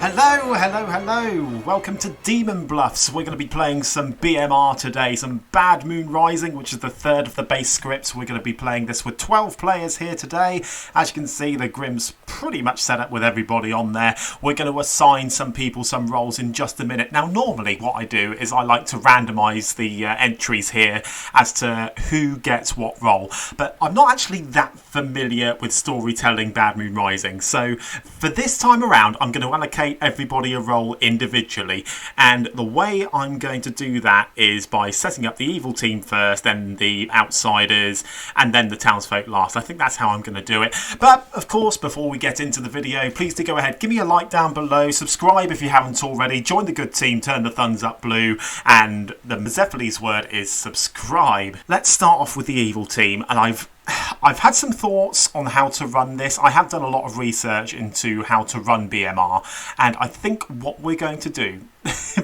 Hello, hello, hello. Welcome to Demon Bluffs. We're going to be playing some BMR today, some Bad Moon Rising, which is the third of the base scripts. We're going to be playing this with 12 players here today. As you can see, the Grim's pretty much set up with everybody on there. We're going to assign some people some roles in just a minute. Now, normally what I do is I like to randomise the entries here as to who gets what role. But I'm not actually that familiar with storytelling Bad Moon Rising. So for this time around, I'm going to allocate everybody a role individually, and the way I'm going to do that is by setting up the evil team first, then the outsiders, and then the townsfolk last. I think that's how I'm going to do it. But of course, before we get into the video, please do go ahead, give me a like down below, subscribe if you haven't already, join the good team, turn the thumbs up blue, and the Mazephiles word is subscribe. Let's start off with the evil team, and I've had some thoughts on how to run this. I have done a lot of research into how to run BMR, and I think what we're going to do,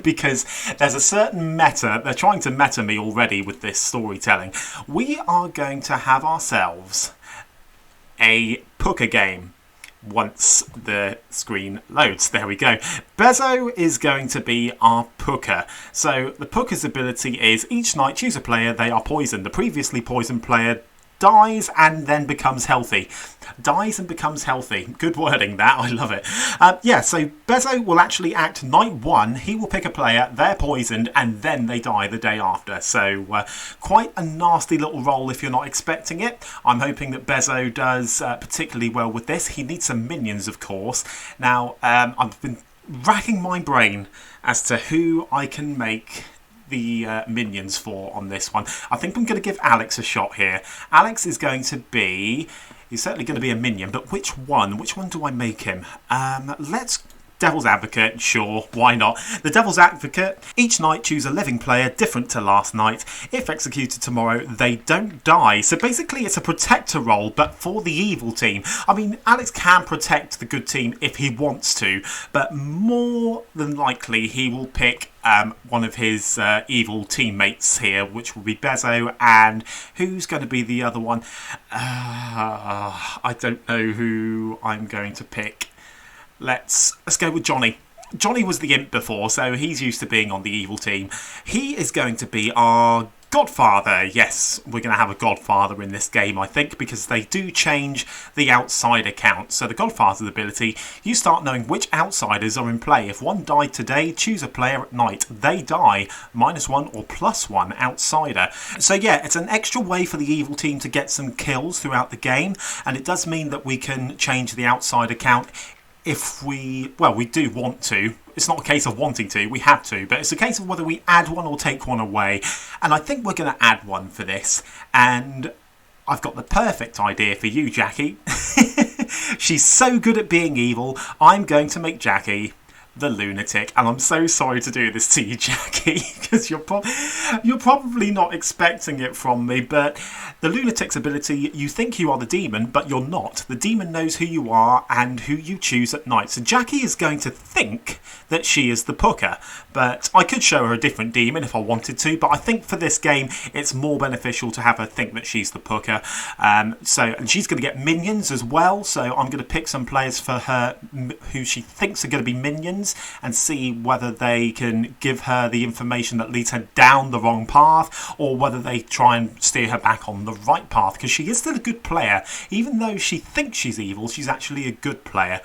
because there's a certain meta, they're trying to meta me already with this storytelling, we are going to have ourselves a poker game. Once the screen loads, there we go. Bezzo is going to be our Pooker. So the Pooker's ability is each night choose a player, they are poisoned. The previously poisoned player dies and then becomes healthy. Dies and becomes healthy. Good wording that, I love it. Yeah, so Bezzo will actually act night one. He will pick a player, they're poisoned, and then they die the day after. So quite a nasty little roll if you're not expecting it. I'm hoping that Bezzo does particularly well with this. He needs some minions, of course. Now, I've been racking my brain as to who I can make the minions for on this one. I think I'm going to give Alex a shot here. Alex is going to be, he's certainly going to be a minion, but which one? Which one do I make him? Let's Devil's Advocate, sure, why not? The Devil's Advocate, each night choose a living player different to last night. If executed tomorrow, they don't die. So basically it's a protector role, but for the evil team. I mean, Alex can protect the good team if he wants to, but more than likely he will pick one of his evil teammates here, which will be Bezzo, and who's going to be the other one? I don't know who I'm going to pick. Let's go with Johnny. Johnny was the imp before, so he's used to being on the evil team. He is going to be our Godfather. Yes, we're going to have a Godfather in this game, I think, because they do change the outsider count. So the Godfather's ability, you start knowing which outsiders are in play. If one died today, choose a player at night. They die, -1 or +1 outsider. So yeah, it's an extra way for the evil team to get some kills throughout the game, and it does mean that we can change the outsider count if we do want to. It's not a case of wanting to, we have to, but it's a case of whether we add one or take one away. And I think we're going to add one for this. And I've got the perfect idea for you, Jacqui. She's so good at being evil, I'm going to make Jacqui the lunatic, and I'm so sorry to do this to you, Jacqui, because you're probably not expecting it from me, but the lunatic's ability, you think you are the demon, but you're not. The demon knows who you are and who you choose at night. So Jacqui is going to think that she is the Pooker, but I could show her a different demon if I wanted to, but I think for this game it's more beneficial to have her think that she's the Pooker. And she's going to get minions as well, so I'm going to pick some players for her who she thinks are going to be minions, and see whether they can give her the information that leads her down the wrong path, or whether they try and steer her back on the right path, because she is still a good player. Even though she thinks she's evil, she's actually a good player.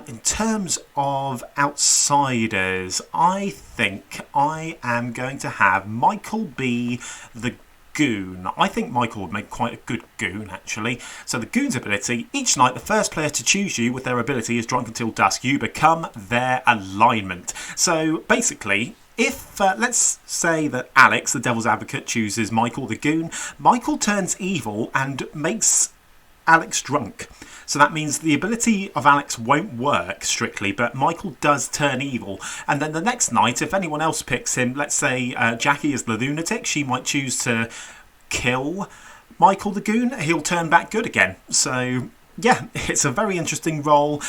In terms of outsiders, I think I am going to have Michael be the Goon. I think Michael would make quite a good Goon, actually. So the Goon's ability, each night the first player to choose you with their ability is drunk until dusk. You become their alignment. So basically, if, let's say that Alex, the Devil's Advocate, chooses Michael the Goon, Michael turns evil and makes Alex drunk. So that means the ability of Alex won't work strictly, but Michael does turn evil. And then the next night, if anyone else picks him, let's say Jacqui is the lunatic, she might choose to kill Michael the Goon, he'll turn back good again. So yeah, it's a very interesting role.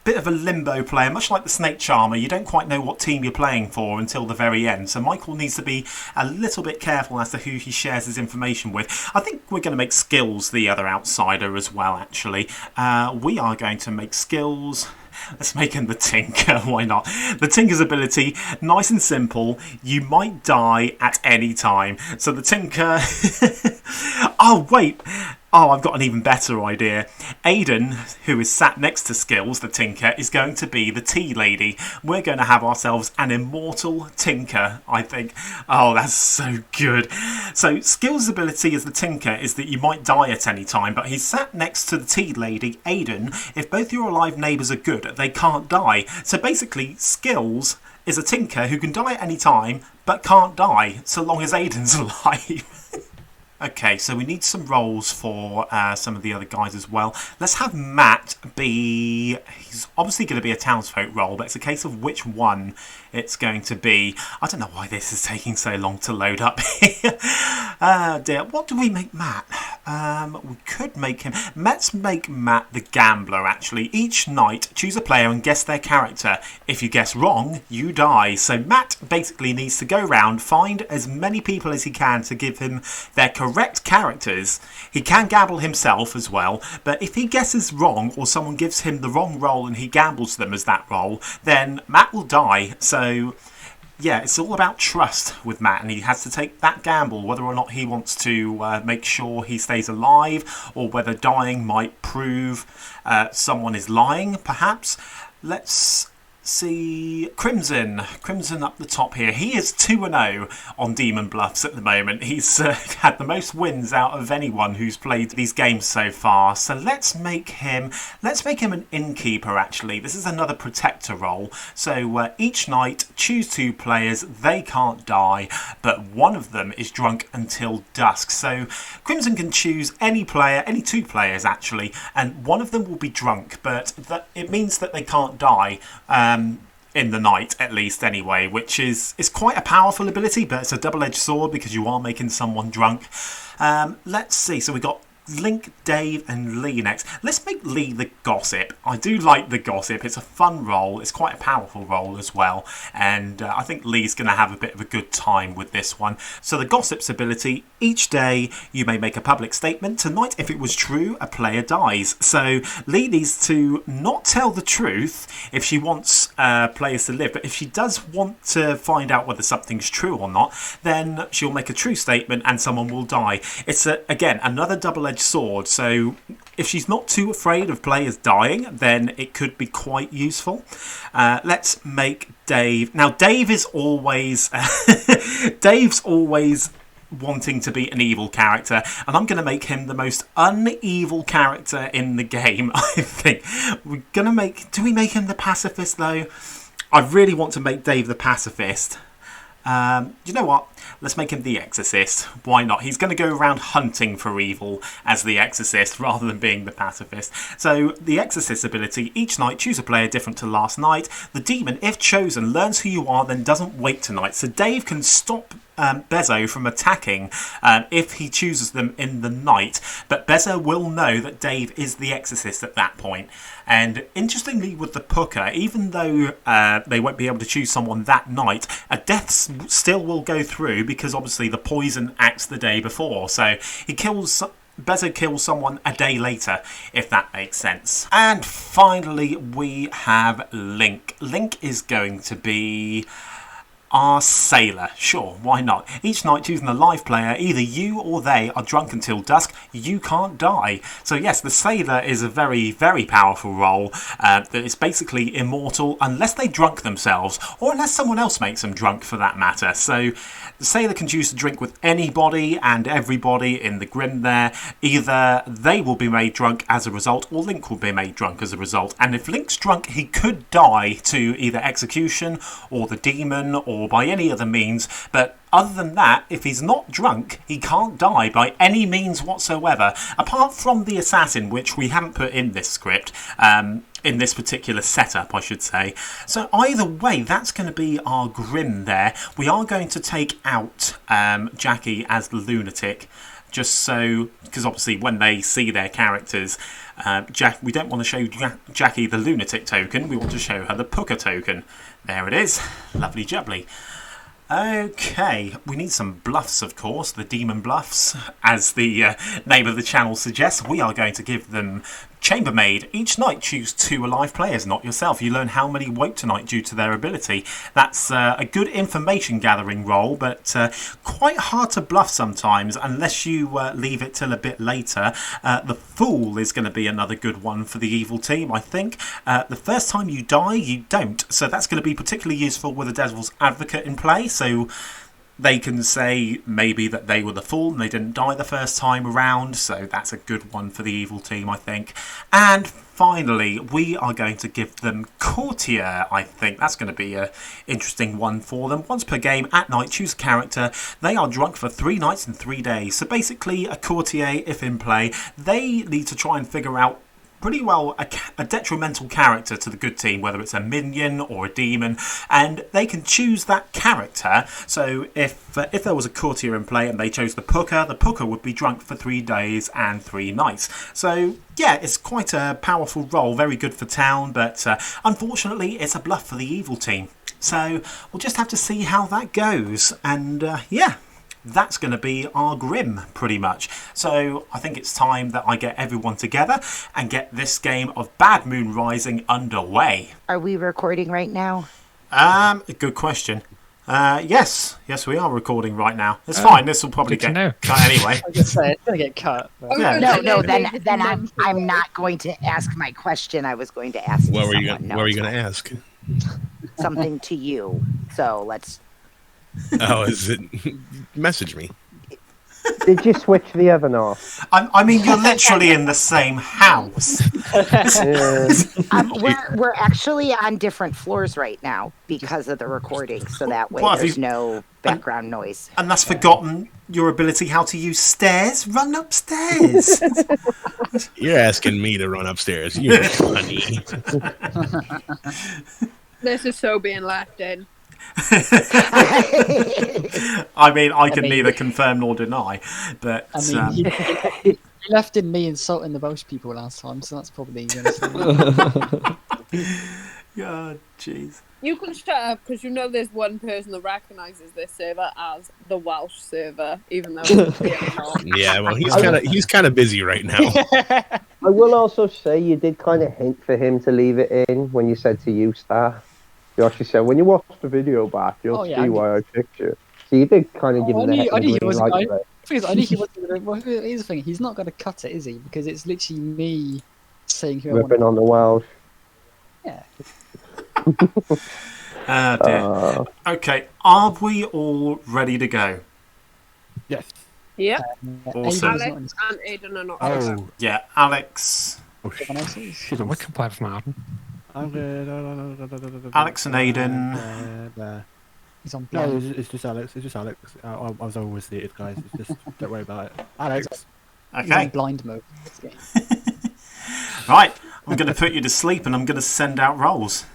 Bit of a limbo player, much like the Snake Charmer. You don't quite know what team you're playing for until the very end. So Michael needs to be a little bit careful as to who he shares his information with. I think we're going to make Skilz the other outsider as well, actually. We are going to make Skilz Let's make him the Tinker. Why not? The Tinker's ability, nice and simple. You might die at any time. So the Tinker... Oh, wait. Oh, I've got an even better idea. Aidan, who is sat next to Skilz, the Tinker, is going to be the tea lady. We're going to have ourselves an immortal Tinker, I think. Oh, that's so good. So Skilz' ability as the Tinker is that you might die at any time, but he's sat next to the tea lady, Aidan. If both your alive neighbours are good, they can't die. So basically, Skilz is a Tinker who can die at any time, but can't die, so long as Aidan's alive. Okay, so we need some roles for some of the other guys as well. Let's have Matt be... He's obviously going to be a townsfolk role, but it's a case of which one it's going to be. I don't know why this is taking so long to load up here. Dear, what do we make Matt? We could make him... Let's make Matt the gambler, actually. Each night, choose a player and guess their character. If you guess wrong, you die. So Matt basically needs to go around, find as many people as he can to give him their correct characters. He can gamble himself as well, but if he guesses wrong or someone gives him the wrong role and he gambles them as that role, then Matt will die. So yeah, it's all about trust with Matt, and he has to take that gamble whether or not he wants to make sure he stays alive, or whether dying might prove someone is lying, perhaps. Let's see, Crimson up the top here. He is 2-0 on Demon Bluffs at the moment. He's had the most wins out of anyone who's played these games so far. So let's make him an innkeeper, actually. This is another protector role. So each night, choose 2 players. They can't die, but one of them is drunk until dusk. So Crimson can choose any player, any 2 players actually, and one of them will be drunk, but it means that they can't die. In the night, at least, anyway, which is quite a powerful ability, but it's a double-edged sword because you are making someone drunk. Let's see. So we got Link, Dave and Leigh next. Let's make Leigh the Gossip. I do like the Gossip. It's a fun role. It's quite a powerful role as well. And I think Leigh's going to have a bit of a good time with this one. So the Gossip's ability, each day you may make a public statement. Tonight, if it was true, a player dies. So Leigh needs to not tell the truth if she wants players to live. But if she does want to find out whether something's true or not, then she'll make a true statement and someone will die. It's, again, another double-edged sword, so if she's not too afraid of players dying, then it could be quite useful. Let's make Dave. Now Dave is always Dave's always wanting to be an evil character, and I'm going to make him the most unevil character in the game. I think we're going to make... Do we make him the pacifist though? I really want to make Dave the pacifist. You know what? Let's make him the Exorcist. Why not? He's going to go around hunting for evil as the Exorcist rather than being the pacifist. So the Exorcist ability, each night choose a player different to last night. The demon, if chosen, learns who you are, then doesn't wait tonight. So Dave can stop Bezzo from attacking if he chooses them in the night, but Bezzo will know that Dave is the Exorcist at that point. And interestingly, with the Pooker, even though they won't be able to choose someone that night, a death still will go through because obviously the poison acts the day before. So Bezzo kills someone a day later, if that makes sense. And finally, we have Link. Link is going to be our sailor. Sure, why not? Each night choosing a live player, either you or they are drunk until dusk, you can't die. So yes, the sailor is a very, very powerful role that is basically immortal unless they drunk themselves, or unless someone else makes them drunk for that matter. So the sailor can choose to drink with anybody and everybody in the Grim there. Either they will be made drunk as a result, or Link will be made drunk as a result. And if Link's drunk, he could die to either execution or the demon or by any other means, but other than that, if he's not drunk, he can't die by any means whatsoever, apart from the assassin, which we haven't put in this script, in this particular setup, I should say. So either way, that's going to be our Grim there. We are going to take out Jacqui as the lunatic, just so, because obviously when they see their characters, we don't want to show Jacqui the lunatic token, we want to show her the Pooker token. There it is. Lovely jubbly. Okay, we need some bluffs, of course, the Demon Bluffs. As the name of the channel suggests, we are going to give them Chambermaid. Each night choose 2 alive players, not yourself. You learn how many woke tonight due to their ability. That's a good information gathering role, but quite hard to bluff sometimes unless you leave it till a bit later. The Fool is going to be another good one for the evil team, I think. The first time you die, you don't. So that's going to be particularly useful with a Devil's Advocate in play. So they can say maybe that they were the Fool and they didn't die the first time around. So that's a good one for the evil team, I think. And finally, we are going to give them Courtier, I think. That's going to be an interesting one for them. Once per game, at night, choose a character. They are drunk for 3 nights and 3 days. So basically, a Courtier, if in play, they need to try and figure out pretty well a detrimental character to the good team, whether it's a minion or a demon, and they can choose that character. So if there was a Courtier in play and they chose the Pooker would be drunk for 3 days and 3 nights. So yeah, it's quite a powerful role, very good for town, but unfortunately it's a bluff for the evil team. So we'll just have to see how that goes, and yeah, that's going to be our Grim, pretty much. So I think it's time that I get everyone together and get this game of Bad Moon Rising underway. Are we recording right now? Good question. Yes, we are recording right now. It's fine. This will probably get cut anyway. I was just saying, it's going to get cut. But... Yeah. No. Then I'm not going to ask my question. I was going to ask. What were you going to ask? Something to you. So let's. Oh, is it? Message me. Did you switch the oven off? I mean, you're literally in the same house. We're actually on different floors right now because of the recording, so that way there's no background noise. And that's forgotten your ability how to use stairs? Run upstairs. You're asking me to run upstairs. You're funny. This is so being left in. I mean, I can neither confirm nor deny, but you left in me insulting the Welsh people last time, so that's probably God, jeez. You can shut up because you know there's one person that recognises this server as the Welsh server, even though it's really not. Yeah, well, he's kind of busy right now. I will also say you did kind of hint for him to leave it in when you said to you, Star. You actually said, when you watch the video back, you'll see why I picked you. So you did kind of give him the I knew he wasn't right going. I knew he wasn't going. Well, here's the thing: he's not going to cut it, is he? Because it's literally me saying who ripping on the Welsh. Yeah. Dear. Okay, are we all ready to go? Yes. Yeah. Awesome. Alex and Aidan are not. Oh. Yeah, Alex. Oh, shit. I'm looking for Martin. I'm good. Alex and Aidan. He's on No, blind. it's just Alex. It's just Alex. I was always seated, guys. It's just don't worry about it. Alex. He's on Okay. blind mode. This game. Right, I'm going to put you to sleep and I'm going to send out rolls.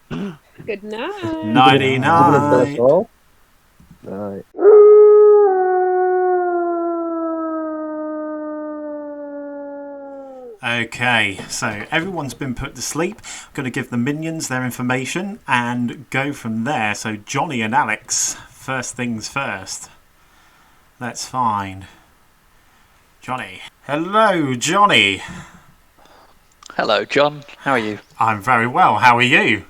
Good night. Nighty night. Night. Okay, so everyone's been put to sleep. I'm going to give the minions their information and go from there. So Johnny and Alex, first things first. Let's find Johnny. Hello, Johnny. Hello, John. How are you? I'm very well. How are you?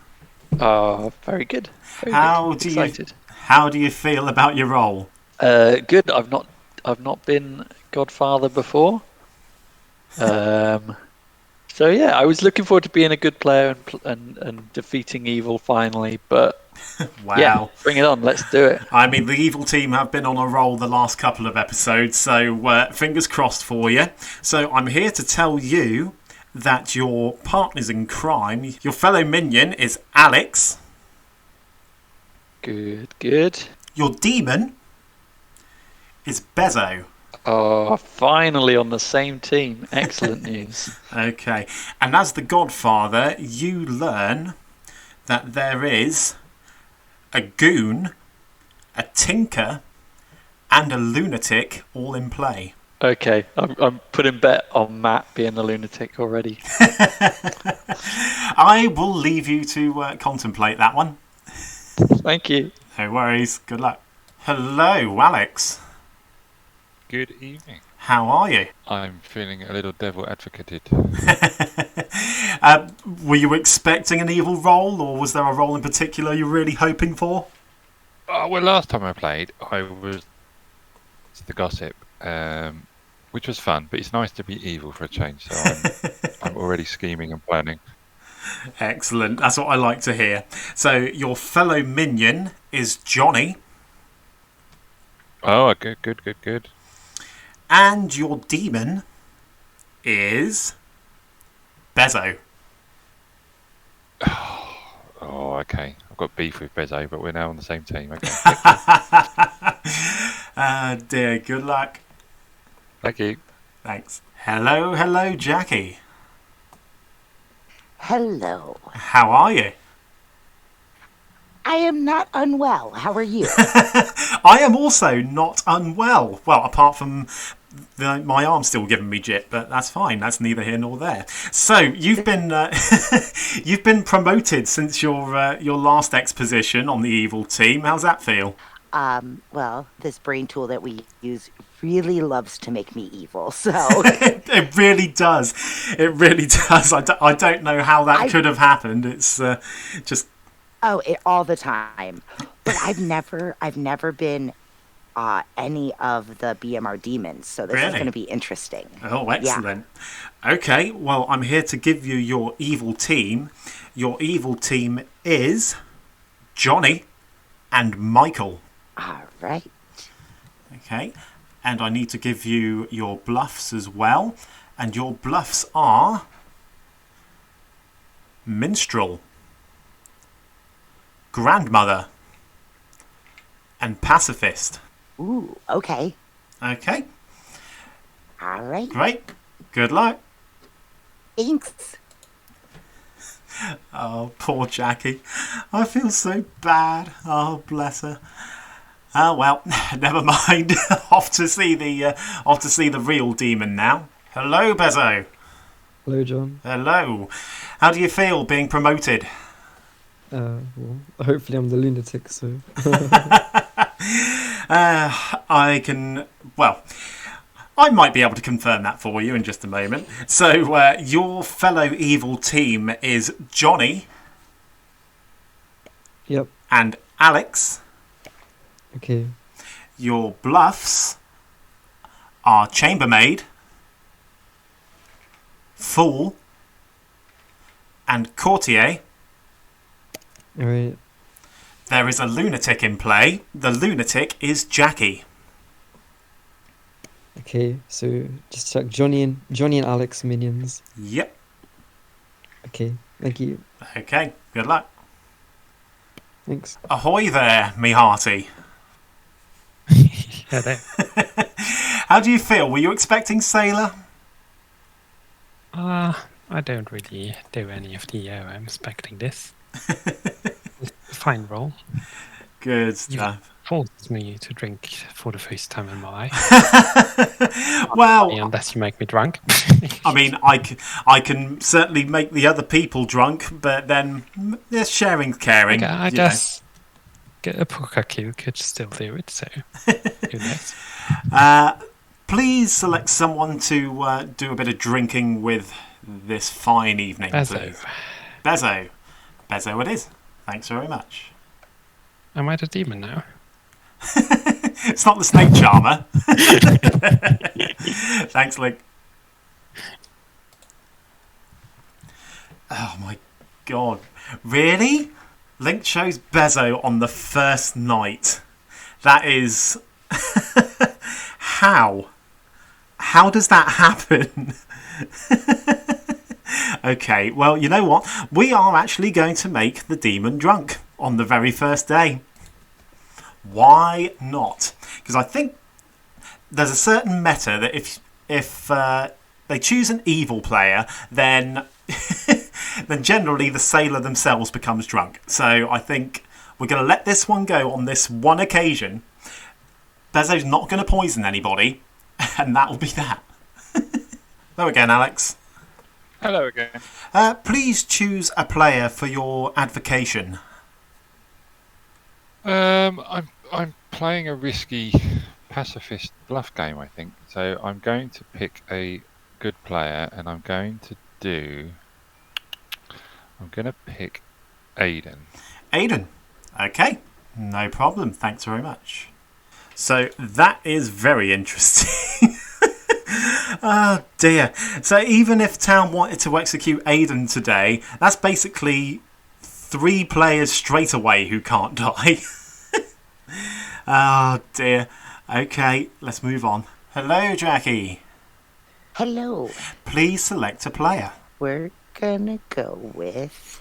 Very good. Very How good. do Excited. How do you feel about your role? Good. I've not been Godfather before. So yeah, I was looking forward to being a good player and defeating evil finally, but Wow. yeah, bring it on, let's do it. I mean, the evil team have been on a roll the last couple of episodes, so fingers crossed for you. So I'm here to tell you that your partners in crime, your fellow minion is Alex. Good. Your demon is Bezzo. Oh, finally on the same team. Excellent news. Okay. And as the Godfather, you learn that there is a goon, a tinker, and a lunatic all in play. Okay, I'm putting bet on Matt being the lunatic already. I will leave you to contemplate that one. Thank you. No worries. Good luck. Hello, Alex. Good evening. How are you? I'm feeling a little devil advocated. Were you expecting an evil role, or was there a role in particular you're really hoping for? Well, last time I played, I was the gossip, which was fun, but it's nice to be evil for a change, so I'm already scheming and planning. Excellent, that's what I like to hear. So your fellow minion is Johnny. Oh, good. And your demon is Bezzo. Oh, okay. I've got beef with Bezzo, but we're now on the same team. Okay. Dear, good luck. Thank you. Thanks. Hello, Jacqui. Hello. How are you? I am not unwell. How are you? I am also not unwell. Well, apart from my arm's still giving me jit, but that's fine. That's neither here nor there. So you've been you've been promoted since your last exposition on the evil team. How's that feel? Well, this brain tool that we use really loves to make me evil. So it really does. It really does. I don't know how that could have happened. It's just. Oh, all the time. But I've never been any of the BMR demons, so this is going to be interesting. Oh, excellent. Yeah. Okay, well, I'm here to give you your evil team. Your evil team is Johnny and Michael. All right. Okay, and I need to give you your bluffs as well. And your bluffs are Minstrel, Grandmother, and Pacifist. Ooh, okay. Okay. All right. Great. Good luck. Thanks. Oh, poor Jacqui. I feel so bad. Oh, bless her. Oh, well, never mind. Off to see the real demon now. Hello, Bezzo. Hello, John. Hello. How do you feel being promoted? Well, hopefully I'm the lunatic, so... I might be able to confirm that for you in just a moment. So, your fellow evil team is Johnny. Yep. And Alex. Okay. Your bluffs are Chambermaid, Fool, and Courtier. Alright. There is a lunatic in play. The lunatic is Jacqui. Okay, so just check Johnny and Alex minions. Yep. Okay, thank you. Okay, good luck. Thanks. Ahoy there, me hearty. Yeah, there. How do you feel? Were you expecting Sailor? I don't really do any of the I'm expecting this. Fine roll. Good stuff. Forces me to drink for the first time in my life. Well, unless you make me drunk. I mean, I can certainly make the other people drunk, but then sharing's caring. Okay, I guess get a poker kill could still do it. So who knows? Please select someone to do a bit of drinking with this fine evening, Bezzo. please. Bezzo. Bezzo it is. Thanks very much. Am I the demon now? It's not the snake charmer. Thanks, Leigh. Oh my god. Really? Link chose Bezzo on the first night. That is... How? How does that happen? Okay, well, you know what? We are actually going to make the demon drunk on the very first day. Why not? Because I think there's a certain meta that if they choose an evil player, then then generally the sailor themselves becomes drunk. So I think we're going to let this one go on this one occasion. Bezzo's not going to poison anybody, and that will be that. Hello again, Alex. Hello again. Please choose a player for your advocation. I'm playing a risky pacifist bluff game, I think. So I'm going to pick a good player, and I'm going to pick Aidan. Aidan. Okay. No problem. Thanks very much. So that is very interesting. Oh dear. So even if Town wanted to execute Aidan today, that's basically 3 players straight away who can't die. Oh dear. Okay, let's move on. Hello, Jacqui. Hello. Please select a player. We're gonna go with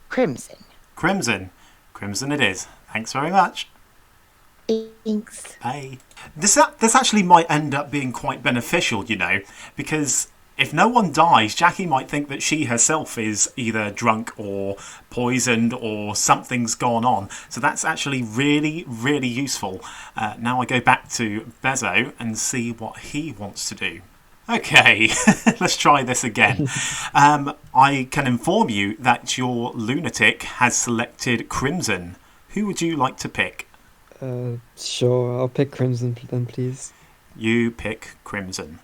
Crimson. Crimson. Crimson it is. Thanks very much. Thanks. Bye. This actually might end up being quite beneficial, you know, because if no one dies, Jacqui might think that she herself is either drunk or poisoned or something's gone on. So that's actually really, really useful. Now I go back to Bezzo and see what he wants to do. Okay, let's try this again. I can inform you that your lunatic has selected Crimson. Who would you like to pick? Sure, I'll pick Crimson then, please. You pick Crimson.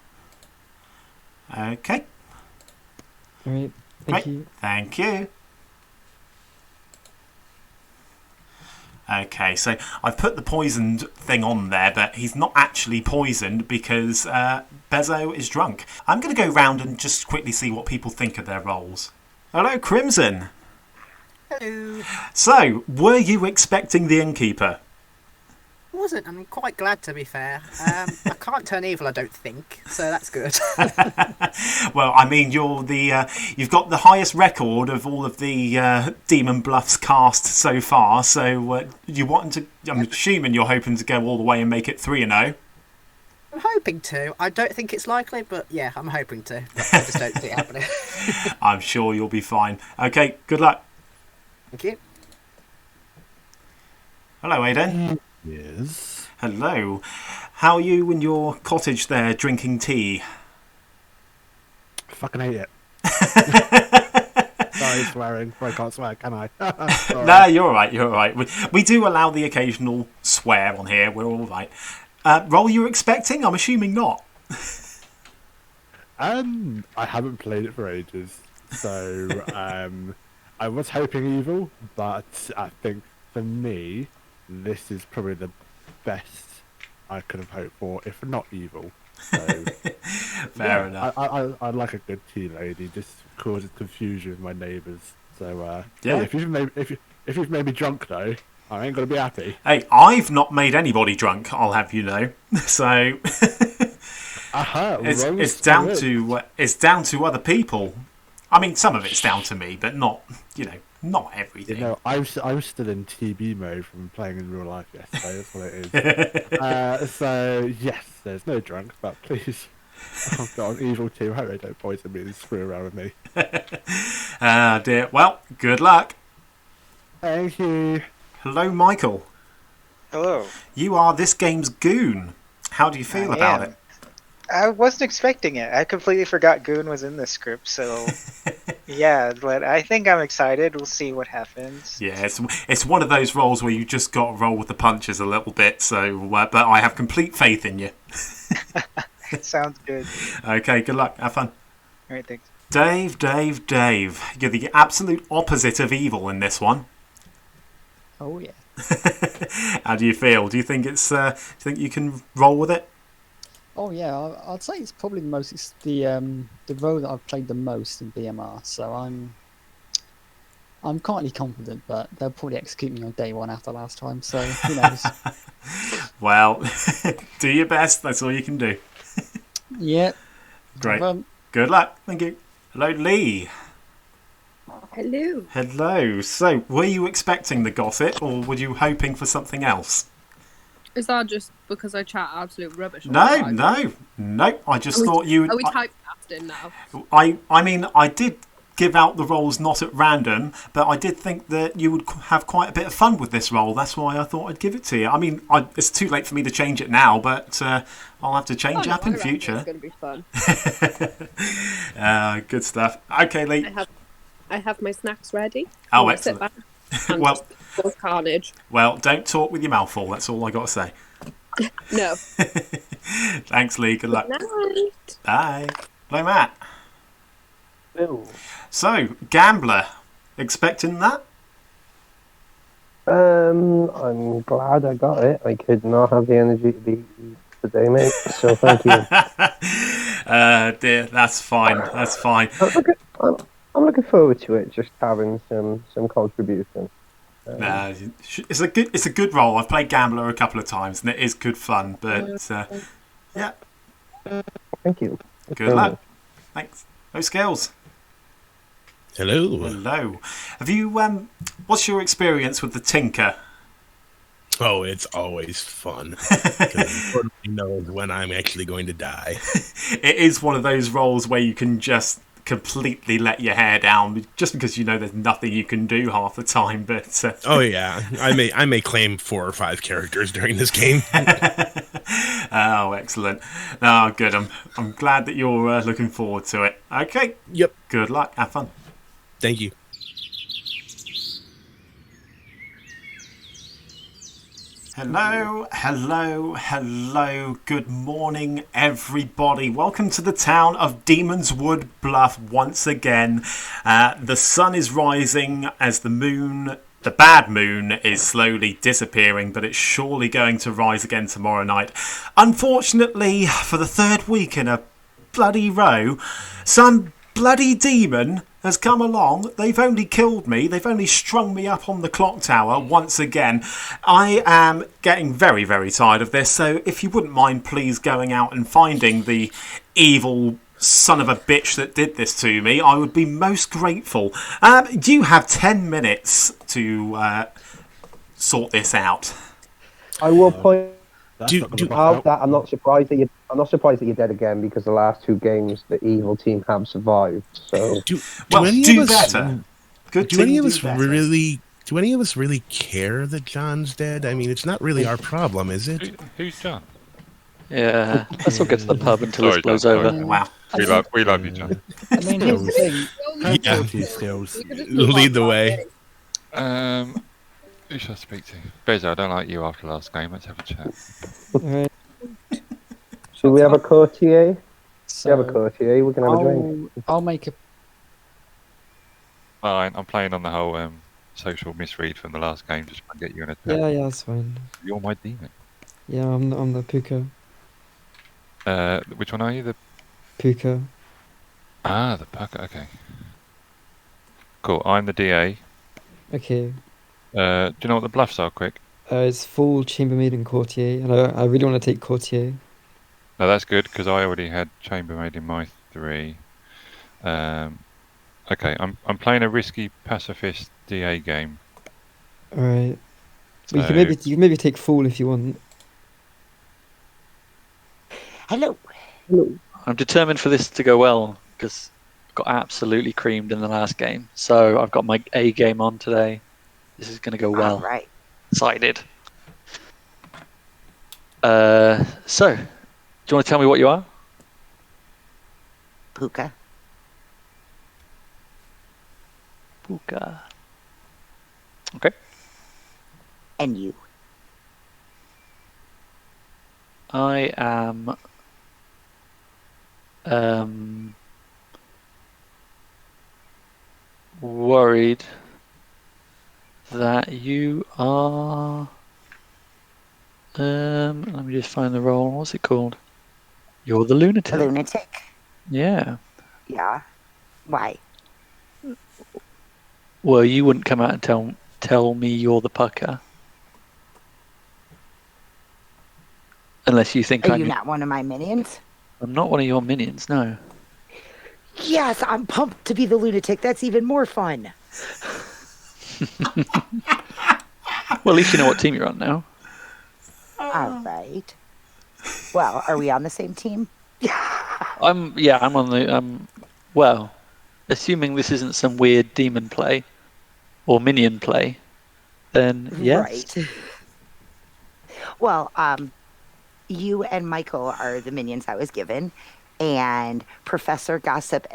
Okay. Alright, thank you. Thank you. Okay, so I've put the poisoned thing on there, but he's not actually poisoned because Bezzo is drunk. I'm going to go round and just quickly see what people think of their roles. Hello, Crimson. Hello. So, were you expecting the innkeeper? I wasn't. I'm quite glad, to be fair. I can't turn evil, I don't think, so that's good. Well, I mean, you've got the highest record of all of the Demon Bluffs cast so far. So you want to? I'm assuming you're hoping to go all the way and make it 3-0. I'm hoping to. I don't think it's likely, but yeah, I'm hoping to. I just don't see it happening. I'm sure you'll be fine. Okay, good luck. Thank you. Hello, Aidan. Yes. Hello. How are you in your cottage there, drinking tea? Fucking hate it. Sorry, swearing. I can't swear, can I? No, you're all right. You're all right. We do allow the occasional swear on here. We're all right. Role you're expecting? I'm assuming not. I haven't played it for ages, so I was hoping evil, but I think for me, this is probably the best I could have hoped for, if not evil. So, Fair enough. I like a good tea lady, just causes confusion with my neighbours. So yeah. If you've made me drunk though, I ain't gonna be happy. Hey, I've not made anybody drunk, I'll have you know. So it's down to other people. I mean, some of it's down to me, but not everything. You know, I was still in TB mode from playing in real life yesterday. That's what it is. So yes, there's no drunk, but please, I've got an evil team. I hope they don't poison me and screw around with me. Ah, dear. Well, good luck. Thank you. Hello, Michael. Hello. You are this game's goon. How do you feel about it? I wasn't expecting it. I completely forgot Goon was in the script, so yeah, but I think I'm excited. We'll see what happens. Yeah, it's one of those roles where you just got to roll with the punches a little bit, so but I have complete faith in you. Sounds good. Okay, good luck. Have fun. All right, thanks. Dave. You're the absolute opposite of evil in this one. Oh, yeah. How do you feel? Do you think do you think you can roll with it? Oh yeah, I'd say it's probably it's the role that I've played the most in BMR. So I'm quietly confident, but they'll probably execute me on day one after last time. So who knows? Well, do your best. That's all you can do. Yeah. Great. Good luck. Thank you. Hello, Leigh. Hello. Hello. So, were you expecting the gossip, or were you hoping for something else? Is that just because I chat absolute rubbish? No. I just thought you. Are we typecasting now? I mean, I did give out the roles not at random, but I did think that you would have quite a bit of fun with this role. That's why I thought I'd give it to you. I mean, it's too late for me to change it now, but I'll have to change up in future. It's going to be fun. Good stuff. Okay, Leigh. I have my snacks ready. Oh, excellent. Sit back and well, carnage. Well, don't talk with your mouth full. That's all I got to say. No. Thanks, Leigh. Good luck. Good night. Bye. Hello, Matt. Ew. So, Gambler. Expecting that? I'm glad I got it. I could not have the energy to beat you today, mate. So thank you. Dear, that's fine. That's fine. I'm looking forward to it. Just having some contribution. It's a good role. I've played Gambler a couple of times, and it is good fun. But yeah. Thank you. Good luck. Thanks. Oh, Skilz. Hello. Hello. Have you? What's your experience with the Tinker? Oh, it's always fun. Because nobody knows when I'm actually going to die. It is one of those roles where you can just completely let your hair down, just because you know there's nothing you can do half the time. But oh yeah, I may claim 4 or 5 characters during this game. Oh, excellent. Oh, good. I'm glad that you're looking forward to it. Okay. Yep. Good luck. Have fun. Thank you. Hello, hello, hello. Good morning, everybody. Welcome to the town of Demon's Wood Bluff once again. The sun is rising as the bad moon is slowly disappearing, but it's surely going to rise again tomorrow night. Unfortunately, for the 3rd week in a bloody row, some bloody demon has come along. They've only killed me. They've only strung me up on the clock tower once again. I am getting very, very tired of this. So if you wouldn't mind please going out and finding the evil son of a bitch that did this to me, I would be most grateful. You have 10 minutes to sort this out. I will point That's out that I'm not surprised that you're dead again, because the last 2 games the evil team have survived. So do any of us really care that John's dead? I mean, it's not really our problem, is it? Who's John? Yeah, let's all get to the pub until this blows over. Wow. We love you, John. I mean, here's the thing. Yeah. Skills. Lead the way. Who should I speak to? Bezzo, I don't like you after last game. Let's have a chat. Alright. should we have a courtier? So We have a courtier. We can have a drink. I'll make a. Fine, I'm playing on the whole social misread from the last game, just to get you in a chat. Yeah, that's fine. You're my demon. Yeah, I'm the Puka. Which one are you? The Puka. the pucker. Okay. Cool. I'm the DA. Okay. Do you know what the bluffs are? Quick. It's full chambermaid and courtier, and I really want to take courtier. No, that's good because I already had chambermaid in my 3. Okay, I'm playing a risky pacifist DA game. Alright. So, Well, you can maybe take fool if you want. Hello. I'm determined for this to go well because I got absolutely creamed in the last game. So I've got my A game on today. This is going to go well. All right. Excited. So, do you want to tell me what you are? Puka. Puka. Okay. And you. I am worried that you are let me just find the role. What's it called? You're the lunatic. A lunatic. Yeah. Yeah. Why? Well, you wouldn't come out and tell me you're the pucker. Unless you think Are you not one of my minions? I'm not one of your minions, no. Yes, I'm pumped to be the lunatic. That's even more fun. Well, at least you know what team you're on now. All right. Well, are we on the same team? I'm on the well, assuming this isn't some weird demon play or minion play, then yes. Right. Well, you and Michael are the minions I was given, and Professor Gossip,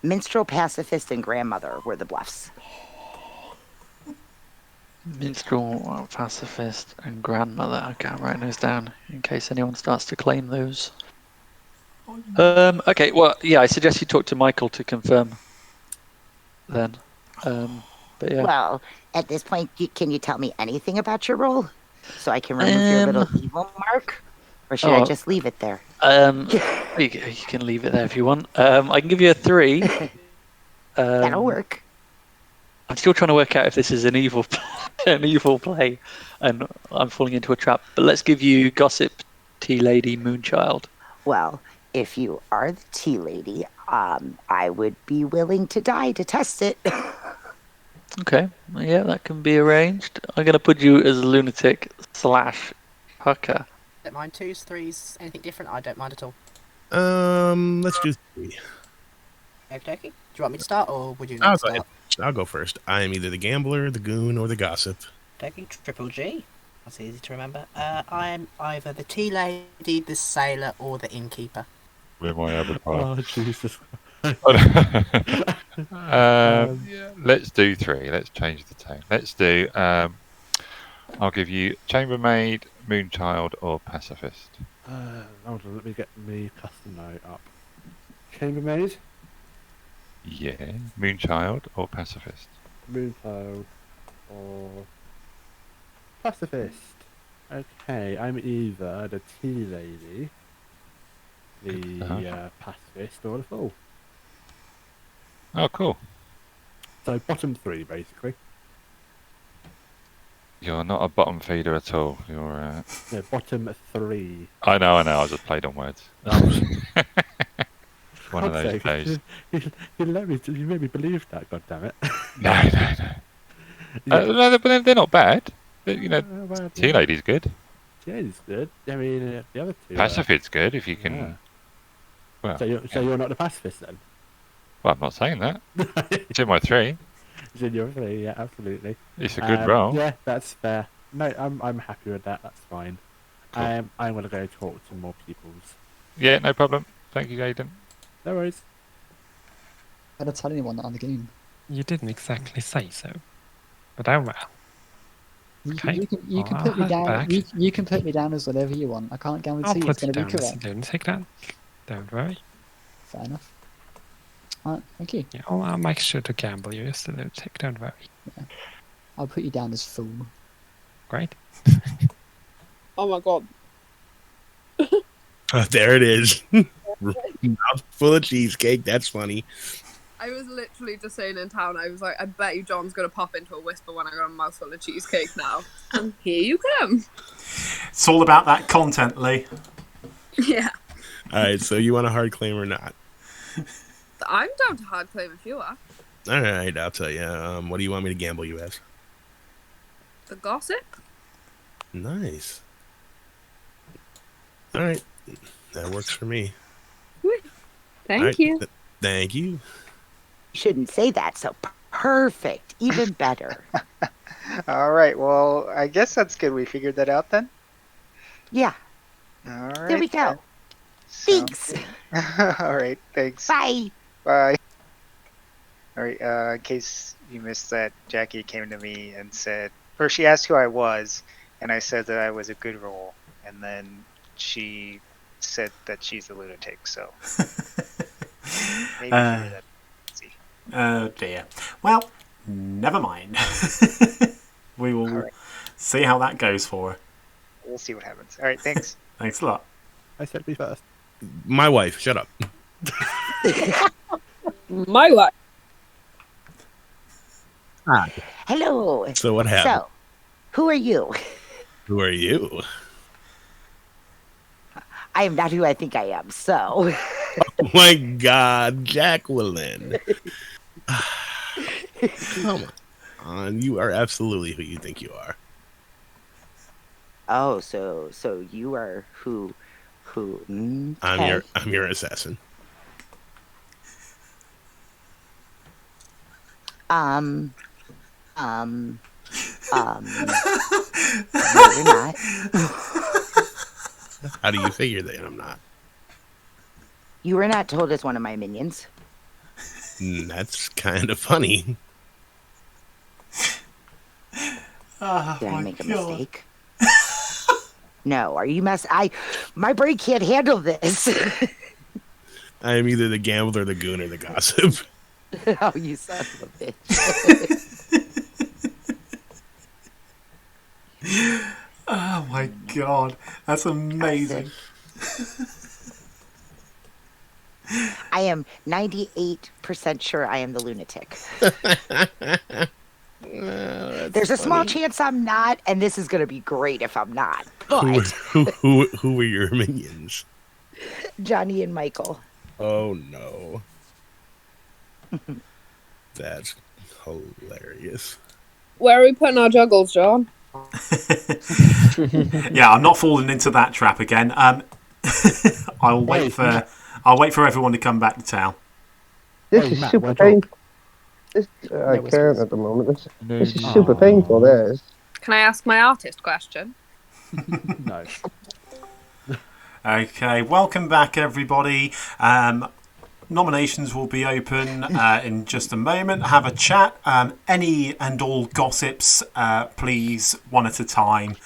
Minstrel Pacifist and Grandmother were the bluffs. Minstrel, pacifist, and grandmother. Okay, I'm writing those down in case anyone starts to claim those. Okay, well, yeah, I suggest you talk to Michael to confirm then. But yeah. Well, at this point, can you tell me anything about your role? So I can remove your little evil mark? Or should I just leave it there? You can leave it there if you want. I can give you a 3. That'll work. I'm still trying to work out if this is an evil play, and I'm falling into a trap. But let's give you Gossip, Tea Lady, Moonchild. Well, if you are the tea lady, I would be willing to die to test it. Okay, yeah, that can be arranged. I'm going to put you as lunatic / Pucker. Don't mind 2s, 3s, anything different. I don't mind at all. Let's do 3. Okay. Do you want me to start, or would you like to start? I'll go first. I am either the gambler, the goon, or the gossip. Okay, Triple G. That's easy to remember. I am either the tea lady, the sailor, or the innkeeper. With my avatar. Oh, Jesus. Let's do 3. Let's change the tone. Let's do. I'll give you chambermaid, moonchild, or pacifist. Hold on, let me get me custom note up. Chambermaid? Yeah, moonchild or pacifist. Moonchild or pacifist. Okay, I'm either the tea lady, the pacifist, or the fool. Oh, cool. So bottom 3, basically. You're not a bottom feeder at all. You're. Yeah, bottom 3. I know. I just played on words. One of those days. You made me believe that. God damn it. No. No, but they're not bad. You know, tea lady's good. Tea lady's good. I mean, the other 2. Pacifist's good if you can. Yeah. Well, so you're not the pacifist then? Well, I'm not saying that. It's in my 3. It's in your 3, yeah, absolutely. It's a good role. Yeah, that's fair. No, I'm happy with that. That's fine. Cool. I'm gonna go talk to more peoples. Yeah, no problem. Thank you, Aidan. No worries. I don't tell anyone that on the game. You didn't exactly say so, but oh well. Okay. You can put me down. You can put me down as whatever you want. I can't guarantee it's going to be correct. Lunatic then. Don't worry. Fair enough. Alright, thank you. Yeah, I'll make sure to gamble you as the lunatic. Don't worry. Yeah. I'll put you down as fool. Great. Oh my god. There it is. Mouth full of cheesecake. That's funny. I was literally just saying in town, I was like, I bet you John's going to pop into a whisper when I got a mouthful of cheesecake now. And here you come. It's all about that content, Leigh. Yeah. Alright, so you want a hard claim or not? I'm down to hard claim if you are. Alright, I'll tell you. What do you want me to gamble you as? The gossip? Nice. Alright. That works for me. Thank you. Thank you. You shouldn't say that, so perfect. Even better. All right. Well, I guess that's good. We figured that out then. Yeah. All right. There we go. Thanks. All right. Thanks. Bye. Bye. All right. In case you missed that, Jacqui came to me and said, first she asked who I was, and I said that I was a good role, and then she said that she's a lunatic. So maybe figure that. See. Oh dear. Well, never mind. We will see how that goes for her. We'll see what happens. All right. Thanks. Thanks a lot. I said me first. My wife. Shut up. My wife. Hello. So what happened? So, who are you? Who are you? I am not who I think I am, so. Oh my God, Jacqueline. Come on. You are absolutely who you think you are. Oh, so you are who? I'm your assassin. No, you're not. How do you figure that I'm not? You were not told as one of my minions. That's kind of funny. Did I make a mistake? No, are you my brain can't handle this. I am either the gambler, the goon, or the gossip. Oh, you son of a bitch. Oh my god, that's amazing. I am 98% sure I am the lunatic. There's a small chance I'm not, and this is going to be great if I'm not. But Who were your minions? Johnny and Michael. Oh no. That's hilarious. Where are we putting our juggles, John? Yeah, I'm not falling into that trap again. I'll wait for everyone to come back to town. This is Matt, super where'd painful. I can't at the moment. This is super painful. This. Can I ask my artist question? No. Okay, welcome back, everybody. Nominations will be open in just a moment. Have a chat. Any and all gossips, please, one at a time.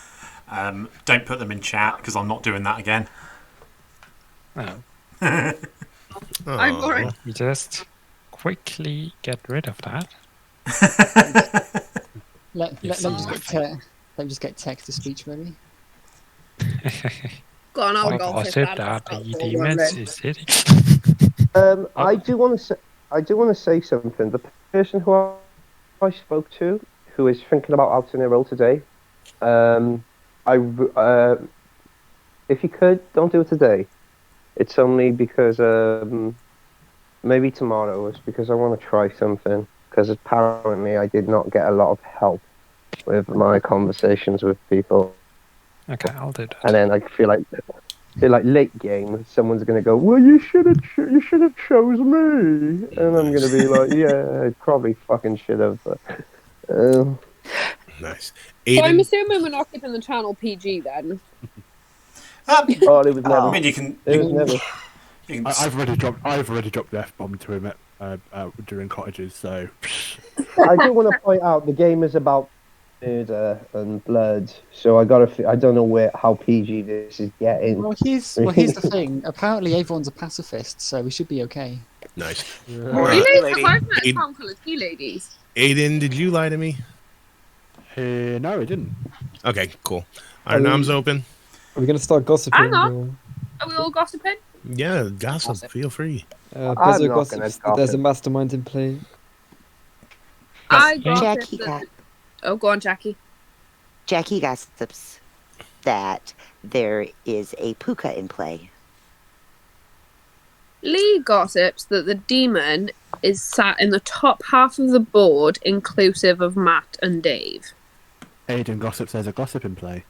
Don't put them in chat because I'm not doing that again. Oh. I'm alright. We just quickly get rid of that. Let me just get text to speech ready. Go on, I'll go. Gossip that the demons is hitting. I do want to say something. The person who I spoke to, who is thinking about outing their role today, if you could, don't do it today. It's only because maybe tomorrow. It's because I want to try something. Because apparently I did not get a lot of help with my conversations with people. Okay, I'll do that. And then I feel like late game, someone's gonna go, well, you should have chose me, and I'm gonna be like, yeah, I probably fucking should have. But, nice. So I'm assuming we're not keeping the channel PG then. it was never. I mean, you can. I've already dropped the F-bomb to him during cottages. So I do want to point out the game is about murder and blood, so I don't know how PG this is getting. Well, here's the thing. Apparently, everyone's a pacifist, so we should be okay. Nice. Really? Because I've met a town full of tea ladies. Aiden, did you lie to me? No, I didn't. Okay, cool. Our nom's open. Are we going to start gossiping? Hang on. Are we all gossiping? Yeah, gossip. Feel free. Bezzo gossips that there's a mastermind in play. I gossip Oh, go on, Jacqui. Jacqui gossips that there is a puka in play. Leigh gossips that the demon is sat in the top half of the board, inclusive of Matt and Dave. Aidan gossips there's a gossip in play.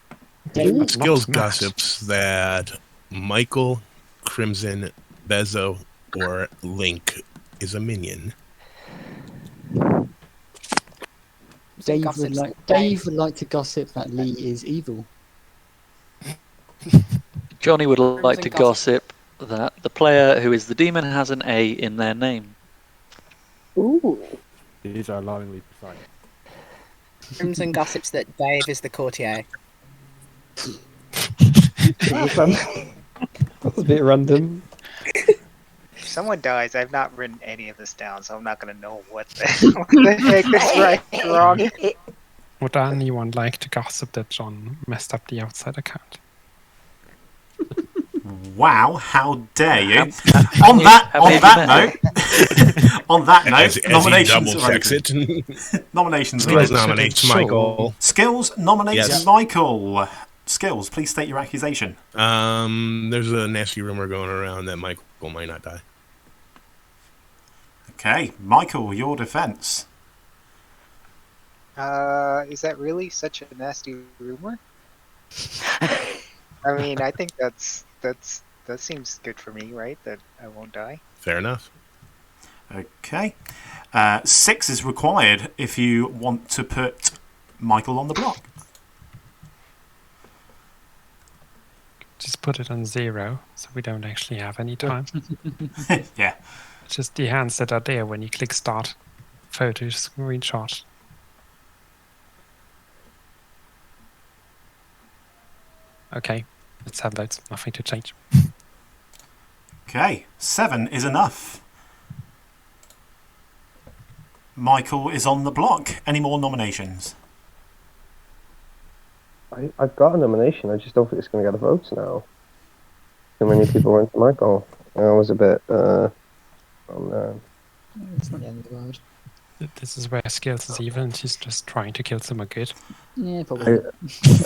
Skilz gossips that Michael, Crimson, Bezzo, or Link is a minion. Dave would like to gossip that Leigh is evil. Johnny would like to gossip that the player who is the demon has an A in their name. Ooh. These are alarmingly precise. Crimson gossips that Dave is the courtier. That was a bit random. If someone dies, I've not written any of this down, so I'm not going to know what the heck is right and wrong. Would anyone like to gossip that John messed up the outside account? Wow, how dare you? On that note, nominations are open. Nominations Skilz nominates Michael. Skilz nominates Yes. Michael. Skilz, please state your accusation. There's a nasty rumor going around that Michael might not die. Okay, Michael, your defense. Is that really such a nasty rumor? I mean, I think that seems good for me, right? That I won't die. Fair enough. Okay. 6 is required if you want to put Michael on the block. Just put it on 0, so we don't actually have any time. Yeah. Just the hands that are there when you click start photo screenshot. Okay, let's have votes. Nothing to change. Okay, 7 is enough. Michael is on the block. Any more nominations? I've got a nomination. I just don't think it's going to get the votes now. Too many people went to Michael. I was a bit. It's not the end of the world. This is where Skilz is even. She's just trying to kill someone good. Yeah, probably.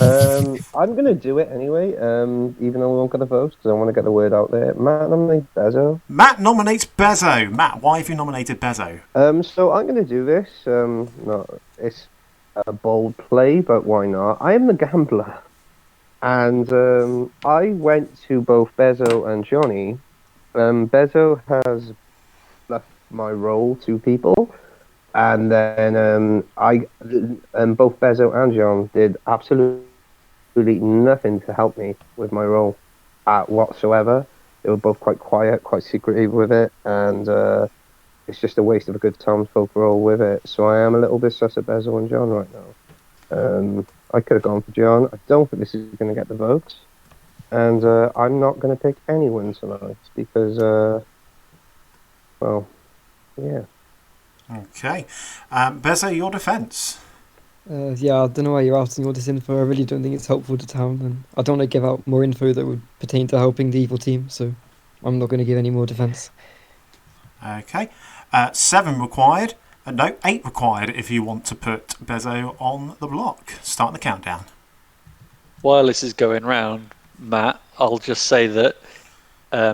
I'm going to do it anyway, even though we won't get a vote, because I want to get the word out there. Matt nominates Bezzo. Matt nominates Bezzo. Matt, why have you nominated Bezzo? So I'm going to do this. It's a bold play, but why not? I am the gambler. And I went to both Bezzo and Johnny. Bezzo has left my role to people. And then both Bezzo and John did absolutely nothing to help me with my role whatsoever. They were both quite quiet, quite secretive with it, and it's just a waste of a good townsfolk role with it. So I am a little bit sus at Bezzo and John right now. I could have gone for John. I don't think this is going to get the votes, and I'm not going to pick anyone tonight because, well, yeah. Okay. Bezzo, your defence. Yeah, I don't know why you're asking all this info. I really don't think it's helpful to town, and I don't want to give out more info that would pertain to helping the evil team, so I'm not going to give any more defence. Okay. 7 required. No, 8 required if you want to put Bezzo on the block. Start the countdown. While this is going round, Matt, I'll just say that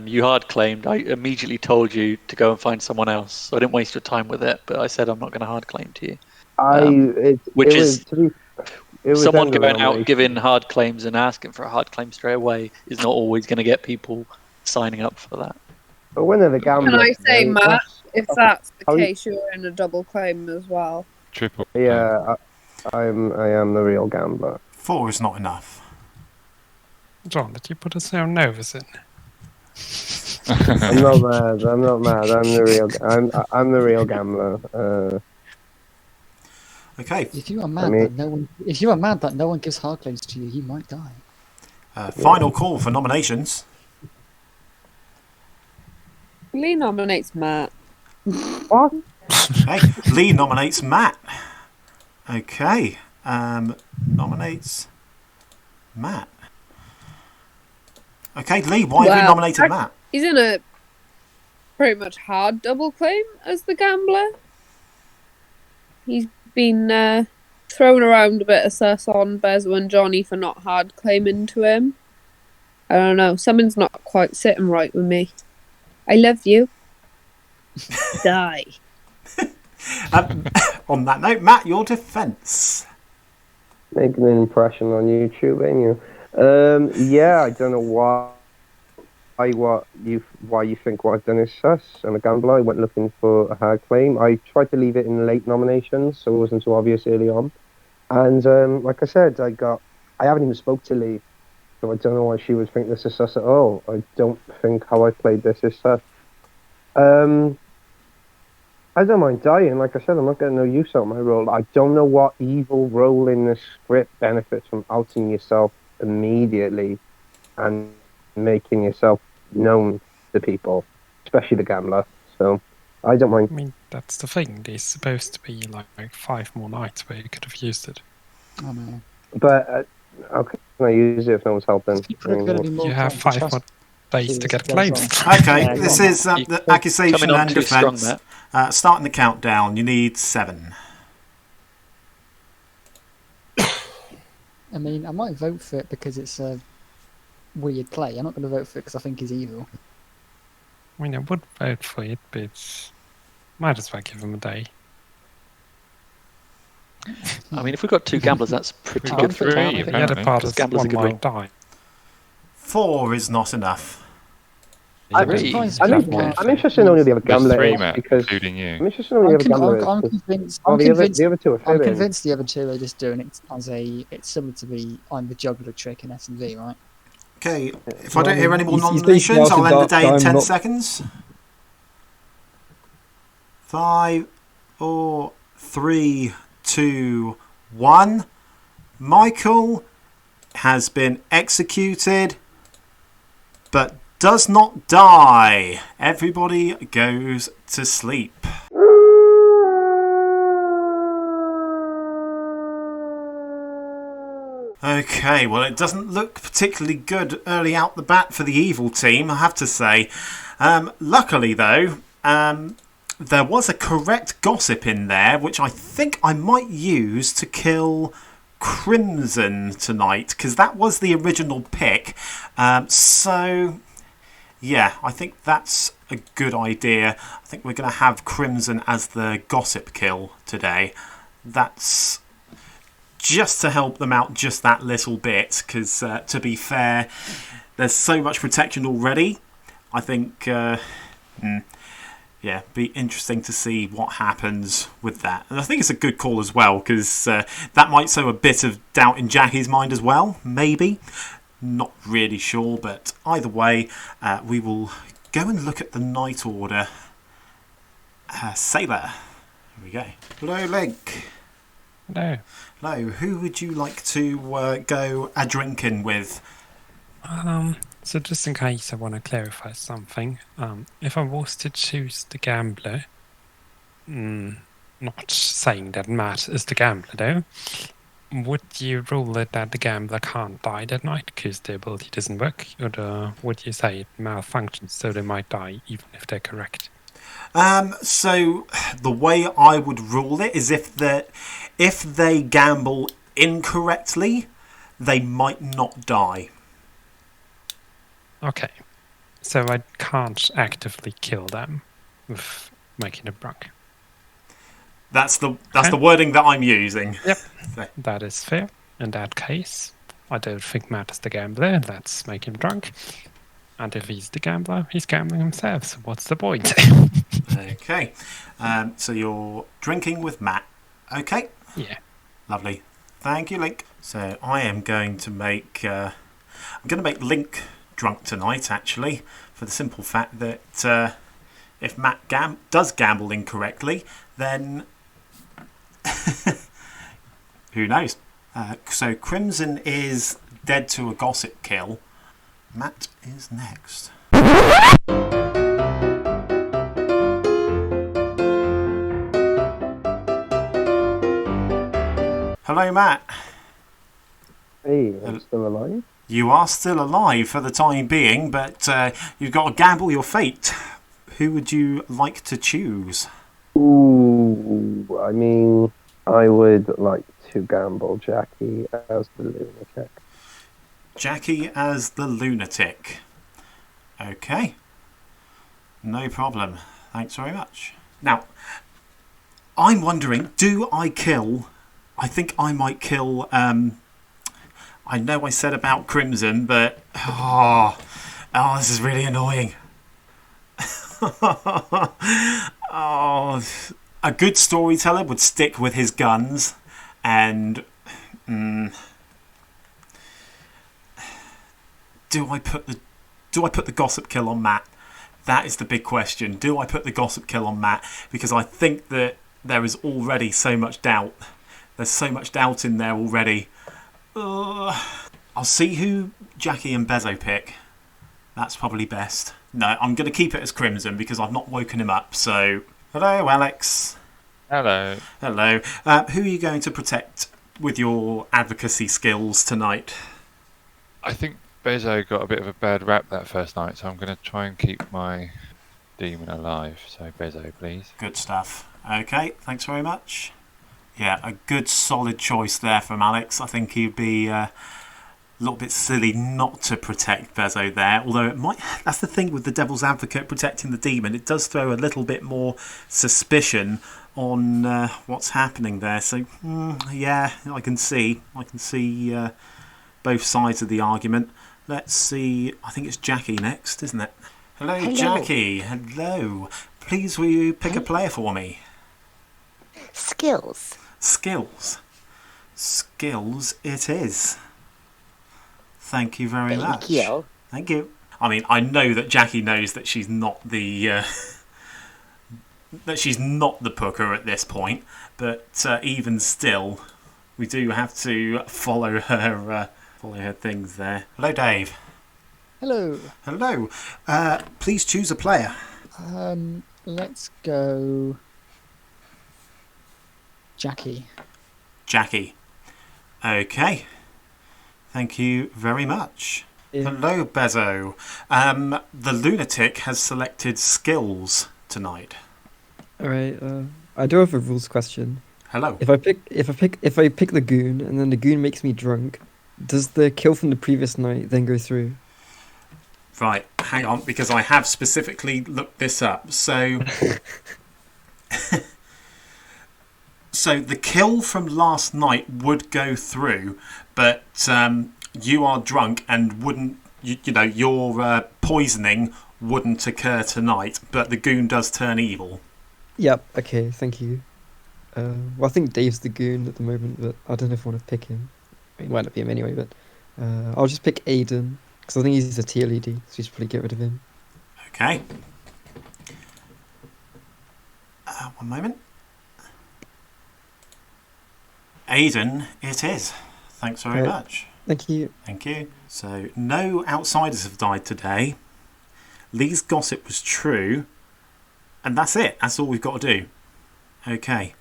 you hard claimed. I immediately told you to go and find someone else. So I didn't waste your time with it, but I said I'm not going to hard claim to you. Someone going out giving hard claims and asking for a hard claim straight away is not always going to get people signing up for that. But when they're the gambler, Can I say, Matt, if that's the case, you're in a double claim as well. Triple. Yeah, I am the real gambler. 4 is not enough. John, did you put a zero nervous in? I'm not mad. I'm the real gambler. Okay. If you are mad that no one gives hard claims to you, you might die. Final call for nominations. Leigh nominates Matt. What? Okay. Leigh nominates Matt. Okay. Nominates Matt. Okay, Leigh, why have you nominated Matt? He's in a pretty much hard double claim as the gambler. He's been thrown around a bit of sus on Bezzo and Johnny for not hard claiming to him. I don't know, something's not quite sitting right with me. I love you. Die. On that note, Matt, your defence. Making an impression on YouTube, ain't you? Yeah, I don't know why you think what I've done is sus. I'm a gambler. I went looking for a hard claim. I tried to leave it in late nominations, so it wasn't too obvious early on. And like I said, I haven't even spoke to Leigh, so I don't know why she would think this is sus at all. I don't think how I played this is sus. I don't mind dying. Like I said, I'm not getting no use out of my role. I don't know what evil role in the script benefits from outing yourself immediately and making yourself known to people, especially the gambler. So I don't mind. I mean, that's the thing. There's supposed to be like 5 more nights where you could have used it. Oh no. But how can I use it if no one's helping? You have 5 more days to get claims. Okay, this is the accusation and defence. Starting the countdown, you need 7. I mean, I might vote for it because it's a weird play. I'm not going to vote for it because I think he's evil. I mean, I would vote for it, but might as well give him a day. I mean, if we've got 2 gamblers, that's pretty good for town. The other part is gamblers one are good might role. die. 4 is not enough. I'm interested in only the other gambler three, is Matt, because including you. I'm interested in only the other gambler is I'm because convinced. the other two are I'm fibbing. convinced the other two are just doing it as it's similar to the I'm the juggler trick in S&V, right? Okay, if I don't hear any more nominations, I'll end the day in 10 seconds. 5, 4, 3, 2, 1. Michael has been executed, but does not die. Everybody goes to sleep. Okay, well, it doesn't look particularly good early out the bat for the evil team, I have to say. Luckily, though, there was a correct gossip in there, which I think I might use to kill Crimson tonight, because that was the original pick. So, yeah, I think that's a good idea. I think we're going to have Crimson as the gossip kill today. That's just to help them out just that little bit, because to be fair, there's so much protection already. I think, yeah, be interesting to see what happens with that. And I think it's a good call as well, because that might sow a bit of doubt in Jacqui's mind as well, maybe. Not really sure, but either way, we will go and look at the Night Order. Sailor. Here we go. Hello, Link. Hello. Hello, who would you like to go a drinking with? So just in case I want to clarify something, if I was to choose the gambler, not saying that Matt is the gambler though, would you rule it that the gambler can't die that night because the ability doesn't work, or would you say it malfunctions so they might die even if they're correct? So the way I would rule it is if they gamble incorrectly, they might not die. Okay, so I can't actively kill them with making them drunk. That's the wording that I'm using. Yep, that is fair. In that case, I don't think Matt is the gambler. Let's make him drunk. And if he's the gambler, he's gambling himself. So what's the point? Okay, so you're drinking with Matt. Okay. Yeah. Lovely. Thank you, Link. So I am going to make Link drunk tonight, actually, for the simple fact that if Matt does gamble incorrectly, then who knows? So Crimson is dead to a gossip kill. Matt is next. Hello, Matt. Hey, I'm still alive? You are still alive for the time being, but you've got to gamble your fate. Who would you like to choose? Ooh, I mean, I would like to gamble Jacqui as the lunatic. Jacqui as the lunatic. Okay. No problem. Thanks very much. Now, I'm wondering, do I kill... I think I might kill... I know I said about Crimson, but... Oh, this is really annoying. Oh, a good storyteller would stick with his guns, and... Do I put the gossip kill on Matt? That is the big question. Do I put the gossip kill on Matt? Because I think that there is already so much doubt. There's so much doubt in there already. I'll see who Jacqui and Bezzo pick. That's probably best. No, I'm going to keep it as Crimson because I've not woken him up. So, hello, Alex. Hello. Hello. Who are you going to protect with your advocacy skills tonight? I think Bezzo got a bit of a bad rap that first night, so I'm going to try and keep my demon alive. So, Bezzo, please. Good stuff. Okay, thanks very much. Yeah, a good solid choice there from Alex. I think he'd be a little bit silly not to protect Bezzo there, although it might. That's the thing with the Devil's Advocate protecting the demon. It does throw a little bit more suspicion on what's happening there. So, yeah, I can see both sides of the argument. Let's see. I think it's Jacqui next, isn't it? Hello, Jacqui. Hello. Please, will you pick a player for me? Skilz. Skilz. Skilz it is. Thank you very much. Thank you. Thank you. I mean, I know that Jacqui knows that she's not the Pooker at this point, but even still, we do have to follow her Thought I heard things there. Hello, Dave. Hello. Hello. Please choose a player. Let's go. Jacqui. Jacqui. Okay. Thank you very much. Yeah. Hello, Bezzo. The lunatic has selected Skilz tonight. All right. I do have a rules question. Hello. If I pick the goon and then the goon makes me drunk, does the kill from the previous night then go through? Right, hang on, because I have specifically looked this up. So, so the kill from last night would go through, but you are drunk and wouldn't. You know, your poisoning wouldn't occur tonight, but the goon does turn evil. Yep. Okay. Thank you. Well, I think Dave's the goon at the moment, but I don't know if I want to pick him. I mean, it might not be him anyway, but I'll just pick Aidan. Because I think he's a tier leader, so we should probably get rid of him. Okay. One moment. Aidan, it is. Thanks very much. Thank you. Thank you. So, no outsiders have died today. Leigh's gossip was true. And that's it. That's all we've got to do. Okay.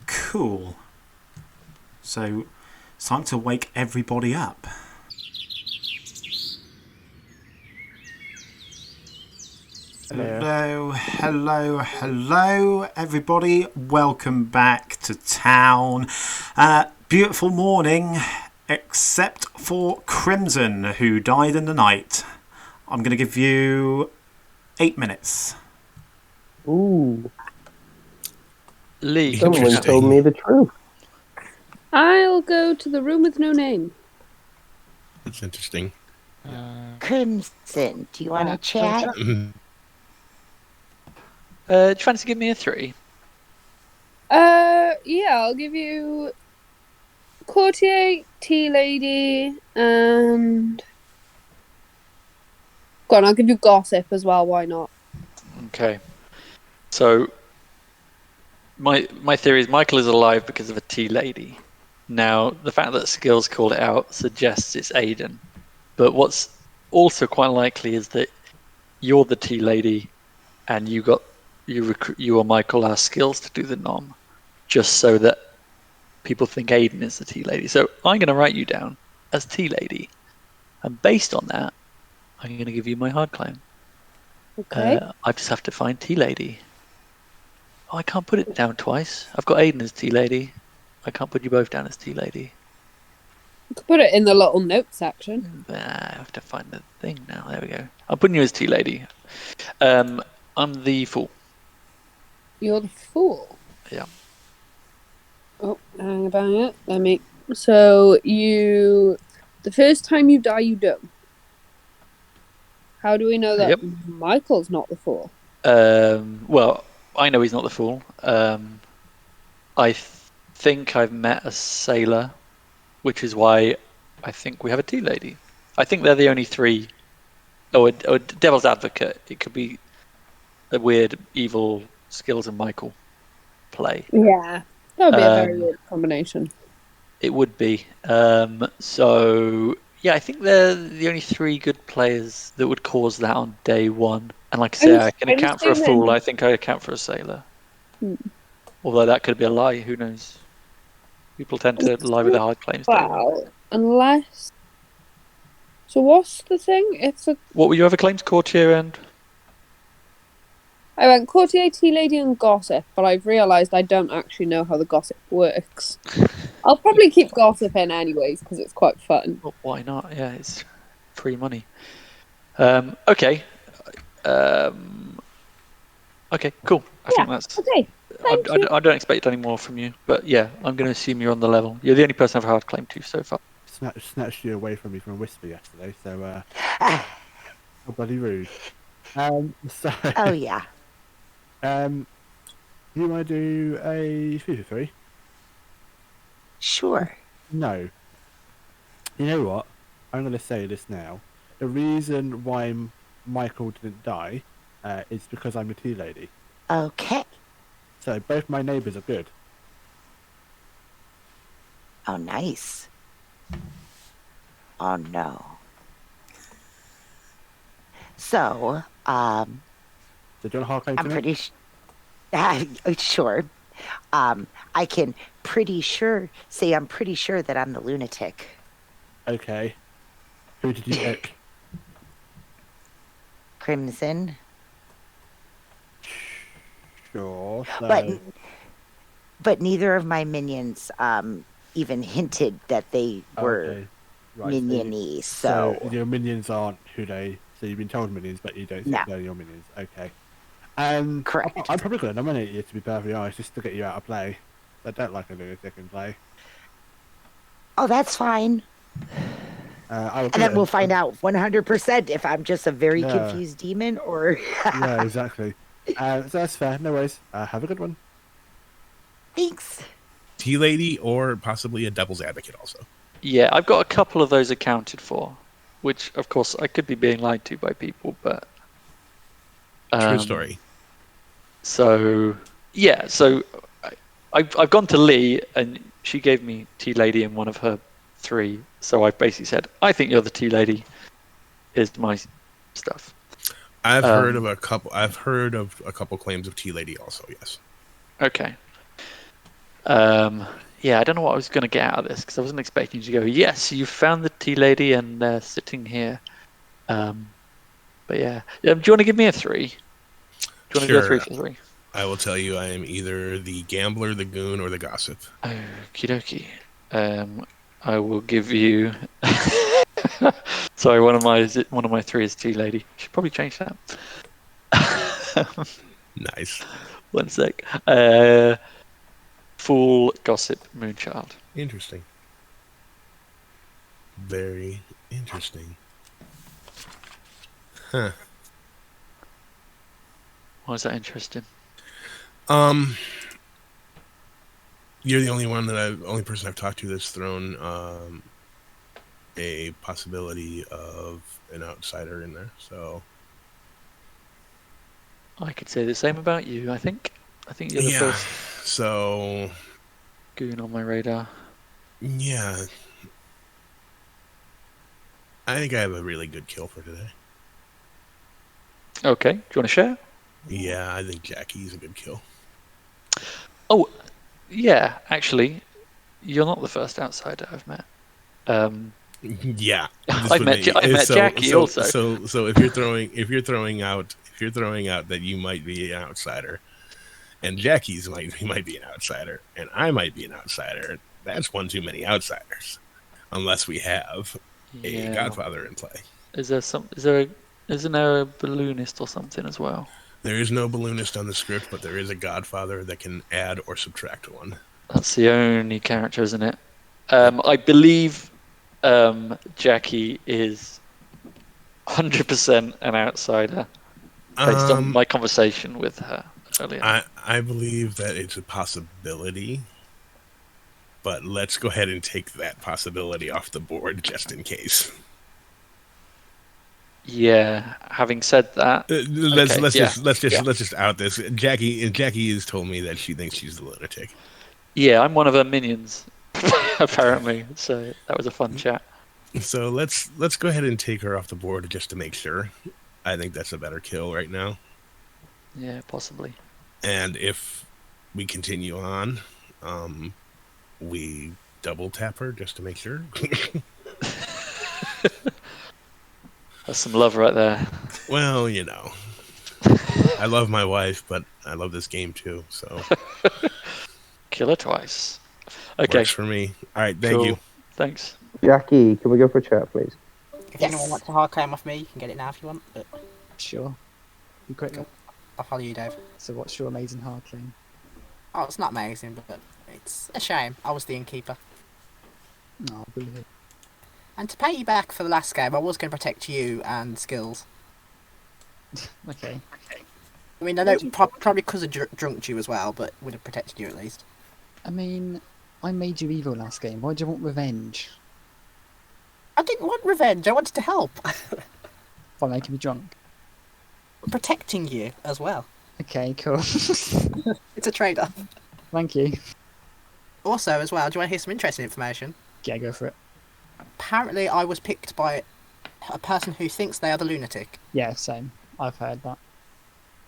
Cool. So, it's time to wake everybody up. Hello, hello, hello, everybody. Welcome back to town. Beautiful morning, except for Crimson, who died in the night. I'm going to give you 8 minutes. Ooh. Leigh. Someone told me the truth. I'll go to the room with no name. That's interesting. Crimson, do you want to chat? Do you fancy give me a 3? Yeah, I'll give you Courtier, Tea Lady, and go on, I'll give you Gossip as well. Why not? Okay. So my theory is Michael is alive because of a tea lady. Now the fact that Skilz called it out suggests it's Aidan, but what's also quite likely is that you're the tea lady, and you or Michael asked Skilz to do the nom, just so that people think Aidan is the tea lady. So I'm going to write you down as tea lady, and based on that, I'm going to give you my hard claim. Okay. I just have to find tea lady. Oh, I can't put it down twice. I've got Aidan as tea lady. I can't put you both down as tea lady. You could put it in the little note section. I have to find the thing now. There we go. I'm putting you as tea lady. I'm the fool. You're the fool. Yeah. Oh, hang about it. Let me. So the first time you die, you don't. How do we know that Michael's not the fool? Well, I know he's not the fool. I think I've met a sailor, which is why I think we have a tea lady. I think they're the only three. Or a devil's advocate. It could be a weird, evil Skilz and Michael play. Yeah, that would be a very weird combination. It would be. So yeah, I think they're the only three good players that would cause that on day one. And like I say, I can account for a fool. I think I account for a sailor. Although that could be a lie. Who knows? People tend to lie with their hard claims. Wow. Unless. So what's the thing? What were your other claims? Courtier and. I went Courtier, Tea Lady, and Gossip, but I've realised I don't actually know how the Gossip works. I'll probably keep Gossip in anyways because it's quite fun. Well, why not? Yeah, it's free money. Okay. Okay, cool. I think that's. Okay. I don't expect any more from you, but yeah, I'm going to assume you're on the level. You're the only person I've hard claimed to so far. Snatched you away from me from a whisper yesterday, so how bloody rude. So. Oh yeah. You want to do a 3-3? Sure. No. You know what? I'm going to say this now. The reason why Michael didn't die is because I'm a tea lady. Okay. So both my neighbours are good. Oh, nice. Oh no. So, Did you want a hard claim I'm to pretty sure. I can say I'm pretty sure that I'm the lunatic. Okay. Who did you pick? Crimson. Sure. So... But neither of my minions even hinted that they were Okay. Right, minion-y, so so your minions aren't who they. So you've been told minions, but you don't think No. they're your minions. Okay. Correct. I'm probably going to nominate you, to be perfectly honest, just to get you out of play. I don't like a lunatic in play. Oh, that's fine. And then we'll find out 100% if I'm just a very Yeah. confused demon or... Yeah, exactly. So that's fair. No worries. Have a good one. Thanks. Tea lady or possibly a devil's advocate also. Yeah, I've got a couple of those accounted for, which, of course, I could be being lied to by people, but... True story. So, yeah, so I've gone to Leigh, and she gave me Tea Lady in one of her 3. So I basically said, I think you're the Tea Lady. Here's my stuff. I've heard of a couple claims of Tea Lady also, yes. Okay. Yeah, I don't know what I was going to get out of this, because I wasn't expecting you to go, yes, you found the Tea Lady, and they're sitting here. But yeah. Do you want to give me a 3? Do you want to go 3 for 3? I will tell you I am either the gambler, the goon, or the gossip. Okie dokie. I will give you... Sorry, one of my 3 is Tea Lady. Should probably change that. Nice. One sec. Fool, gossip, moonchild. Interesting. Very interesting. Huh. Why is that interesting? You're the only person I've talked to that's thrown a possibility of an outsider in there. So I could say the same about you. I think you're the first. So goon on my radar. Yeah. I think I have a really good kill for today. Okay. Do you want to share? Yeah, I think Jacqui's a good kill. Oh, yeah. Actually, you're not the first outsider I've met. Yeah, I've met Jacqui also. So if you're throwing out that you might be an outsider, and Jacqui's might be an outsider, and I might be an outsider, that's one too many outsiders. Unless we have a Godfather in play. Isn't there a balloonist or something as well? There is no balloonist on the script, but there is a Godfather that can add or subtract one. That's the only character, isn't it? I believe Jacqui is 100% an outsider based on my conversation with her earlier. I believe that it's a possibility, but let's go ahead and take that possibility off the board just in case. Yeah. Having said that, let's just out this. Jacqui has told me that she thinks she's the lunatic. Yeah, I'm one of her minions, apparently. So that was a fun chat. So let's go ahead and take her off the board just to make sure. I think that's a better kill right now. Yeah, possibly. And if we continue on, we double tap her just to make sure. That's some love right there. Well, you know, I love my wife, but I love this game too. So kill her twice. Okay, works for me. All right, thank you. Thanks. Jacqui, can we go for a chat, please? If anyone wants to hard claim off me, you can get it now if you want. But... Sure. You quick. I'll follow you, Dave. So what's your amazing hard claim? Oh, it's not amazing, but it's a shame. I was the innkeeper. Oh, brilliant. And to pay you back for the last game, I was going to protect you and Skilz. Okay. I mean, I know probably because I drunked you as well, but would have protected you at least. I mean, I made you evil last game. Why do you want revenge? I didn't want revenge. I wanted to help. By making me drunk. Protecting you as well. Okay, cool. It's a trade-off. Thank you. Also, as well, do you want to hear some interesting information? Yeah, go for it. apparently I was picked by a person who thinks they are the lunatic. Yeah, same. I've heard that.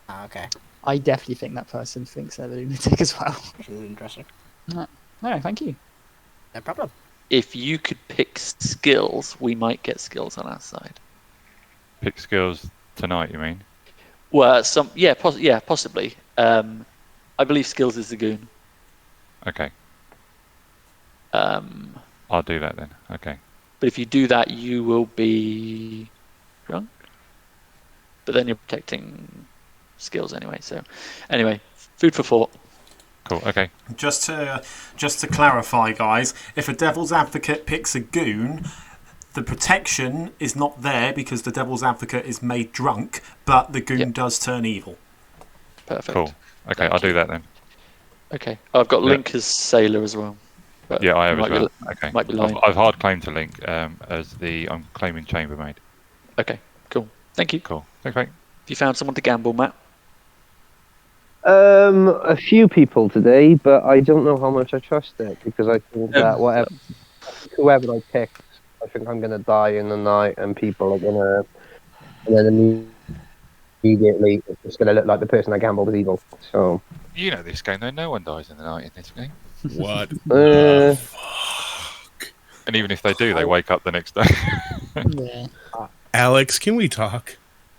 Ah, okay. I definitely think that person thinks they're the lunatic as well. Interesting. No, thank you. No problem. If you could pick Skilz, we might get Skilz on our side. Pick Skills tonight, you mean? Well, possibly. I believe Skilz is the goon. Okay. I'll do that then. Okay. But if you do that, you will be drunk. But then you're protecting Skilz anyway. So, anyway, food for thought. Cool. Okay. Just to clarify, guys, if a devil's advocate picks a goon, the protection is not there because the devil's advocate is made drunk, but the goon does turn evil. Perfect. Cool. Okay, I'll do that then. Okay. I've got Link as sailor as well. But Yeah, I have as might well. be- Okay. might be lying. I've hard claimed to Link as I'm claiming chambermaid. Okay. Cool. Thank you. Cool. Thanks, mate. Have you found someone to gamble, Matt? A few people today, but I don't know how much I trust it because I think that whoever I pick, I think I'm gonna die in the night, and people are gonna, and then immediately it's just gonna look like the person I gambled is evil. So You know this game, though. No one dies in the night in this game. What? And even if they do, they wake up the next day. Yeah. Alex, can we talk?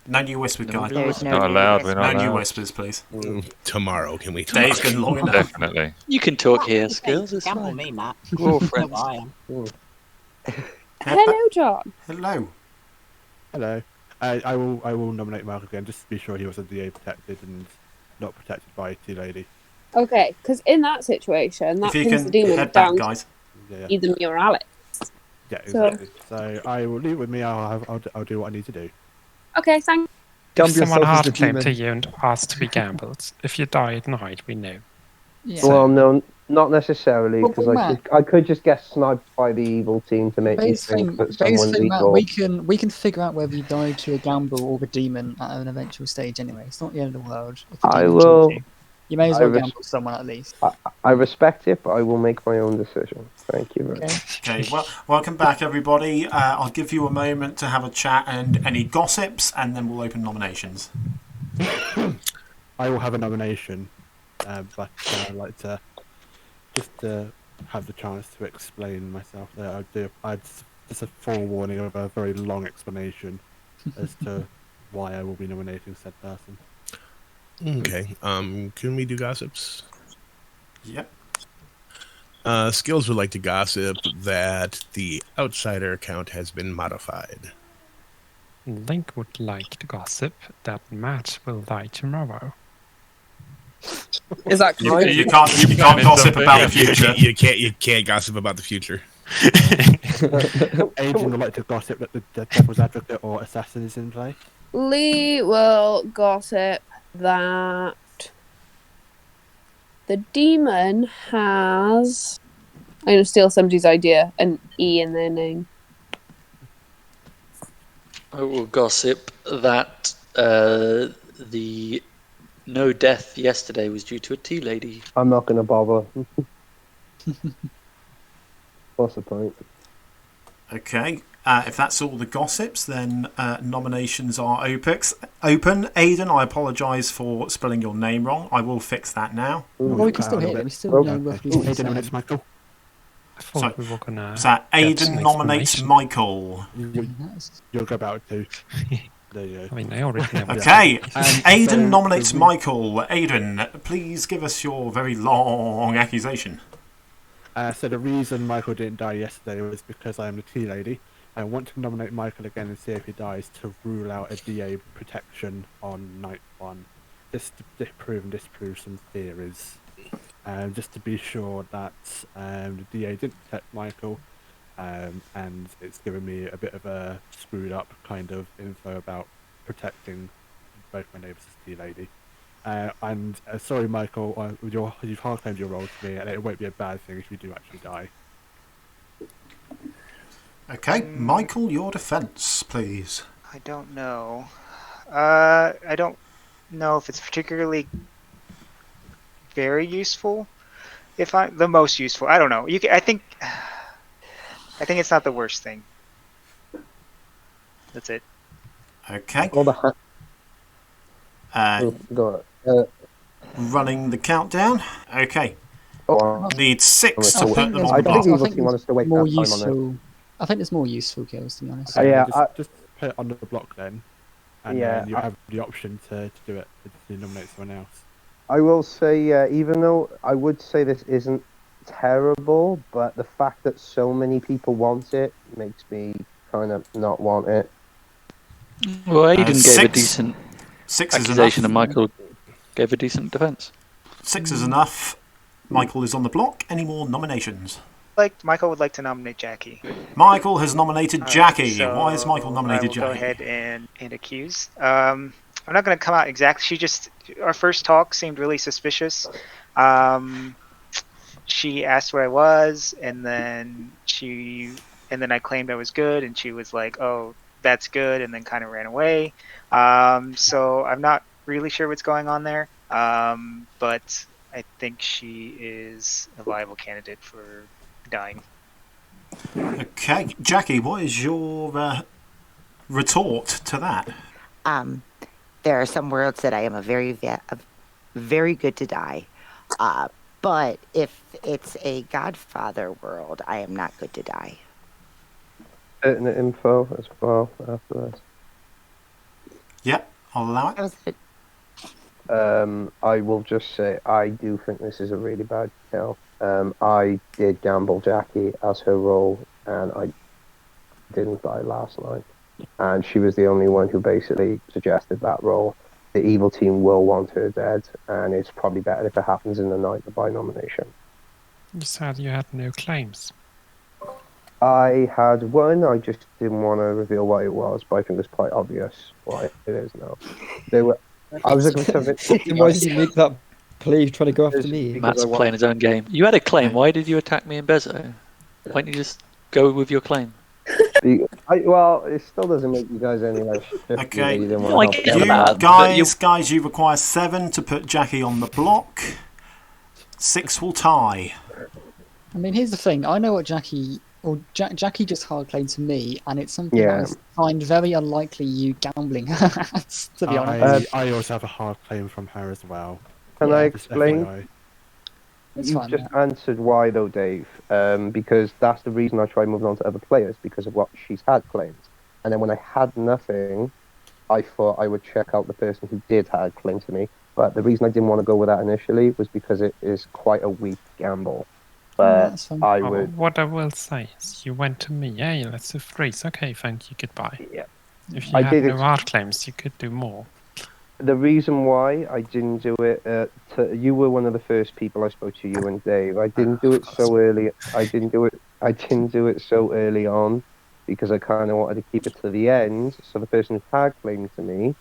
No new whispers, guys. There's no Not allowed. We're not No new allowed. whispers, please. Tomorrow, can we talk? Day's been long enough. Definitely. You can talk here, Skills. It's Gamble fine. me, Matt. We're all Know friends. what I am. Hello, John. Hello. Hello. I will nominate Mark again, just to be sure he was a DA protected and not protected by Tea Lady. Okay, because in that situation, that If you pins can the demon head down back, guys. Yeah, either me or Alex. yeah, So- exactly. So I will leave it with me. I'll do what I need to do. Okay, thank If Gamble someone yourself as hard the claimed to demon. you and asked to be gambled, if you die at night, we know. Yeah. well, no, not necessarily Well, because but I could just get sniped by the evil team to make me think that someone's Matt, evil. we can figure out whether you die to a gamble or a demon at an eventual stage anyway. It's not the end of the world. If a I demon will- kills you. You may as I well res- gamble someone at least. I respect it, but I will make my own decision. Thank you very much. Okay, well, welcome back, everybody. I'll give you a moment to have a chat and any gossips, and then we'll open nominations. I will have a nomination, but I'd like to just have the chance to explain myself. I'd just a forewarning of a very long explanation as to why I will be nominating said person. Okay. Can we do gossips? Yep. Skills would like to gossip that the outsider account has been modified. Link would like to gossip that Matt will die tomorrow. Is that You correct? can't gossip about the future. You can't gossip about the future. Aidan would like to gossip that the Devil's Advocate or Assassin is in play. Leigh will gossip that the demon has. I'm going to steal somebody's idea, an E in their name. I will gossip that the no death yesterday was due to a tea lady. I'm not going to bother. What's the point? Okay. If that's all the gossips, then nominations are open. Aidan, I apologise for spelling your name wrong. I will fix that now. Well, we can still hear it. We still Oh, know roughly Aidan what he's nominates saying. Michael. I thought Sorry. we were gonna. So get Aidan some nominates explanation. Michael. You'll go about too. There you I go. mean, I already know. Okay. And Aidan so nominates the- Michael. Aidan, please give us your very long accusation. So the reason Michael didn't die yesterday was because I am the tea lady. I want to nominate Michael again and see if he dies to rule out a DA protection on night one. Just to prove and disprove some theories. Just to be sure that the DA didn't protect Michael, and it's given me a bit of a screwed up kind of info about protecting both my neighbours as tea lady. Sorry, Michael, you've hard claimed your role to me, and it won't be a bad thing if you do actually die. Okay, Michael, your defence, please. I don't know. I don't know if it's particularly very useful. The most useful, I don't know. I think I think it's not the worst thing. That's it. Okay. All the go on. Running the countdown. Okay. Oh, Need 6 to I put think them there's on the I think block. evil team wants to waste more that time on useful. I think there's more useful kills, to be honest. Yeah, just put it on the block then, and then you have the option to do it to nominate someone else. I will say, even though I would say this isn't terrible, but the fact that so many people want it makes me kind of not want it. Well, Aidan gave a 6. decent 6 is accusation, enough. and Michael gave a decent defence. 6 is enough. Michael is on the block. Any more nominations? Michael would like to nominate Jacqui. Michael has nominated Jacqui. So Why has Michael nominated I will Jacqui? go ahead and accuse. I'm not going to come out exactly. Our first talk seemed really suspicious. She asked where I was, and then I claimed I was good, and she was like, "Oh, that's good," and then kind of ran away. So I'm not really sure what's going on there, but I think she is a viable candidate for dying. Okay, Jacqui, what is your retort to that? There are some worlds that I am very good to die. But if it's a Godfather world, I am not good to die. Pertinent info as well after this. Yep, I'll allow it. That was it. I will just say I do think this is a really bad kill. I did gamble Jacqui as her role, and I didn't die last night. And she was the only one who basically suggested that role. The evil team will want her dead, and it's probably better if it happens in the night by nomination. You said you had no claims. I had one, I just didn't want to reveal what it was, but I think it's quite obvious what it is now. I was looking for Then why did you make that play trying to go after me? Matt's playing his own game. You had a claim. Why did you attack me and Bezzo? Why don't you just go with your claim? Well, it still doesn't make you guys any less. Okay, Guys, you require 7 to put Jacqui on the block. 6 will tie. I mean, here's the thing. I know what Jacqui just hard claimed to me, and it's something Yeah. I find very unlikely you gambling at, to be honest. I also have a hard claim from her as well. Can I Just explain? FYI. It's You fine, just yeah. answered why though, Dave. Because that's the reason I tried moving on to other players, because of what she's had claims. And then when I had nothing, I thought I would check out the person who did have claim to me. But the reason I didn't want to go with that initially was because it is quite a weak gamble. But that's fine. I would. What I will say is, you went to me. Hey, let's do 3. Okay, thank you. Goodbye. Yeah. If you I had did no it- hard claims, you could do more. The reason why I didn't do it, you were one of the first people I spoke to, you and Dave. I didn't do it so early. I didn't do it so early on because I kind of wanted to keep it to the end. So the person who had claimed to me,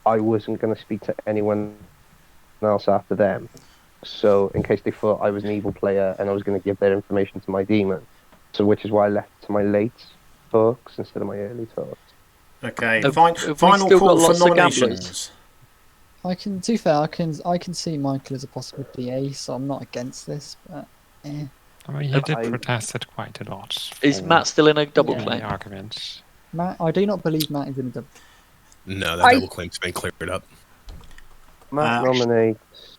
I wasn't going to speak to anyone else after them. So in case they thought I was an evil player and I was going to give their information to my demon. So which is why I left it to my late talks instead of my early talks. Okay, Have final we still call got for lots of nominations. To be fair, I can see Michael as a possible DA, so I'm not against this. But I mean, he did protest it quite a lot. Is for Matt still in a double Yeah. claim? the argument. Matt, I do not believe Matt is in a double. No, that double claim's been cleared up. Matt nominates.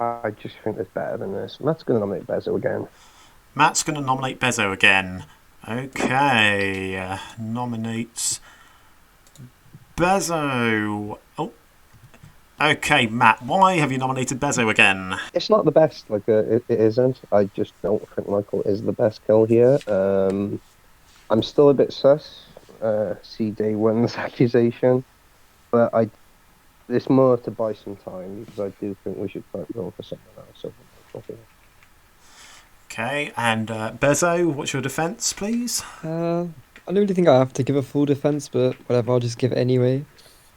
I just think there's better than this. Matt's going to nominate Bezzo again. Matt's going to nominate Bezzo again. Okay, nominates Bezzo. Oh, okay, Matt. Why have you nominated Bezzo again? It's not the best. It isn't. I just don't think Michael is the best kill here. I'm still a bit sus. See day one's accusation, but it's more to buy some time because I do think we should try and go for someone else. over Michael here. Okay, and Bezzo, what's your defence, please? I don't really think I have to give a full defense, but whatever, I'll just give it anyway.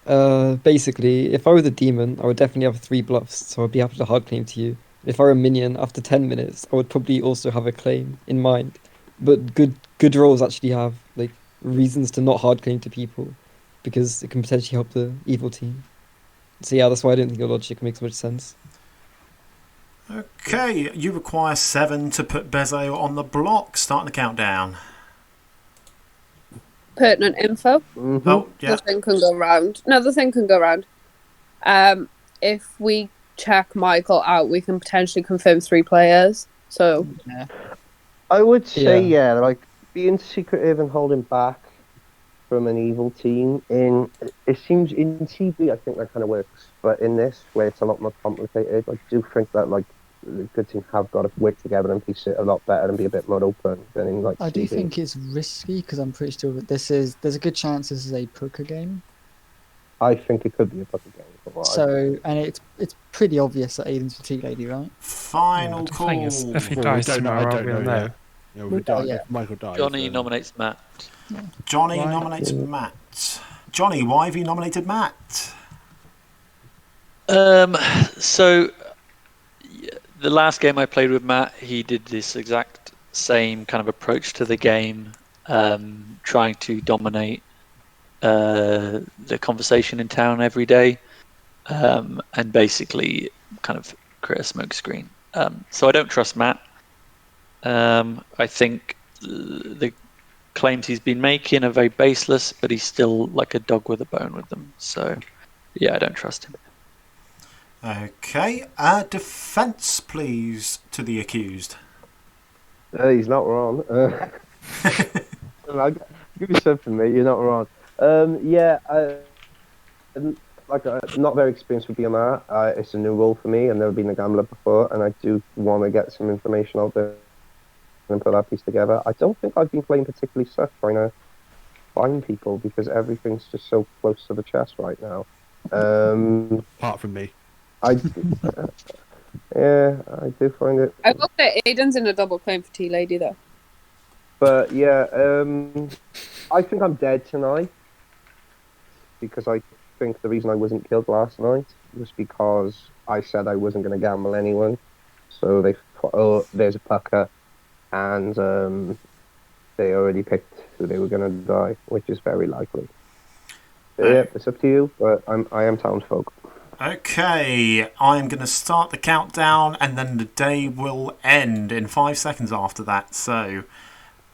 Basically, if I was a demon, I would definitely have 3 bluffs, so I'd be happy to hard claim to you. If I were a minion, after 10 minutes, I would probably also have a claim in mind. But good roles actually have like reasons to not hard claim to people, because it can potentially help the evil team. So yeah, that's why I don't think your logic makes much sense. Okay, you require 7 to put Bezzo on the block. Starting the countdown. Pertinent info. Oh, yeah. The thing can go round. No, the thing can go round. If we check Michael out, we can potentially confirm 3 players. So I would say, like being secretive and holding back from an evil team it seems in TV I think that kind of works, but in this where it's a lot more complicated, I do think that like the good team have got to work together and piece it a lot better and be a bit more open than in like I do TV. think it's risky because I'm pretty sure that there's a good chance this is a poker game. I think it could be a poker game. So, and it's pretty obvious that Aidan's the tea lady, right? Final call. Thing is, if he dies tomorrow, we'll know. Yeah, we die, if Michael dies. Johnny then... nominates Matt. Johnny nominates Matt. Johnny, why have you nominated Matt? So the last game I played with Matt, he did this exact same kind of approach to the game, trying to dominate the conversation in town every day, and basically kind of create a smokescreen. So I don't trust Matt. I think the claims he's been making are very baseless, but he's still like a dog with a bone with them. So yeah, I don't trust him. Okay, defence, please, to the accused. He's not wrong. I'll give you something, mate. You're not wrong. I'm not very experienced with BMR. It's a new role for me. I've never been a gambler before, and I do want to get some information out there and put that piece together. I don't think I've been playing particularly sus trying to find people because everything's just so close to the chest right now. Apart from me. I do find it. I will say Aidan's in a double claim for Tea Lady though. But yeah, I think I'm dead tonight because I think the reason I wasn't killed last night was because I said I wasn't going to gamble anyway. So they thought, oh, there's a pucker, and they already picked who they were going to die, which is very likely. But yeah, it's up to you, but I am townsfolk. Okay, I'm going to start the countdown and then the day will end in 5 seconds after that. So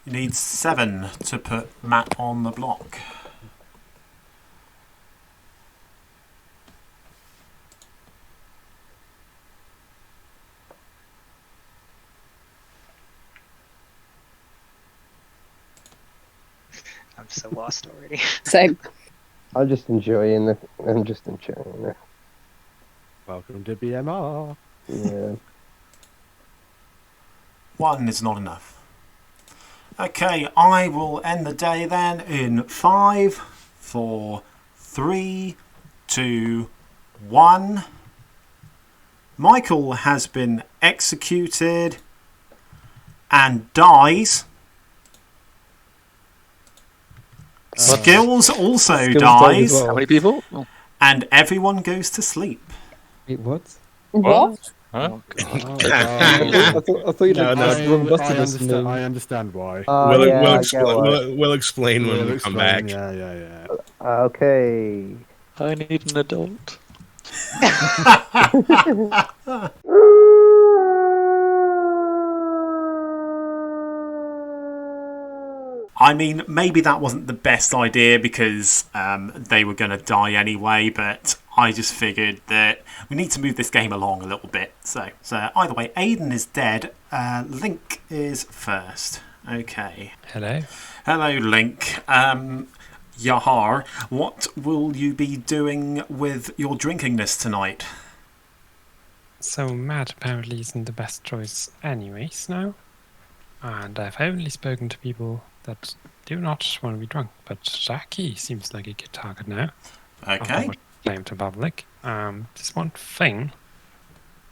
you need 7 to put Matt on the block. I'm so lost already. Same. I'm just enjoying it. Welcome to BMR. Yeah. 1 is not enough. Okay, I will end the day then in 5, 4, 3, 2, 1. Michael has been executed and dies. Skilz also Skilz dies. well. How many people? Oh. And everyone goes to sleep. Wait, what? What? Huh? I thought you'd I understand why. We'll explain when we come back. Yeah. Okay. I need an adult. I mean, maybe that wasn't the best idea because they were going to die anyway, but I just figured that we need to move this game along a little bit. So either way, Aidan is dead. Link is first. Okay. Hello. Hello, Link. Yahar, what will you be doing with your drinking this tonight? So Matt apparently isn't the best choice anyways now. And I've only spoken to people that do not want to be drunk, but Jacqui seems like a good target now. Okay. Claim to public. Just one thing.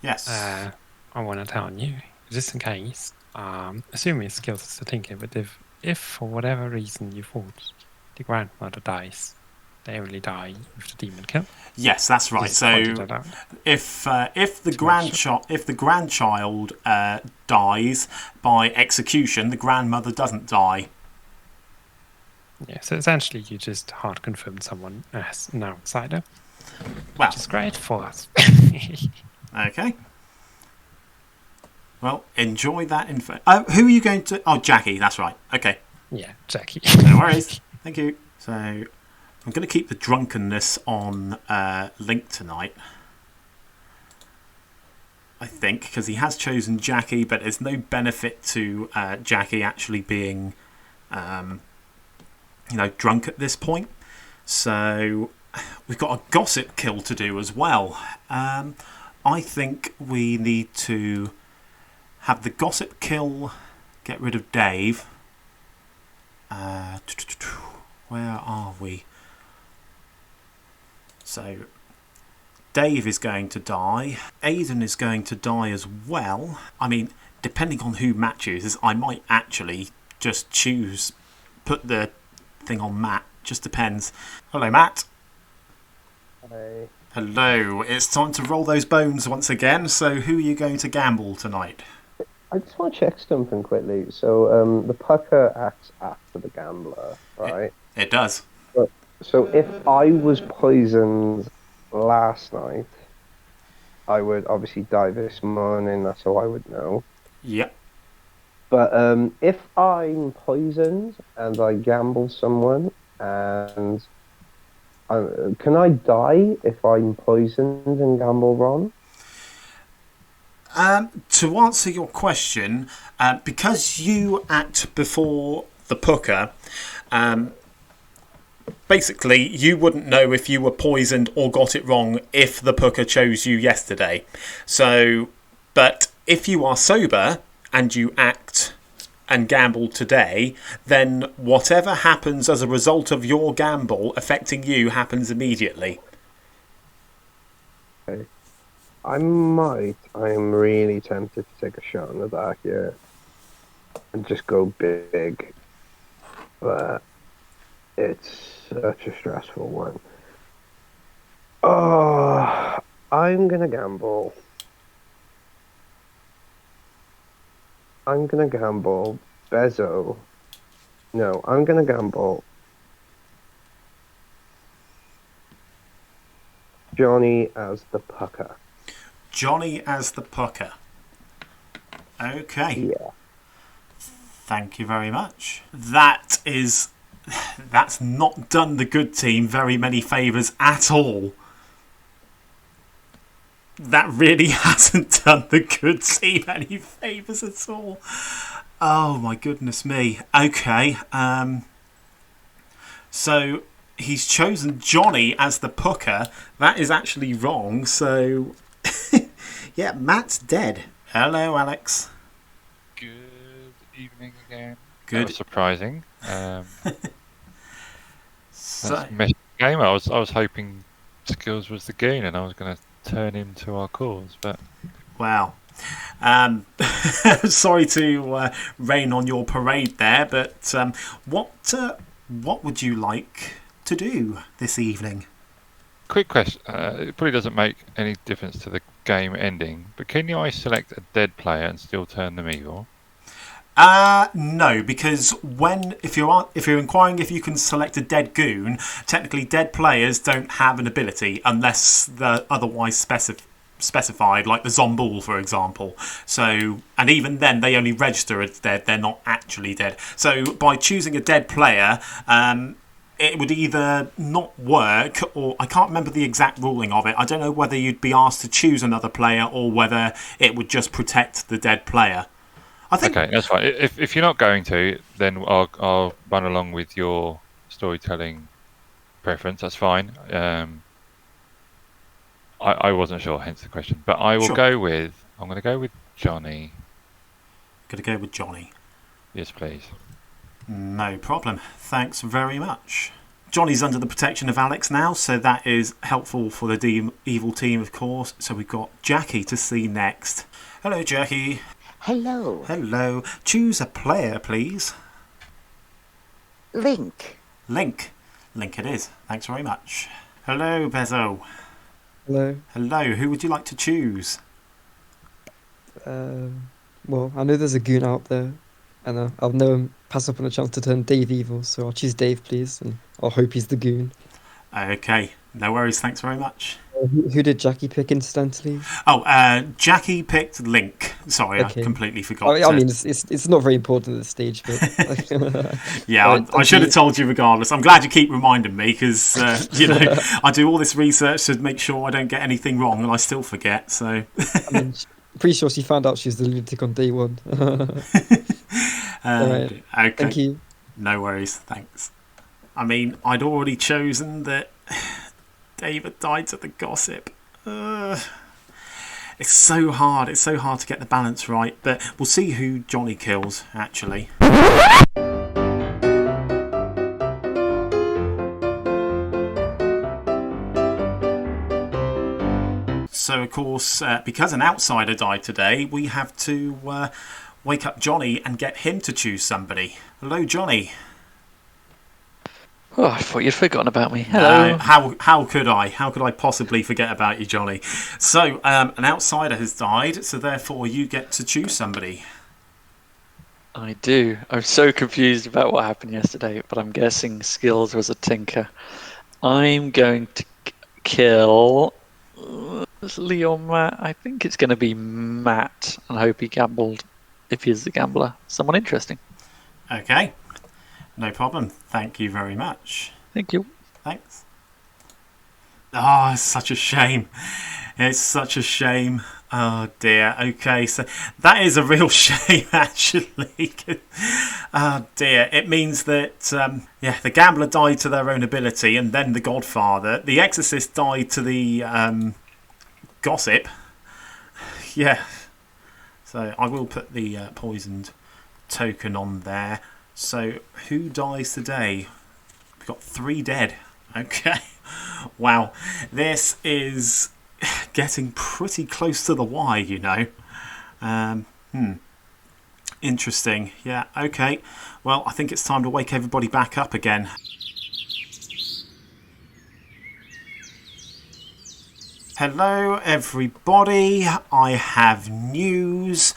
Yes. I want to tell you, just in case, assuming Skilz is the thinker, but if for whatever reason you thought the grandmother dies, they only die with the demon kill. Yes, that's right. Just So pointed that out. if the grandchild dies by execution, the grandmother doesn't die. Yeah, so essentially you just hard confirmed someone as an outsider. Well, which is great for us. Okay. Well, enjoy that info. Who are you going to... Oh, Jacqui, that's right. Okay. Yeah, Jacqui. No worries. Thank you. So, I'm going to keep the drunkenness on Link tonight. I think, because he has chosen Jacqui, but there's no benefit to Jacqui actually being, drunk at this point. So, we've got a gossip kill to do as well. I think we need to have the gossip kill, get rid of Dave. Where are we? So, Dave is going to die. Aidan is going to die as well. I mean, depending on who Matt chooses, I might actually just put the thing on Matt. Just depends. Hello, Matt. Hey. Hello. It's time to roll those bones once again. So, who are you going to gamble tonight? I just want to check something quickly. So, the pucker acts after the gambler, right? It does. So, if I was poisoned last night, I would obviously die this morning. That's how I would know. Yep. But if I'm poisoned and I gamble someone, and can I die if I'm poisoned and gamble wrong? To answer your question, because you act before the pucker, basically you wouldn't know if you were poisoned or got it wrong if the pucker chose you yesterday. So, but if you are sober and you act and gamble today, then whatever happens as a result of your gamble affecting you happens immediately. Okay. I am really tempted to take a shot in the dark here and just go big, but it's such a stressful one. Oh, I'm gonna gamble. I'm gonna gamble Bezzo. No, I'm gonna gamble Johnny as the pucker. Johnny as the pucker. Okay. Yeah. Thank you very much. That's not done the good team very many favours at all. That really hasn't done the good team any favours at all. Oh my goodness me. Okay. So he's chosen Johnny as the pucker. That is actually wrong. So yeah, Matt's dead. Hello, Alex. Good evening again. Good. That was surprising. So, That's a messy game. I was hoping Skilz was the goon, and I was going to turn him to our cause, but wow. Sorry to rain on your parade there, but what would you like to do this evening? Quick question. It probably doesn't make any difference to the game ending, but can you always select a dead player and still turn them evil? No, because if you're inquiring if you can select a dead goon, technically dead players don't have an ability unless they're otherwise specified, like the Zombool, for example. So, and even then, they only register as dead; they're not actually dead. So, by choosing a dead player, it would either not work, or I can't remember the exact ruling of it. I don't know whether you'd be asked to choose another player or whether it would just protect the dead player. Okay, that's fine. If you're not going to, then I'll run along with your storytelling preference. That's fine. I wasn't sure, hence the question. But I will I'm going to go with Johnny. Going to go with Johnny. Yes, please. No problem. Thanks very much. Johnny's under the protection of Alex now, so that is helpful for the evil team, of course. So we've got Jacqui to see next. Hello, Jacqui. Hello. Hello. Choose a player, please. Link. Link it is. Thanks very much. Hello, Bezzo. Hello. Hello. Who would you like to choose? Well, I know there's a goon out there, and I'll never pass up on a chance to turn Dave evil, so I'll choose Dave, please, and I'll hope he's the goon. Okay. No worries. Thanks very much. Who did Jacqui pick incidentally? Oh, Jacqui picked Link. Sorry, Okay. I completely forgot. I mean, it's not very important at this stage, but Yeah, Right, I should have told you regardless. I'm glad you keep reminding me because I do all this research to make sure I don't get anything wrong, and I still forget. So I mean, pretty sure she found out she was the lunatic on day one. Alright, okay, thank you. no worries, thanks. I mean, I'd already chosen that David died to the gossip. It's so hard. It's so hard to get the balance right. But we'll see who Johnny kills, actually. So, of course, because an outsider died today, we have to wake up Johnny and get him to choose somebody. Hello, Johnny. Oh, I thought you'd forgotten about me. Hello. How could I? How could I possibly forget about you, Johnny? So, an outsider has died, so therefore you get to choose somebody. I do. I'm so confused about what happened yesterday, but I'm guessing Skilz was a tinker. I'm going to kill Leigh or Matt. I think it's going to be Matt. I hope he gambled. If he's the gambler, someone interesting. Okay. No problem. Thank you very much. Thank you. Thanks. Oh, it's such a shame. It's such a shame. Oh dear. Okay, so that is a real shame, actually. Oh dear. It means that the gambler died to their own ability, and then the Godfather. The Exorcist died to the gossip. Yeah. So I will put the poisoned token on there. So, who dies today? We've got 3 dead. Okay. Wow. This is getting pretty close to the wire, you know. Interesting. Yeah, okay. Well, I think it's time to wake everybody back up again. Hello, everybody. I have news.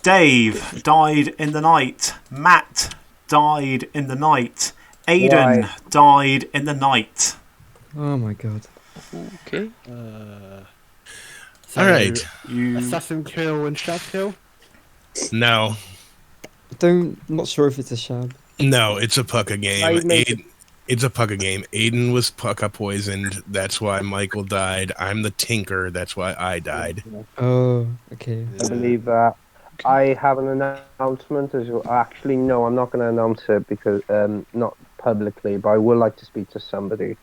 Dave died in the night. Matt died in the night. Aidan died in the night. Oh my god. Okay. So, All right. Assassin kill and shab kill? No. I'm not sure if it's a shab. No, it's a pucka game. It's a pucka game. Aidan was pucka poisoned. That's why Michael died. I'm the tinker. That's why I died. Oh, okay. I believe that. I have an announcement as well. Actually, no, I'm not going to announce it because not publicly, but I would like to speak to somebody.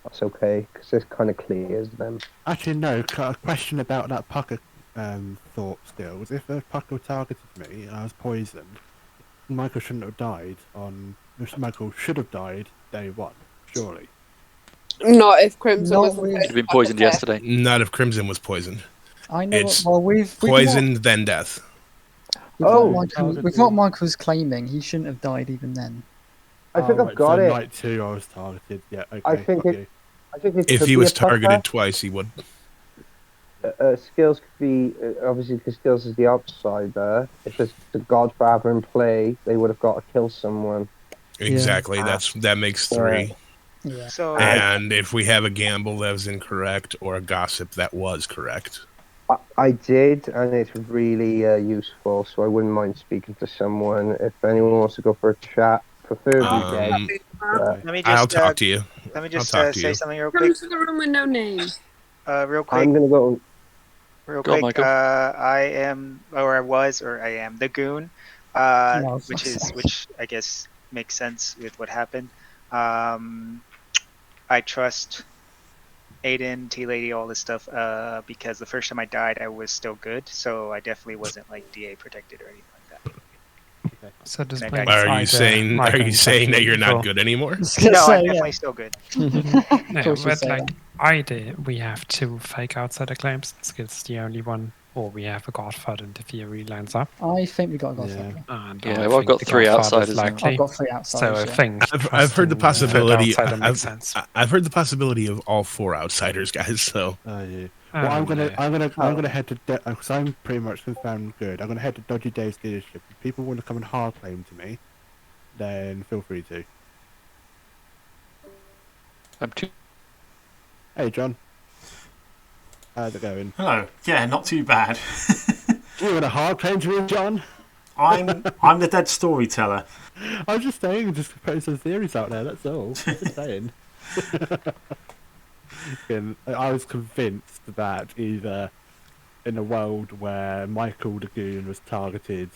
That's okay, because this kind of clears them. Actually, no. A question about that pucker thought still was if a pucker targeted me and I was poisoned, Michael shouldn't have died on. Michael should have died day 1, surely. Not if Crimson was Should have been poisoned yesterday. Not if Crimson was poisoned. I know. It's Well, we've poisoned, then death. with what Michael's claiming, he shouldn't have died even then. I think I've got so it. Night 2, I was targeted. Yeah, okay. I think it If could he be was a pucker. targeted twice, he would. Skilz could be obviously because Skilz is the outsider. If there's the Godfather in play, they would have got to kill someone. Exactly. That makes 3. Yeah. So And if we have a gamble that was incorrect or a gossip that was correct. I did, and it's really useful, so I wouldn't mind speaking to someone. If anyone wants to go for a chat, preferably dead. let me just, I'll talk to you. Let me just I'll talk to say you. something real Come quick. to the room with no name. Real quick. I'm going to go. Real Go on, quick, Michael. I am, or I was, or I am the goon, No, which I guess makes sense with what happened. I trust Aidan, T-Lady, all this stuff, because the first time I died, I was still good, so I definitely wasn't like DA protected or anything like that. So does And blame Are you saying that you're people. not good anymore? No, I'm definitely still good. No, but like we have 2 fake outsider claims. Skilz the only one, or we have a Godfather and the theory lines up. I think we got a Godfather. And Yeah, I well, I've think got the 3 Godfather's outsiders now. likely. I've got 3 outsiders. So I yeah. think I've heard the possibility. outsider makes sense. I've heard the possibility of all 4 outsiders, guys. So Yeah. Well, I'm gonna head to because I'm pretty much confirmed good. I'm gonna head to Dodgy Dave's leadership. If people want to come and hard claim to me, then feel free to. I'm too. Hey, John. How's it going? Hello. Yeah, not too bad. Do you want a hard claim to me, John? I'm the dead storyteller. I was just saying, just putting some theories out there, that's all. Just saying. And I was convinced that either in a world where Michael the Goon was targeted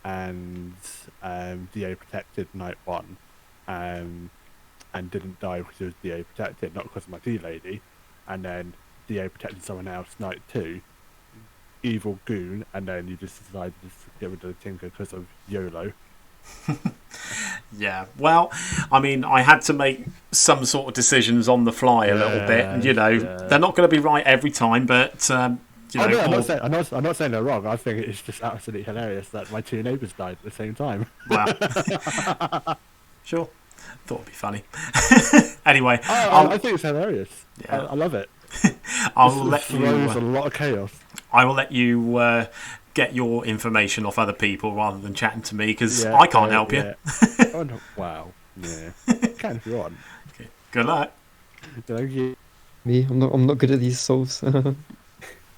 and DA protected night 1 and didn't die because he was DA protected, not because of my tea lady, and then DA protected someone else night 2, evil Goon, and then you just decided to get rid of the Tinker because of YOLO. Yeah, well, I mean, I had to make some sort of decisions on the fly a little bit, and they're not going to be right every time, but I'm not saying they're wrong. I think it's just absolutely hilarious that my 2 neighbours died at the same time. Wow. Sure. Thought it'd be funny. Anyway, I think it's hilarious. Yeah. I love it. I'll let throws a lot of chaos. I will let you get your information off other people rather than chatting to me, because I can't help you. Oh, no. Wow. Yeah. Can if you want. Okay. Good luck. Thank you. Me, I'm not good at these solves.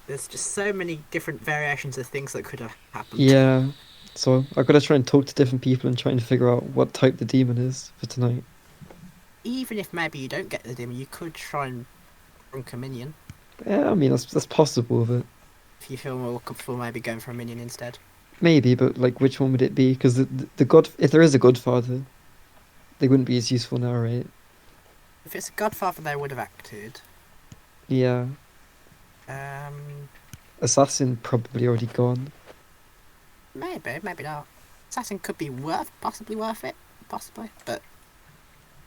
There's just so many different variations of things that could have happened. Yeah, so I've got to try and talk to different people and try and figure out what type the demon is for tonight. Even if maybe you don't get the demon, you could try and drunk a minion. Yeah, I mean that's possible, but If you feel more comfortable, maybe going for a minion instead. maybe. But like, which one would it be? Because the god, if there is a godfather, they wouldn't be as useful now, right? If it's a godfather, they would have acted. Yeah. Assassin probably already gone. Maybe not. Assassin could be possibly worth it, but.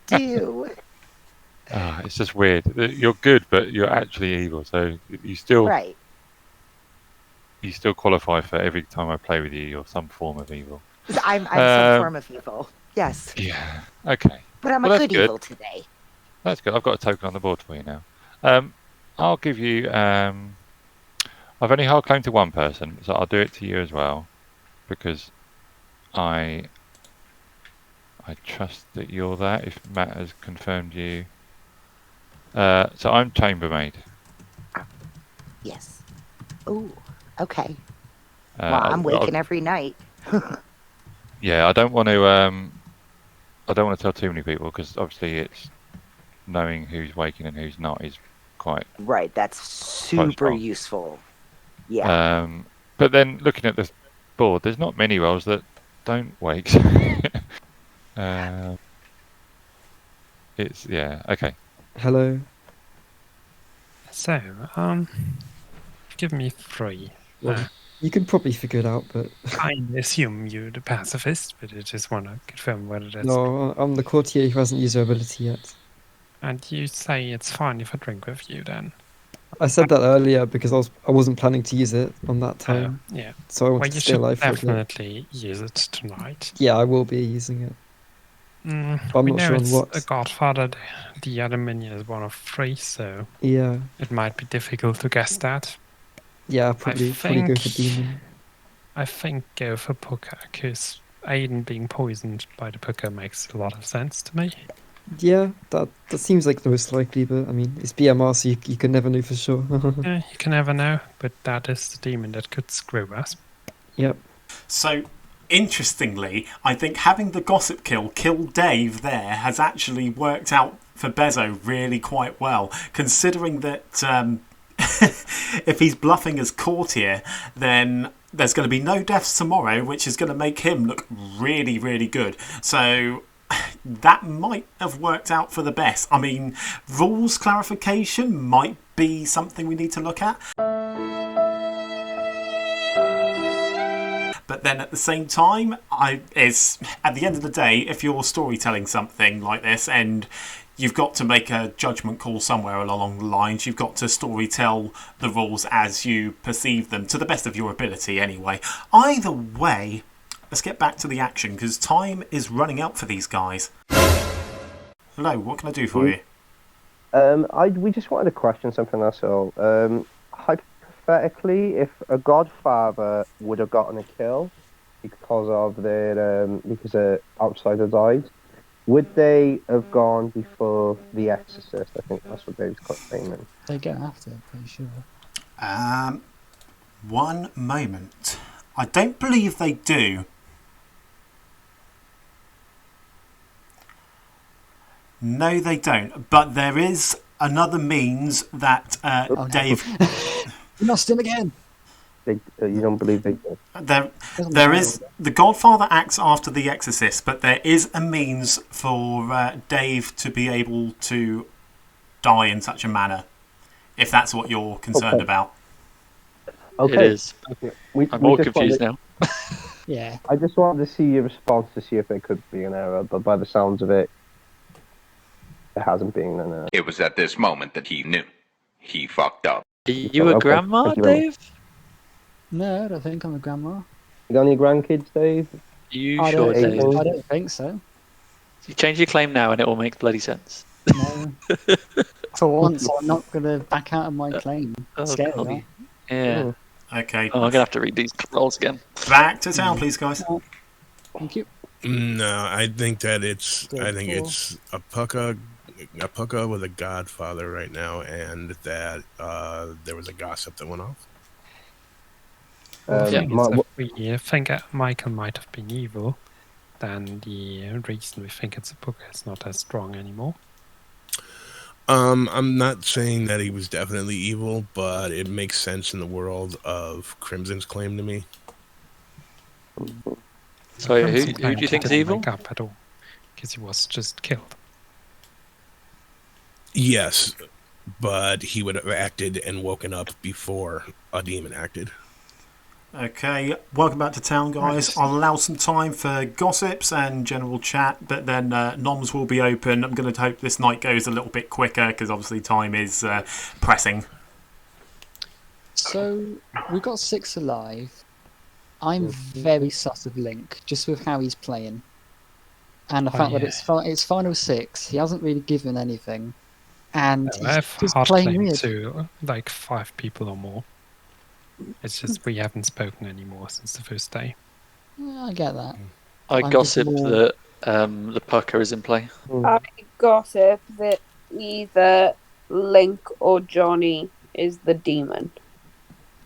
It's just weird. You're good, but you're actually evil. So you still You still qualify for every time I play with you. You're some form of evil. I'm some form of evil. Yes. Yeah. Okay. But I'm a good evil today. That's good. I've got a token on the board for you now. I'll give you. I've only hard claimed to one person, so I'll do it to you as well, because I trust that you're that. If Matt has confirmed you, so I'm chambermaid. Yes. Ooh. Okay. Well, I'll- I'm waking every night. Yeah, I don't want to tell too many people, because obviously it's knowing who's waking and who's not is quite Right. That's super strong. useful. Yeah. But then looking at the board, there's not many roles that don't wake. It's okay. Hello. So, give me 3. Well, you can probably figure it out, but I assume you're the pacifist, but I just want to confirm whether that's. no, I'm the courtier who hasn't used her ability yet. And you say it's fine if I drink with you then? I said that earlier because I wasn't planning to use it on that time. Yeah. So I Well, wanted you to stay should alive for a bit. definitely use it tonight. Yeah, I will be using it. But I'm we not know sure on it's what. a godfather. The other minion is one of 3, so Yeah. it might be difficult to guess that. Yeah, probably go for demon. I think go for Puka, because Aidan being poisoned by the Puka makes a lot of sense to me. Yeah, that seems like the most likely, but I mean, it's BMR, so you can never know for sure. Yeah, you can never know, but that is the demon that could screw us. Yep. So, interestingly, I think having the gossip kill Dave there has actually worked out for Bezzo really quite well, considering that if he's bluffing as courtier, then there's going to be no deaths tomorrow, which is going to make him look really, really good. So that might have worked out for the best. I mean, rules clarification might be something we need to look at. But then at the same time, it's at the end of the day, if you're storytelling something like this and you've got to make a judgment call somewhere along the lines, you've got to storytell the rules as you perceive them, to the best of your ability anyway. Either way, let's get back to the action, because time is running out for these guys. Hello, what can I do for you? We just wanted to question something, that's all. Hypothetically, if a godfather would have gotten a kill because of their outsider died, Would they have gone before The Exorcist? I think that's what Dave's claiming. They go after, pretty sure. One moment. I don't believe they do. No, they don't. But there is another means that Dave. We lost him again. You don't believe they do? There is the Godfather acts after The Exorcist, but there is a means for Dave to be able to die in such a manner, if that's what you're concerned about. Okay. It is. Okay. I'm more confused now. Yeah. I just wanted to see your response to see if there could be an error, but by the sounds of it, there hasn't been an error. It was at this moment that he knew. He fucked up. Are you a grandma, thank you very Dave? No, I don't think I'm a grandma. You got any grandkids, Dave? You I sure, don't, Dave? I don't think so. You change your claim now and it all makes bloody sense. No. For once, I'm not going to back out of my claim. Scary, God. right? Yeah. Okay. Oh, I'm going to have to read these rolls again. Back to town, please, guys. Thank you. No, I think that it's a pucka with a Godfather right now, and that there was a gossip that went off. If we think Michael might have been evil, then the reason we think it's a pucka is not as strong anymore. I'm not saying that he was definitely evil, but it makes sense in the world of Crimson's claim to me. So who do you think is evil? Wake up at all, because he was just killed. Yes, but he would have acted and woken up before a demon acted. Okay, welcome back to town, guys. I'll allow some time for gossips and general chat, but then noms will be open. I'm going to hope this night goes a little bit quicker, because obviously time is pressing. So, we've got 6 alive. I'm very sus of Link, just with how he's playing. And the fact that it's final 6, he hasn't really given anything. And I have he's just hard playing claim weird. to like 5 people or more. It's just we haven't spoken anymore since the first day. Yeah, I get that. I I'm gossip just more- that the pucker is in play. I gossip that either Link or Johnny is the demon.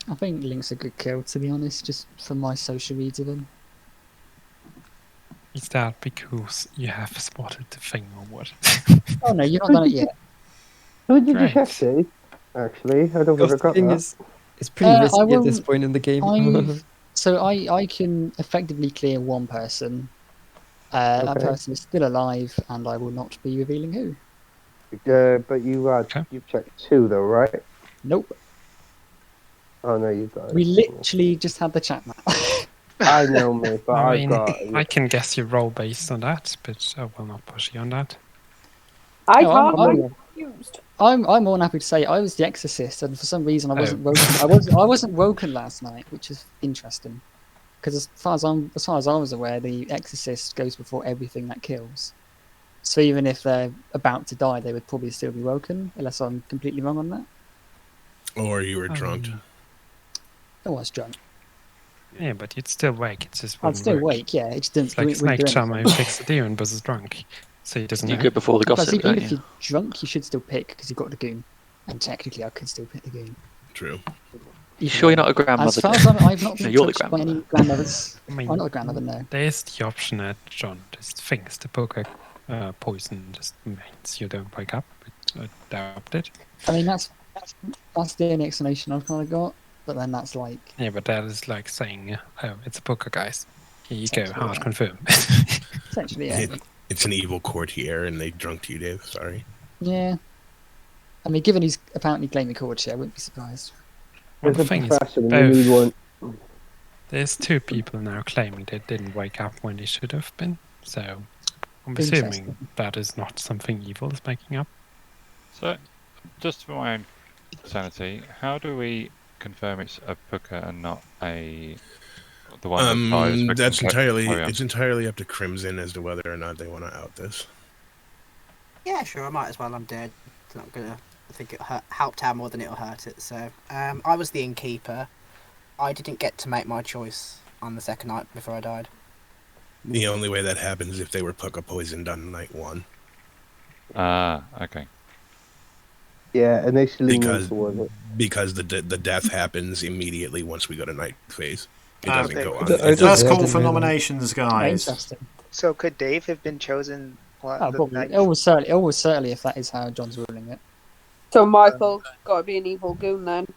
I think Link's a good kill, to be honest, just from my social reads of him. Is that because you have spotted the thing or what? Oh no, you've not done it yet. Who did you Right. check, Dave? Actually, I don't think I The got thing that. is, it's pretty I risky at will- this point in the game. I can effectively clear one person. That Okay. person is still alive, and I will not be revealing who. But you've checked 2 though, right? Nope. Oh no, you've got it. We literally just had the chat, Matt. I know, mate, but I I've mean, got. I can guess your role based on that, but I will not push you on that. I No, can't. I'm- I'm confused. I'm more than happy to say I was the Exorcist, and for some reason I wasn't woken. I wasn't woken last night, which is interesting. Because as far as I was aware, the Exorcist goes before everything that kills. So even if they're about to die, they would probably still be woken, unless I'm completely wrong on that. Or you were drunk. I was drunk. Yeah, but you'd still wake. It's just I'd still work. wake. Yeah, it just didn't. It's like wouldn't do Snake Charmer who anything. picks the demon but is drunk, so he doesn't You know. go before the Plus, gossip, even don't if you? you're drunk, you should still pick because you've got the goon. And technically, I could still pick the goon. True. You sure you're not a grandmother? As far as I've not No, been you're the touched by grandmother. any grandmothers. I mean, I'm not a grandmother, no. There's the option that John just thinks the poker poison just means you don't wake up, but I doubt it. I mean, that's the only explanation I've kind of got. But then that's like, Yeah, but that is like saying, oh, it's a poker, guys. Here you go, Essentially, hard yeah. confirm. essentially, yeah. It's an evil courtier, and they drunked you, Dave. Sorry. Yeah. I mean, given he's apparently claiming courtship, I wouldn't be surprised. Well, There's the a thing is, professor, and you need both. one. There's 2 people now claiming they didn't wake up when they should have been. So I'm assuming Interesting. that is not something evil is making up. So, just for my own sanity, how do we confirm it's a puka and not the one that fires? That's entirely Carry on. it's entirely up to Crimson as to whether or not they want to out this. Yeah, sure, I might as well. I'm dead. It's not gonna. I think it'll help out more than it'll hurt it. So, I was the innkeeper. I didn't get to make my choice on the second night before I died. The only way that happens is if they were Pucka poisoned on night 1. Ah, okay. Yeah, initially because the death happens immediately once we go to night phase. It doesn't go on. First call for nominations, guys. Interesting. So could Dave have been chosen? Probably. Almost certainly, if that is how John's ruling it. So Michael got to be an evil goon then.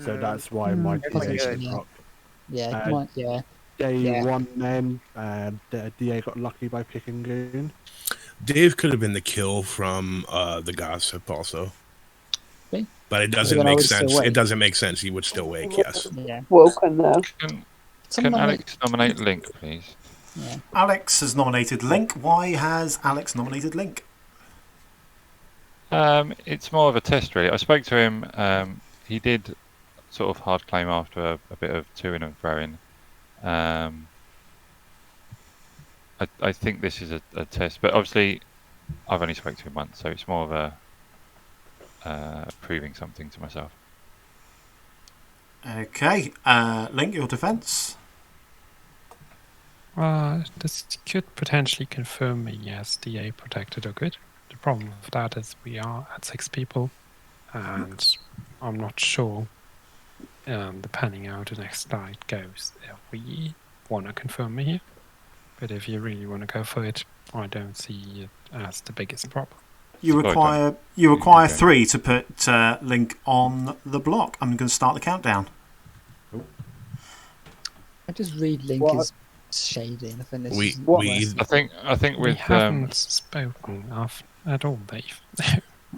So that's why Mike is rock. Yeah, Day 1 then, DA got lucky by picking goon. Dave could have been the kill from the gossip also. Me? But it doesn't make sense. It doesn't make sense. He would still wake, yes. Yeah. Woken though. Can Alex nominate Link, please? Yeah. Alex has nominated Link. Why has Alex nominated Link? It's more of a test, really. I spoke to him. He did sort of hard claim after a bit of toing and throwing. I think this is a test, but obviously I've only spoke to him once, so it's more of a proving something to myself. Okay, Link, your defence? This could potentially confirm me as DA protected or good. The problem with that is we are at 6 people, and I'm not sure depending how the next night goes if we want to confirm me here. But if you really want to go for it, I don't see it as the biggest problem. You require 3 to put Link on the block. I'm going to start the countdown. I just read Link as shady. I think I think we with haven't spoken of at all, Dave.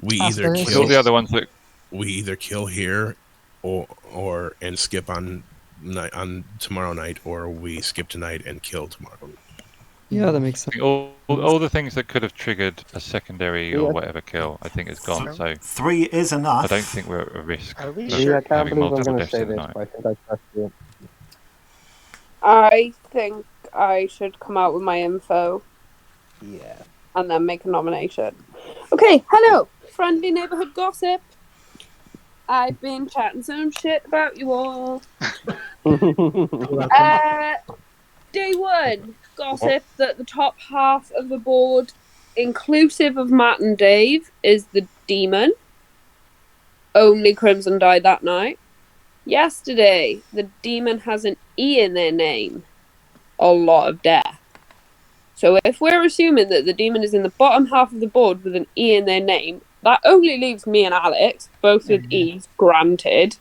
We either kill the other ones that we either kill here, or and skip on tomorrow night, or we skip tonight and kill tomorrow. Yeah, that makes sense. All the things that could have triggered a secondary or whatever kill, I think is gone. So 3 is enough. I don't think we're at a risk. Are we of sure? I can't having believe I'm multiple going to deaths say in the this, night. but I think I trust you. I think I should come out with my info. Yeah. And then make a nomination. Okay, hello, friendly neighborhood gossip. I've been chatting some shit about you all. Day 1, gossip that the top half of the board, inclusive of Matt and Dave, is the demon. Only Crimson died that night. Yesterday, the demon has an E in their name. A lot of death. So if we're assuming that the demon is in the bottom half of the board with an E in their name, that only leaves me and Alex, both with E's, granted.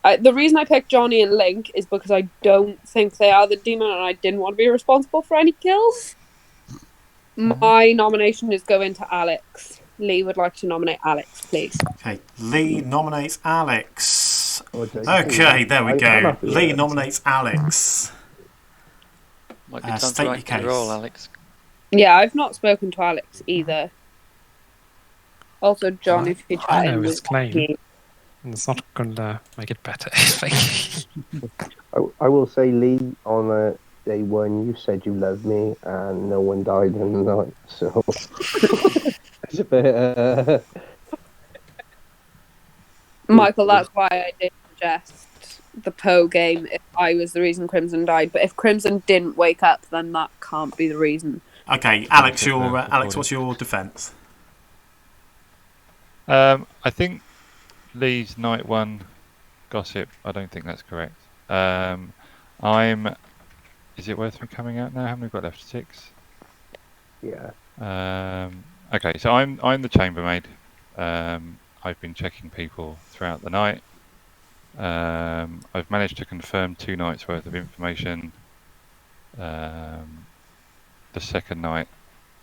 The reason I picked Johnny and Link is because I don't think they are the demon and I didn't want to be responsible for any kills. My nomination is going to Alex. Leigh would like to nominate Alex, please. Okay, Leigh nominates Alex. Okay, there we go. Leigh nominates Alex. Might be time to State your act your case. role, Alex. Yeah, I've not spoken to Alex either. Also, John, if you're I chatting know his with claim. me. And it's not going to make it better. Thank you. I will say, Leigh, on day 1, you said you loved me, and no one died in the night, so it's a bit. Michael, that's why I did suggest the Poe game if I was the reason Crimson died. But if Crimson didn't wake up, then that can't be the reason. Okay, Alex, what's your defence? I think Lee's night 1 gossip. I don't think that's correct. Is it worth me coming out now? How many we got left? 6. Yeah. Okay, so I'm the chambermaid. I've been checking people throughout the night. I've managed to confirm 2 nights worth of information. The second night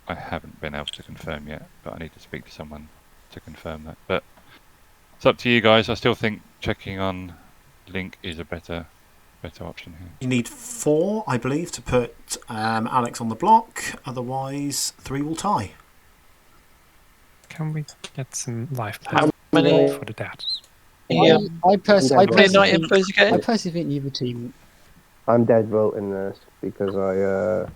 I haven't been able to confirm yet, but I need to speak to someone to confirm that. But it's up to you guys. I still think checking on Link is a better option here. You need 4, I believe, to put Alex on the block. Otherwise, 3 will tie. Can we get some life How many for the deaths? I personally think neither team. I'm dead voting this because I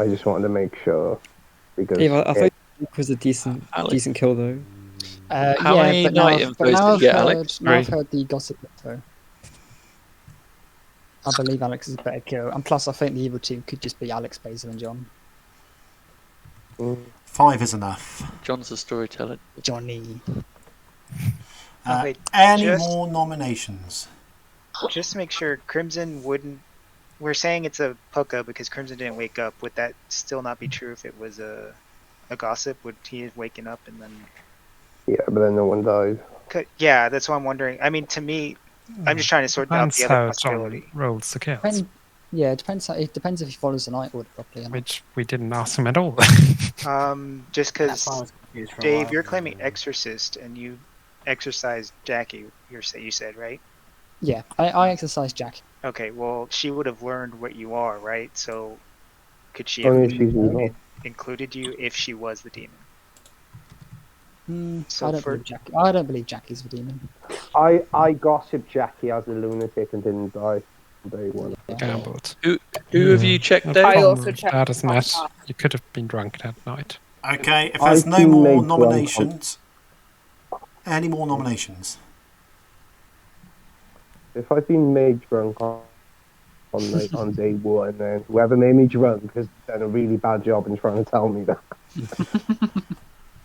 just wanted to make sure. Because Dave, I thought it was a decent kill though. How many night infos did you get, Alex? Now I've heard the gossip info. I believe Alex is a better kill, and plus I think the evil team could just be Alex, Bezzo, and John. 5 is enough. John's a storyteller. Johnny. Wait, Any just- more nominations? Just to make sure, Crimson wouldn't. We're saying it's a pucka because Crimson didn't wake up. Would that still not be true if it was a gossip? Would he have waken up and then? Yeah, but then no one died. Yeah, that's what I'm wondering. I mean, to me, I'm just trying to sort out Depends the other how possibility. John rolls the kills. Yeah, it depends. It depends if he follows the night order properly. Or not. Which we didn't ask him at all. Just That's why I because, was confused for a Dave, while. you're claiming exorcist and you exorcised Jacqui. You said, right? Yeah, I exercise Jack. Okay, well, she would have learned what you are, right? So, could she Only have if she's evil. included you if she was the demon? I So don't for- believe Jack. I don't believe Jackie's the demon. I gossiped Jacqui as a lunatic and didn't die on day one. Gambled. Who have you checked, The Dave? I problem also with checked that is, my Matt, car. you could have been drunk that night. Okay, if there's I've no been more made drunk on- nominations, any more nominations? If I've been made drunk on day one, then whoever made me drunk has done a really bad job in trying to tell me that.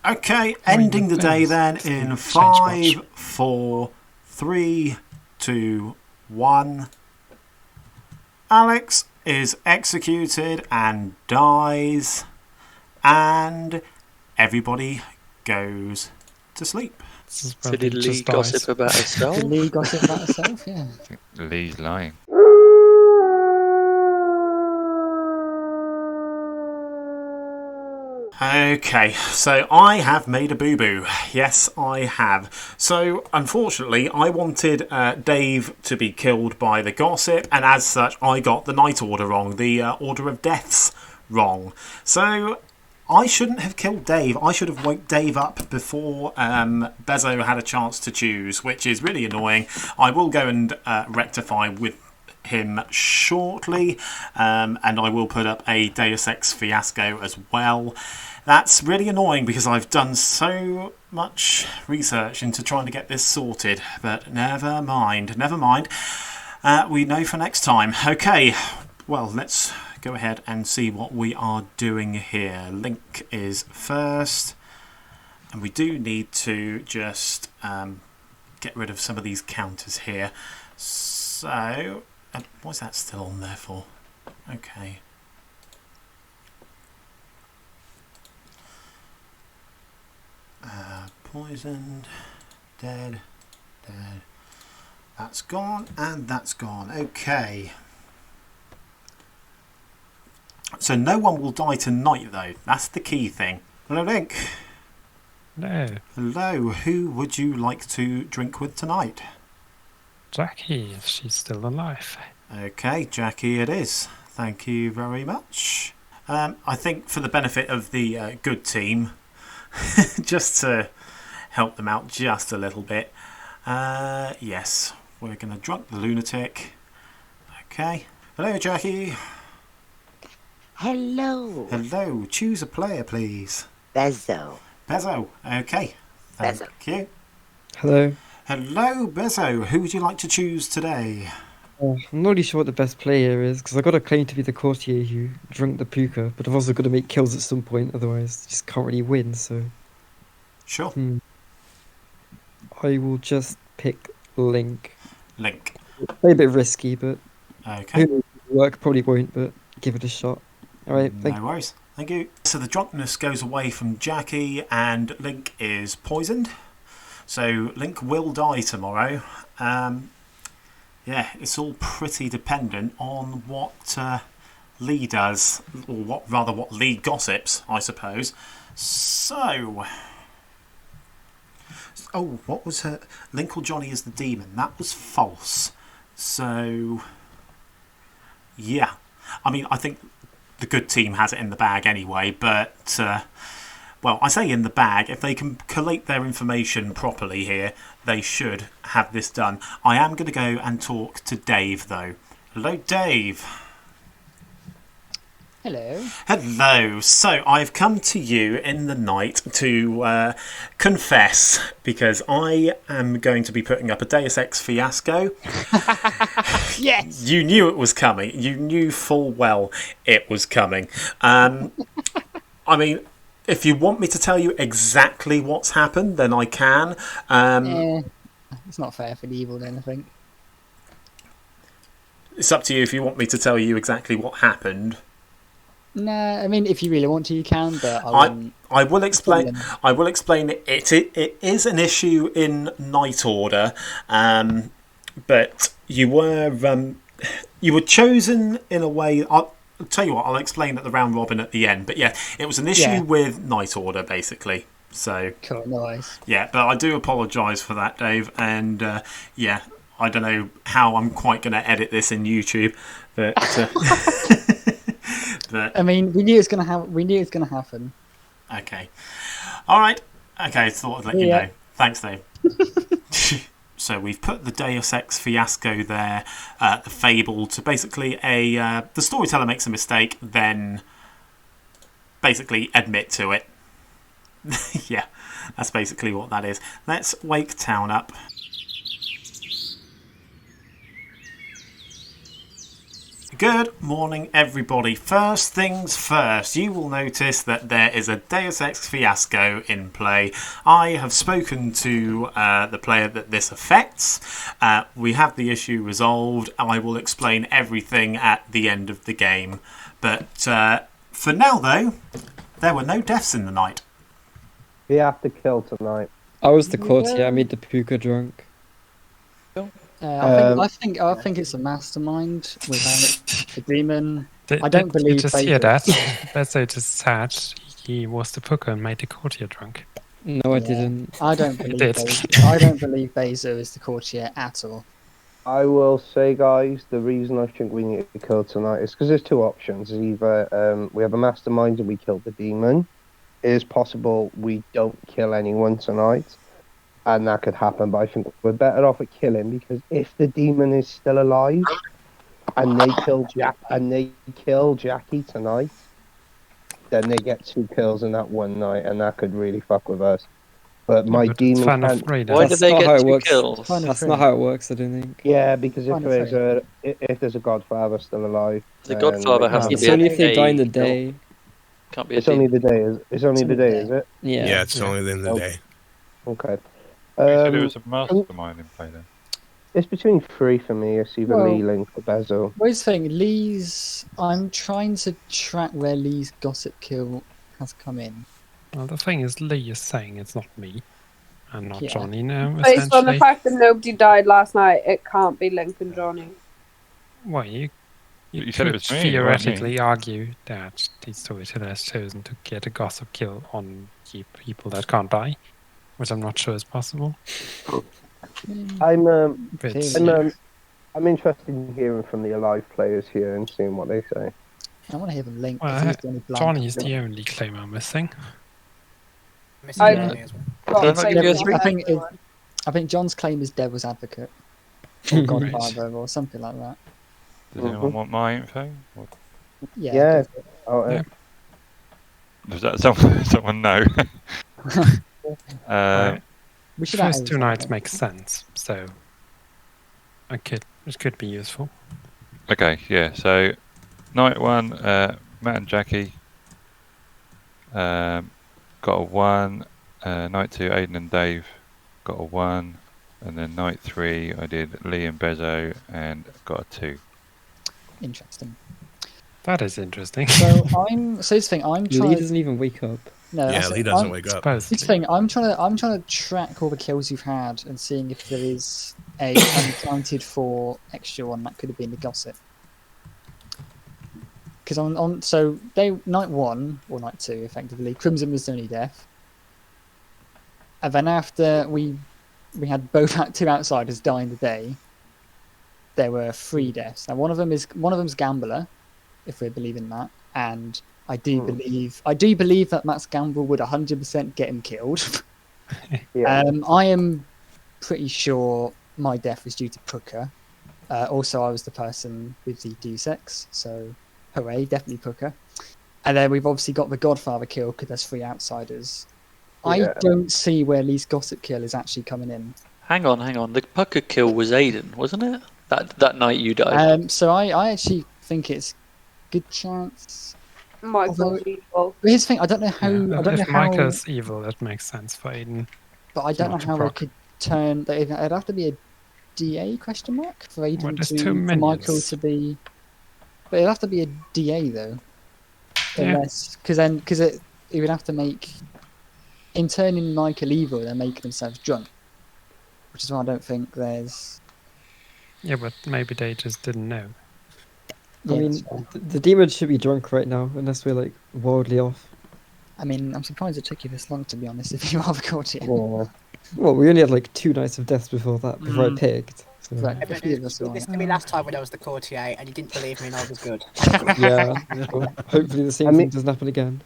Okay, ending the day then in Change 5, watch. 4, 3, 2, 1. Alex is executed and dies, and everybody goes to sleep. This is So where did he Leigh just dies. gossip about herself? Did Leigh gossip about herself? Yeah. I think Lee's lying. Okay, so I have made a boo-boo. Yes, I have. So, unfortunately, I wanted Dave to be killed by the gossip, and as such, I got the night order wrong, the order of deaths wrong. So, I shouldn't have killed Dave. I should have woke Dave up before Bezzo had a chance to choose, which is really annoying. I will go and rectify with him shortly, and I will put up a Deus Ex fiasco as well. That's really annoying because I've done so much research into trying to get this sorted, but never mind, we know for next time. Okay, well, let's go ahead and see what we are doing here. Link is first, and we do need to just get rid of some of these counters here. So what's that still on there for? Okay. Poisoned, dead. That's gone, and that's gone. Okay. So no one will die tonight, though. That's the key thing. Hello, Link. No, Hello. Who would you like to drink with tonight? Jacqui, if she's still alive. Okay, Jacqui it is. Thank you very much. I think for the benefit of the good team, just to help them out just a little bit, yes, we're going to drunk the lunatic. Okay. Hello, Jacqui. Hello. Hello. Choose a player, please. Bezzo. Bezzo. Okay. Thank you. Hello. Hello, Bezzo. Who would you like to choose today? I'm not really sure what the best player is because I got a claim to be the courtier who drunk the puka, but I've also got to make kills at some point, otherwise I just can't really win. So Sure. I will just pick Link. Link. Maybe a bit risky, but Okay. who knows if it'll work? Probably won't, but give it a shot. All right, thank No worries. Thank you. So the drunkenness goes away from Jacqui, and Link is poisoned. So Link will die tomorrow. Yeah, it's all pretty dependent on what Leigh does, or what Leigh gossips, I suppose. So, oh, what was her? Link or Johnny is the demon. That was false. So, yeah, I mean, I think the good team has it in the bag anyway, but well, I say in the bag, if they can collate their information properly here, they should have this done. I am going to go and talk to Dave, though. Hello, Dave. Hello. Hello. So I've come to you in the night to confess, because I am going to be putting up a Deus Ex fiasco. Yes! You knew it was coming. You knew full well it was coming. I mean, if you want me to tell you exactly what's happened, then I can. It's not fair for the evil then, I think. It's up to you if you want me to tell you exactly what happened. Nah, I mean, if you really want to, you can, but I will explain. I will explain it. It is an issue in Night Order, but you were chosen in a way. I'll tell you what. I'll explain at the round robin at the end. But yeah, it was an issue with Night Order basically. So cool, nice. Yeah, but I do apologise for that, Dave. And yeah, I don't know how I'm quite going to edit this in YouTube, but. But, I mean, we knew it was going to happen. Okay. All right. Okay, thought I'd let you know. Thanks, Dave. So we've put the Deus Ex fiasco there, the fable, to basically the storyteller makes a mistake, then basically admit to it. Yeah, that's basically what that is. Let's wake town up. Good morning, everybody. First things first, you will notice that there is a Deus Ex fiasco in play. I have spoken to the player that this affects. We have the issue resolved. I will explain everything at the end of the game. But for now, though, there were no deaths in the night. We have to kill tonight. I was the courtier. I made the puka drunk. I think it's a mastermind without the demon. I don't believe. You just hear that? Bezzo just said he was the puka and made the courtier drunk. No, I didn't. I don't believe. I don't believe Bezzo is the courtier at all. I will say, guys, the reason I think we need to kill tonight is because there's two options. Either we have a mastermind and we kill the demon. It is possible we don't kill anyone tonight. And that could happen, but I think we're better off at killing, because if the demon is still alive and they kill Jacqui tonight, then they get 2 kills in that one night, and that could really fuck with us. But my demon can't. Why did they get 2 kills? That's not how it works, I don't think. Yeah, because if there's a Godfather still alive, the Godfather has to be. It's only if they die in the day. Can't be. It's only the day. It's only the day, is it? Yeah. Yeah, it's only in the day. Okay. You said it was a mastermind in play then. It's between 3 for me. It's either Leigh, Link, or Bezzo. Where's the thing? Lee's. I'm trying to track where Lee's gossip kill has come in. Well, the thing is, Leigh is saying it's not me and not Johnny now. Based on the fact that nobody died last night, it can't be Link and Johnny. Well, you said it could was me, theoretically argue that the storyteller has chosen to get a gossip kill on people that can't die, which I'm not sure is possible. I'm interested in hearing from the alive players here and seeing what they say. I want to hear them Link. Well, Johnny's the only claim I'm missing. I think John's claim is Devil's Advocate or Godfather or something like that. Does anyone want my info? Or... Yeah. Does that someone know? We should first 2 nights make sense, so it could be useful. Okay, yeah. So night 1, Matt and Jacqui got a 1. Night 2, Aidan and Dave got a 1, and then night 3, I did Leigh and Bezzo and got a 2. Interesting. That is interesting. So this thing I'm trying. Leigh doesn't even wake up. No, yeah, Leigh doesn't wake up. This thing I'm trying to track all the kills you've had and seeing if there is a unaccounted for extra one that could have been the gossip. Because night 1 or night 2 effectively, Crimson was the only death, and then after we had both 2 outsiders die in the day, there were 3 deaths. Now one of them's Gambler, if we're believing that, and I do believe that Matt's gamble would 100% get him killed. I am pretty sure my death was due to Puka. Also, I was the person with the Deus Ex, so hooray, definitely Puka. And then we've obviously got the Godfather kill because there's 3 outsiders. I don't see where Lee's gossip kill is actually coming in. Hang on. The Puka kill was Aidan, wasn't it? That night you died. So I actually think it's good chance. Michael's evil. But here's the thing: I don't know how. Yeah, I don't know if how. Michael's evil, that makes sense for Aidan. But I don't know not to how they proc. could turn. It'd have to be a DA question mark for Aidan Well, there's to two for Michael minions. to be. But it'd have to be a DA though. Yeah. Unless because it would have to make. In turning Michael evil, they're making themselves drunk, which is why I don't think there's. Yeah, but maybe they just didn't know. I mean, the demon should be drunk right now, unless we're like wildly off. I mean, I'm surprised it took you this long, to be honest, if you are the courtier. Yeah. Well, we only had like 2 nights of death before that, before I picked. So. Right, Yeah, but a few of us are on this it. to me last time when I was the courtier and you didn't believe me and I was good. Yeah. Well, hopefully the same thing doesn't happen again.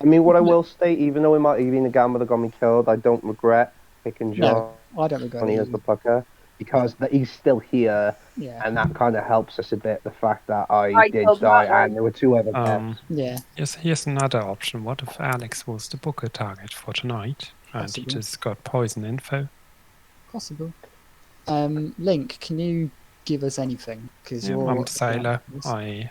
I mean, what I will state, even though it might have been a gamble that got me killed, I don't regret picking John I don't regret as it. the pucker because he's still here, Yeah. and that kind of helps us a bit. The fact that I did killed die Matt. and there were 2 other deaths. Yeah. Here's another option. What if Alex was the booker target for tonight and he Possible. just got poison info? Possible. Link, can you give us anything? Because Yeah, you're I'm the sailor. Yeah,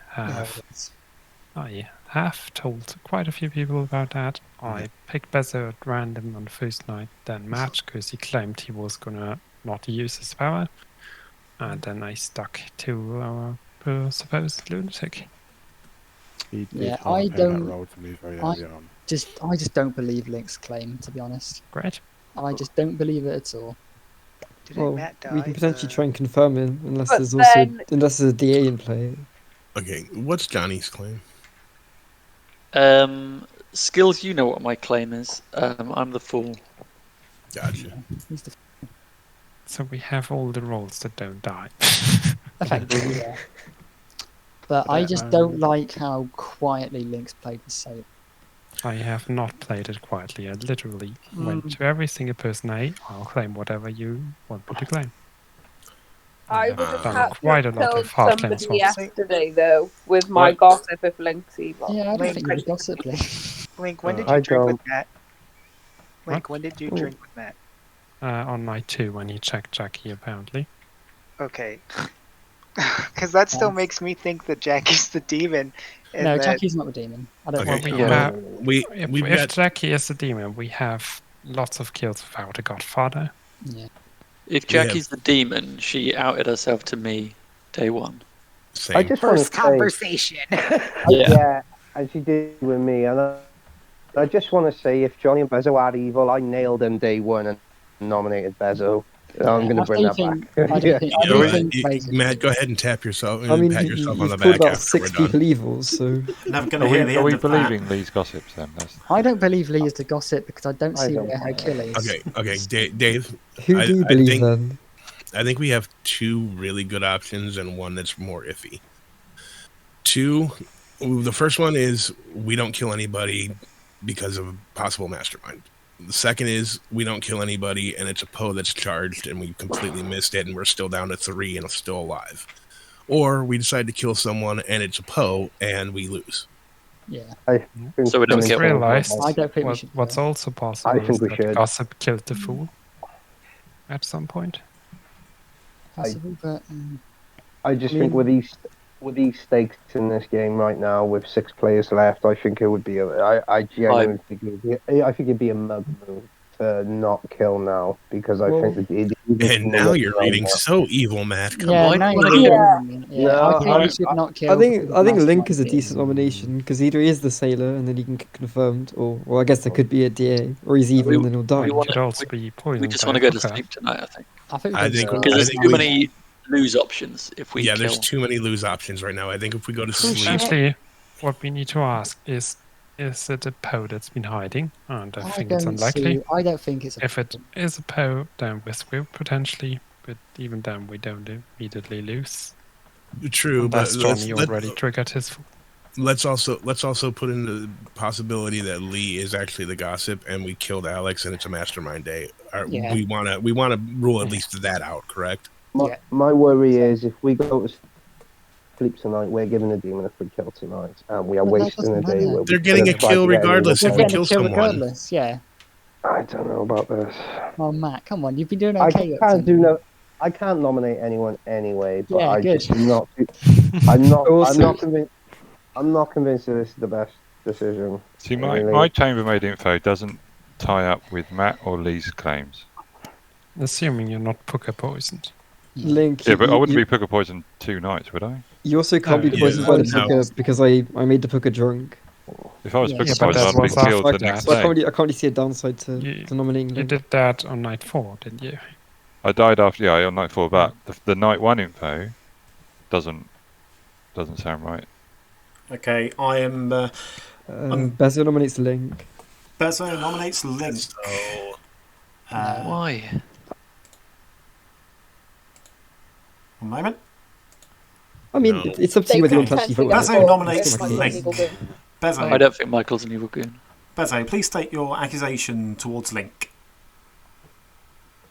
I have told quite a few people about that. I picked Bezzo at random on the first night, then Matt, because he claimed he was gonna not use his power, and then I stuck to our supposed lunatic. He did Yeah, half I that don't. role to me very I early on. just don't believe Link's claim, to be honest. Great. I just don't believe it at all. Well, Matt die? we can potentially try and confirm him, unless But there's also then- unless there's a DA in play. Okay, what's Johnny's claim? Skills, you know what my claim is. I'm the fool. Gotcha. So we have all the roles that don't die. Effectively, yeah. But I just don't like how quietly Link's played the sailor. I have not played it quietly. I literally went to every single person. I'll claim whatever you want me to claim. I have would have done had quite to a lot have of hard killed claims somebody once. yesterday, though, with my What? gossip if Link's evil. Yeah, I don't Link, think when- you'd gossip, Link. Link, when did I you drink with don't. Matt? Link, What? when did you Oh. drink with Matt? On night 2 when he checked Jacqui, apparently. Okay. Because that still makes me think that Jackie's the demon. And No, that... Jackie's not the demon. I don't Okay, think we have, we've if got Jacqui is the demon, we have lots of kills without a godfather. Yeah. If Jackie's the demon, she outed herself to me day 1. same. I just want to First say, conversation. yeah, as you did with me, and I just want to say, if Johnny and Bezzo are evil, I nailed them day 1 and nominated Bezzo. I'm going to bring that back. Yeah. I don't think Matt, go ahead and tap yourself. I mean, pat yourself on you've the called back about after 6 we're done. people evil, so Never going Are to hear we, the are end we of that. believing these gossips then? I don't believe Leigh is the gossip because I don't I see don't. where her kill is. Okay, Dave. who do you believe then? I think we have 2 really good options and one that's more iffy. 2, the first one is we don't kill anybody because of a possible mastermind. The second is we don't kill anybody and it's a Poe that's charged and we completely missed it and we're still down to 3 and still alive. Or we decide to kill someone and it's a Poe and we lose. Yeah. So we don't Just kill realized I don't think we should what's kill. also possible I think is we that should. gossip killed the fool at some point. Possible, but I just think with these stakes in this game right now, with 6 players left, I think it would be. I genuinely think it would be. I think it'd be a mug move to not kill now because I think that. And now you're reading so evil, Matt. Come yeah, on. now you're doing it. Yeah, No, I think we should not kill. I think because Link is a mastermind decent it. nomination because either he is the sailor and then he can get confirmed, or well, I guess there could be a DA, or he's evil and then he'll die. It could also be poisoned. We just by want to go to Hooker. sleep tonight, I think. I think I think Because there's too many lose options if we yeah, kill. there's too many lose options right now. I think if we go to sleep, Actually, what we need to ask is it a Poe that's been hiding? And I think it's unlikely. I don't think it's. If it is a Poe, then Westwill potentially, but even then we don't immediately lose. true, but Unless Johnny already triggered his. let's also put in the possibility that Leigh is actually the gossip and we killed Alex and it's a mastermind day. Yeah. We want to rule at least that out, correct? My worry is if we go to sleep tonight, we're giving the demon a free kill tonight, and we are Well, that wasting a doesn't day. matter. where They're we getting could a have tried kill to get regardless rid if of we them. kill someone. Regardless, yeah. I don't know about this. Oh, Matt, come on, you've been doing I okay. can't do no. I can't nominate anyone anyway, but Yeah, I good. just not. I'm not. I'm Also- not convinced. I'm not convinced that this is the best decision. See, my, really. my chambermaid info doesn't tie up with Matt or Leigh's claims. Assuming you're not Puka poisoned. Link. Yeah, but I wouldn't you, be Puka poisoned 2 nights, would I? You also can't No, be yeah, poisoned by the no. Puka because I made the Puka drunk. If I was Yeah, Puka yeah, but poisoned, that I'd be was killed after the next that. So I day. can't really see a downside to nominating You Link. did that on night 4, didn't you? I died after, yeah, on night 4, but the night 1 info doesn't sound right. Okay, I am. Bezzo nominates Link. Bezzo nominates Link. So, Why? One moment. I mean, No. it's up to you whether you want to actually vote. Bezzo nominates Okay. Link. Bezzo, I don't think Michael's an evil goon. Bezzo, please state your accusation towards Link.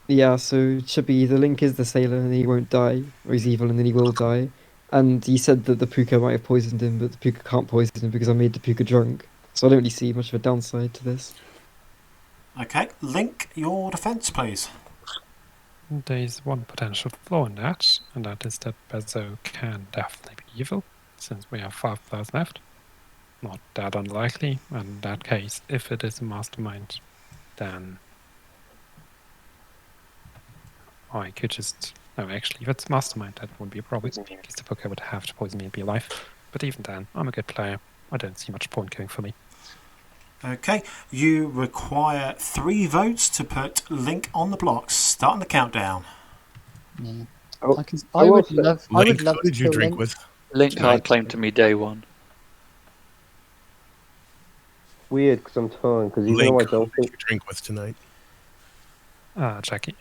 Yeah, so it should be either Link is the sailor and he won't die, or he's evil and then he will die. And he said that the Puka might have poisoned him, but the Puka can't poison him because I made the Puka drunk. So I don't really see much of a downside to this. Okay, Link, your defence, please. There's one potential flaw in that, and that is that Bezzo can definitely be evil, since we have 5 players left. Not that unlikely, and in that case, if it is a mastermind, then I could just... No, actually, if it's mastermind, that wouldn't be a problem, because the Puka would have to poison me and be alive. But even then, I'm a good player. I don't see much point going for me. Okay, you require 3 votes to put Link on the blocks. Starting the countdown. Yeah. Oh, I would also- love. I Link, would love who to did you kill drink Link. with? Link Tonight. hard claimed to me day 1. Weird, because I'm torn. Because even Link, though I who don't did think, you drink with tonight? Jacqui.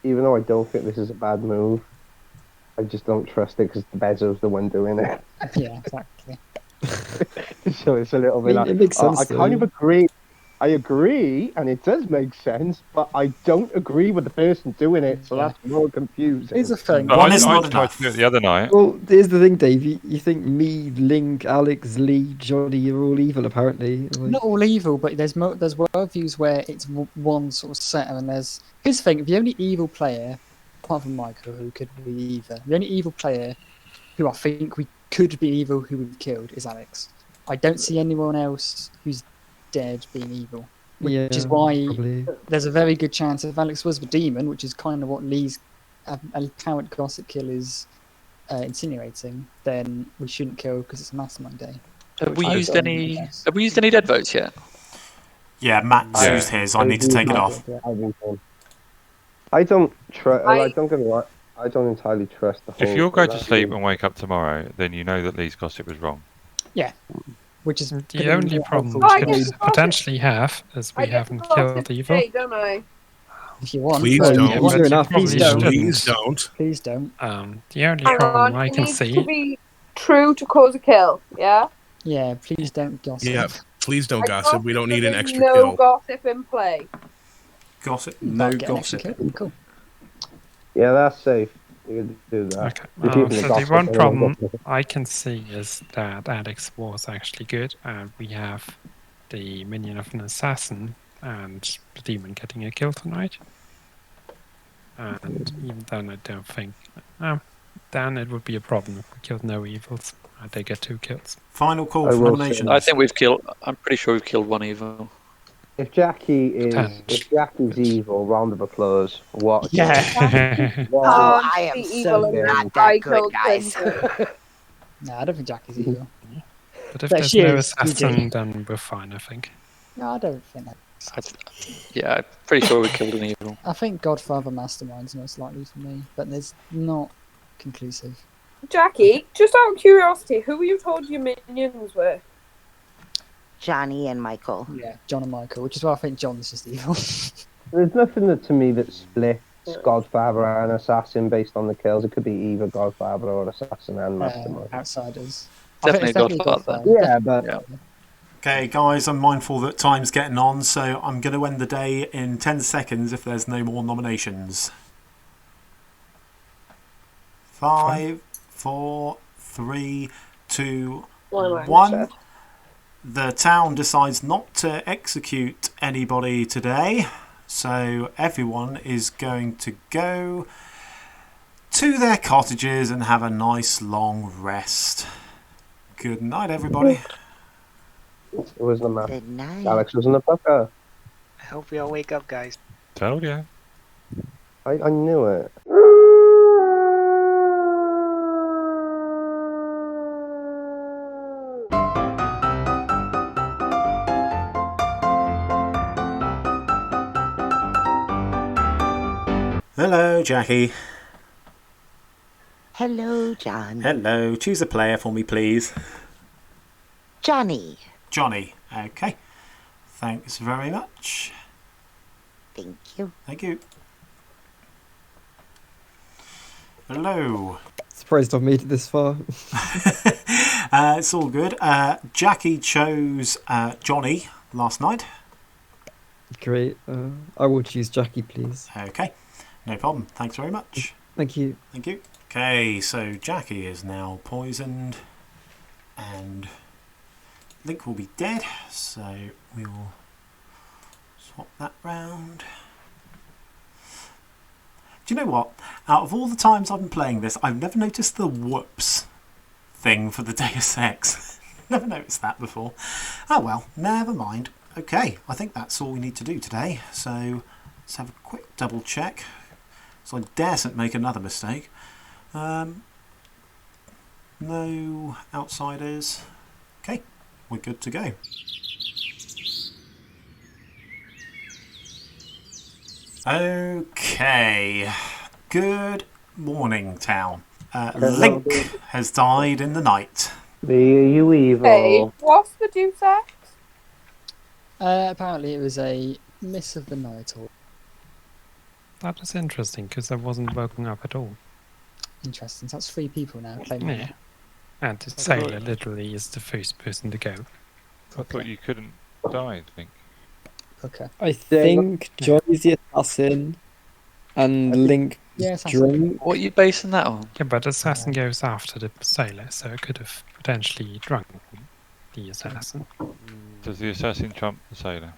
even though I don't think this is a bad move, I just don't trust it because Bezzo's the one doing it. Yeah, exactly. So it's a little bit I mean, like, it makes sense, I kind of though. agree. I agree, and it does make sense, but I don't agree with the person doing it, so Yeah. that's more confusing. Here's the thing. But One I is tried not to enough. do it the other night. Well, here's the thing, Dave. You think me, Link, Alex, Leigh, Johnny are all evil, apparently. Like, Not all evil, but there's worldviews where it's one sort of setter, and there's. Here's the thing: the only evil player, apart from Michael, who could be either, the only evil player who I think we could be evil who we've killed is Alex. I don't see anyone else who's dead being evil, which yeah, is why probably. there's a very good chance if Alex was the demon, which is kind of what Leigh's apparent gossip kill is insinuating, then we shouldn't kill because it's a mastermind day. Have we I used don't any? guess. Have we used any dead votes yet? Yeah, Matt's Yeah. used his. I need to take it off. I don't trust. I- Don't get me wrong. I don't entirely trust the whole. If you'll go to that. sleep and wake up tomorrow, then you know that Leigh's gossip was wrong. Which is The only problem Oh, I we guess could potentially have is we haven't killed evil. Hey, don't I? if you want. Please but- don't. Yeah, but fair you enough. probably Please don't. shouldn't. Please don't. Please don't. The only Hang problem on. I It can needs to see... be true to cause a kill. Yeah. Yeah, please don't gossip. Yeah, please don't I gossip. can't We don't think need an there's extra no kill. gossip in play. Gossip? You No might get an extra gossip. kill. Cool. Yeah, that's safe. You can do that. Okay. You're keeping So the gossip one and problem gossip. I can see is that Alex was actually good, and we have the minion of an assassin and the demon getting a kill tonight. And even then, I don't think. Then it would be a problem if we killed no evils. They get 2 kills. Final call I for will say- nominations. I think we've killed. I'm pretty sure we've killed 1 evil. If Jackie's Potential. evil, round of applause. What? Yeah. What? Oh, I am Be so evil and not I that good, killed guys. Clinton. No, I don't think Jackie's evil. But if But there's she no is, assassin, then we're fine, I think. No, I don't think that. Yeah, I'm pretty sure we killed an evil. I think Godfather Mastermind's most likely for me, but there's not conclusive. Jacqui, just out of curiosity, who were you told your minions were? Johnny and Michael. Yeah, John and Michael, which is why I think John's just evil. There's nothing that to me that splits Godfather and Assassin based on the kills. It could be either Godfather or Assassin and Mastermind. Outsiders. I think Definitely it's Godfather. Yeah, but Yeah. Okay, guys, I'm mindful that time's getting on, so I'm going to end the day in 10 seconds if there's no more nominations. 5, 4, 3, 2, One. 1. The town decides not to execute anybody today, So everyone is going to go to their cottages and have a nice long rest. Good night, everybody. It wasn't a map. Good night. Alex wasn't a pucker. I hope we all wake up, guys. Told ya. I knew it. Hello, Jacqui. Hello, John. Hello. Choose a player for me, please. Johnny. Johnny. Okay. Thanks very much. Thank you. Thank you. Hello. Surprised I've made it this far. It's all good. Jacqui chose Johnny last night. Great. I will choose Jacqui, please. Okay. No problem. Thanks very much. Thank you. Thank you. Okay, so Jacqui is now poisoned and Link will be dead, so we will swap that round. Do you know what? Out of all the times I've been playing this, I've never noticed the whoops thing for the Deus Ex. Never noticed that before. Oh well, never mind. Okay, I think that's all we need to do today. So let's have a quick double check. So I daresn't make another mistake. No outsiders. Okay, we're good to go. Okay, good morning, town. Link has died in the night. Be you evil. Hey, what's the Deus Ex? Apparently it was a miss of the night. Or That was interesting because I wasn't woken up at all. interesting. So that's 3 people now claiming Yeah. it. And the sailor literally is the first person to go. I thought you couldn't die, I think. Okay. I think Johnny's the assassin and Link Yeah, is assassin. drunk. What are you basing that on? Yeah, but assassin goes after the sailor, so it could have potentially drunk the assassin. Does the assassin trump the sailor?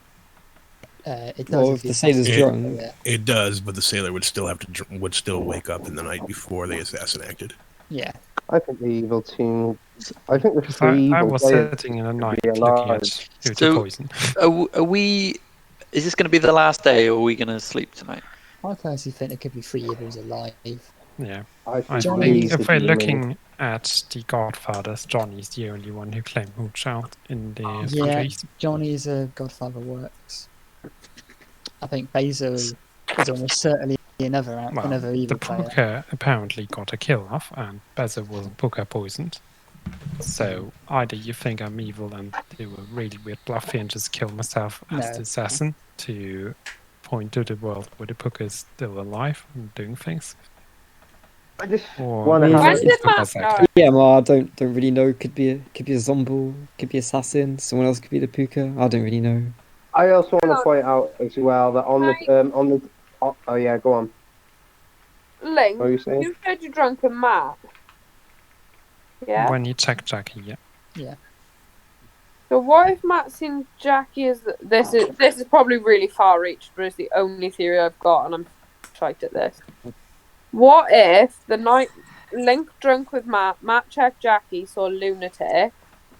It does. Well, if the sailor's drunk. Yeah. It does, but the sailor would still have to would still wake up in the night before the assassin acted. Yeah. I think the evil team. I think the Because three I evil was players sitting in a night be looking alive. at who to So, poison. are we? Is this going to be the last day, or are we going to sleep tonight? I personally think there could be 3 evils alive. Yeah. I I think Johnny- Lee's think the if we're demon. looking at the Godfathers, Johnny's the only one who claimed Hootchild in the Yeah, case. Johnny's a Godfather works. I think Bezzo is almost certainly another Well, another the evil player. Puka apparently got a kill off, and Bezzo was Puka poisoned. So either you think I'm evil and do a really weird bluffy and just kill myself as No. the assassin to point to the world where the Puka is still alive and doing things. I just Or want to you have When think did Puka's Matt acting. die? Yeah, well, I don't really know. Could be a zombie, could be assassin. Someone else could be the puka. I don't really know. I also want to point out as well that on the oh yeah, go on. Link, What are you saying? you said you drunk a Matt. Yeah. When you check Jackie, yeah. Yeah. So what if Matt's in Jacqui as this is probably really far reached, but it's the only theory I've got, and I'm shite at this. What if the night Link drunk with Matt checked Jacqui, saw lunatic.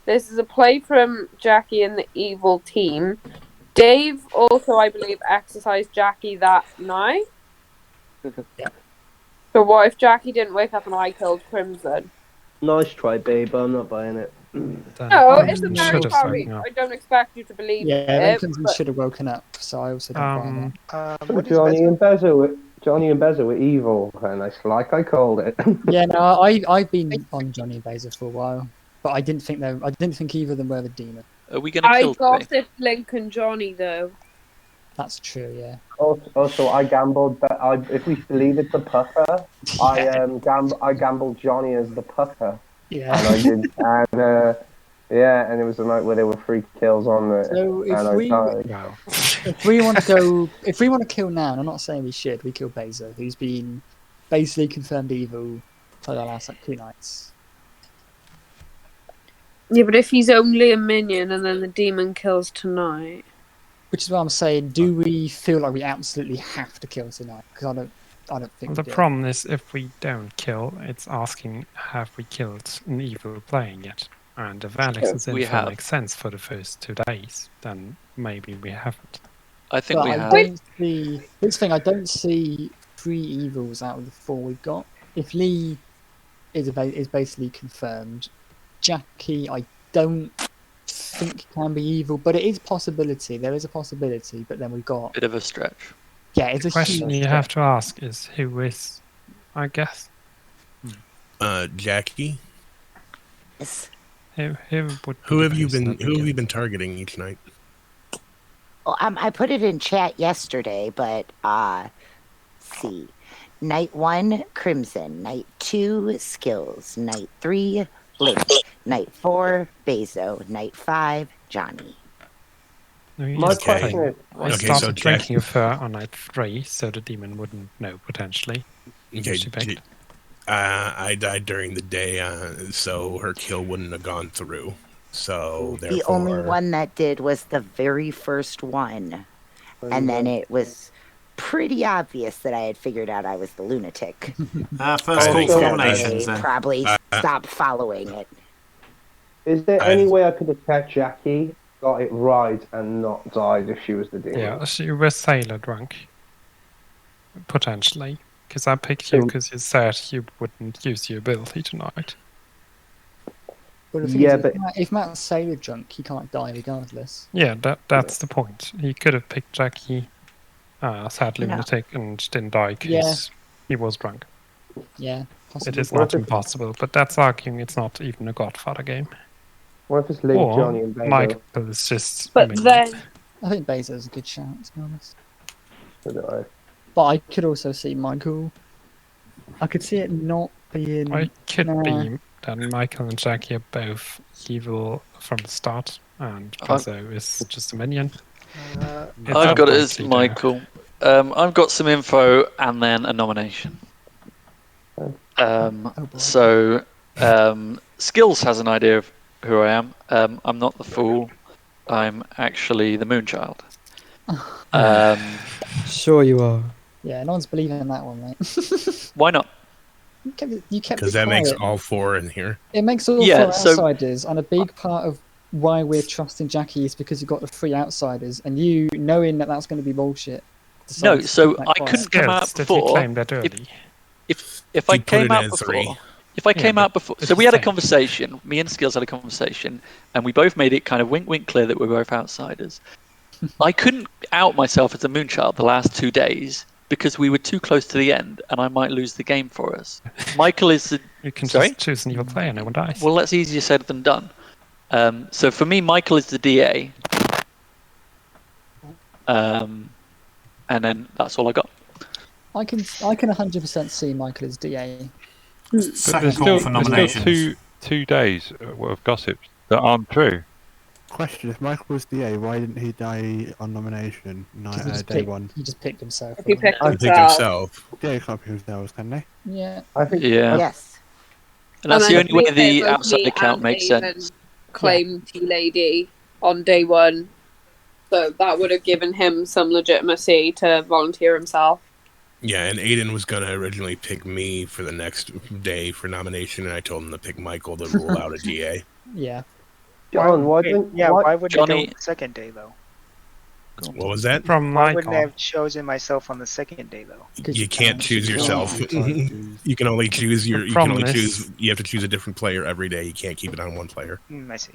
This is a play from Jacqui and the evil team. Dave also, I believe, exercised Jacqui that night. So what if Jacqui didn't wake up and I killed Crimson? Nice try, babe, but I'm not buying it. No, it's a very Should've far woken reach. up. I don't expect you to believe Yeah, it. Crimson but- should have woken up, so I also don't buy that. What is Johnny Bezzo? and Bezzo were evil, and it's like I called it. Yeah, no, I've been on Johnny and Bezzo for a while, but I didn't think either of them were the demon. Are we going to I kill today? gossiped Link and Johnny though. That's true, yeah. Also, I gambled that if we believe it's the pucker, I gambled Johnny as the pucker. Yeah. And I did, and it was the night where there were 3 kills on it. So and I died. if we want to kill now, and I'm not saying we should, we kill Bezzo, who's been basically confirmed evil for the last 2 nights. Yeah, but if he's only a minion and then the demon kills tonight. Which is why I'm saying, do we feel like we absolutely have to kill tonight? Because I don't think The we do. problem is, if we don't kill, it's asking, have we killed an evil playing yet? And if Alex's We info have. makes sense for the first 2 days, then maybe we haven't. I think But we I have. don't see. This thing, I don't see 3 evils out of the 4 we've got. If Leigh is basically confirmed, Jacqui, I don't think can be evil, but it is a possibility. There is a possibility, but then we've got. Bit of a stretch. Yeah, it's The a question huge you have to ask is who is, I guess. Jacqui, Who would who be have the you person been that we kill? targeting each night? Well, I put it in chat yesterday, but see. Night 1, Crimson. Night 2, Skilz. Night 3, Leigh. Night 4, Bezzo. Night 5, Johnny. No, you My just question played. is- I Okay, started so drinking with her on night 3, so the demon wouldn't know, potentially. Okay, She picked. I died during the day, so her kill wouldn't have gone through. So The therefore, only one that did was the very first one. And then it was pretty obvious that I had figured out I was the lunatic. First call for nominations They then. probably stopped following it. Is there any way I could have checked Jacqui, got it right, and not died if she was the demon? Yeah, she was sailor drunk. Potentially. Because I picked you because you said you wouldn't use your ability tonight. But the thing Yeah, is, but if Matt's sailor drunk, he can't die regardless. Yeah, that's the point. He could have picked Jacqui, sad No. lunatic, and didn't die because he was drunk. Yeah, possibly. It is What not if it's- impossible, but that's arguing it's not even a Godfather game. What if it's Leigh, Or Johnny, and Bezzo? Michael is just. But then, I think Bezos a good shout, to be honest. I don't know. But I could also see Michael. I could see it not being. I could Nah. be that Michael and Jacqui are both evil from the start, and Bezzo is just a minion. It's I've got it as unlikely there. Michael. I've got some info and then a nomination. So Skilz has an idea of who I am. I'm not the fool. I'm actually the Moonchild. Sure you are. Yeah, no one's believing in that one, mate. Why not? You kept because it that makes quiet. all 4 in here. It makes all Yeah, 4 so- outsiders, and a big part of why we're trusting Jacqui is because you've got the 3 outsiders, and you knowing that that's going to be bullshit. No, decided to so keep that I quiet. couldn't come out Skilz, did you before. claim that early? If I He put came it out as before, 3. if I Yeah, came but out before, it's so we the had a same. conversation. Me and Skilz had a conversation, and we both made it kind of wink clear that we're both outsiders. I couldn't out myself as a Moonchild the last 2 days because we were too close to the end, and I might lose the game for us. Michael is the. You can Sorry? just choose an evil player, no one dies. Well, that's easier said than done. So for me, Michael is the DA, and then that's all I got. I can 100% see Michael as DA. But Second there's call still, for there's nominations. still 2 days of gossip that aren't true. Question: if Michael was DA, why didn't he die on nomination day 1? He just picked himself. He picked He picked himself. himself. DA can't be themselves, can they? Yeah. I think Yeah. Yes. And that's And the then only way to be the fair, both outside me account and makes Aidan sense. claimed T-Lady on day 1, so that would have given him some legitimacy to volunteer himself. Yeah, and Aidan was gonna originally pick me for the next day for nomination, and I told him to pick Michael to rule out a DA. Yeah. John, why Wait, didn't why wouldn't I Johnny- go second day though? What was that? From Why wouldn't I Michael. have chosen myself on the second day though? You can't choose yourself. You can't choose. You can only choose your. The You can only problem choose. is- You have to choose a different player every day. You can't keep it on one player. I see.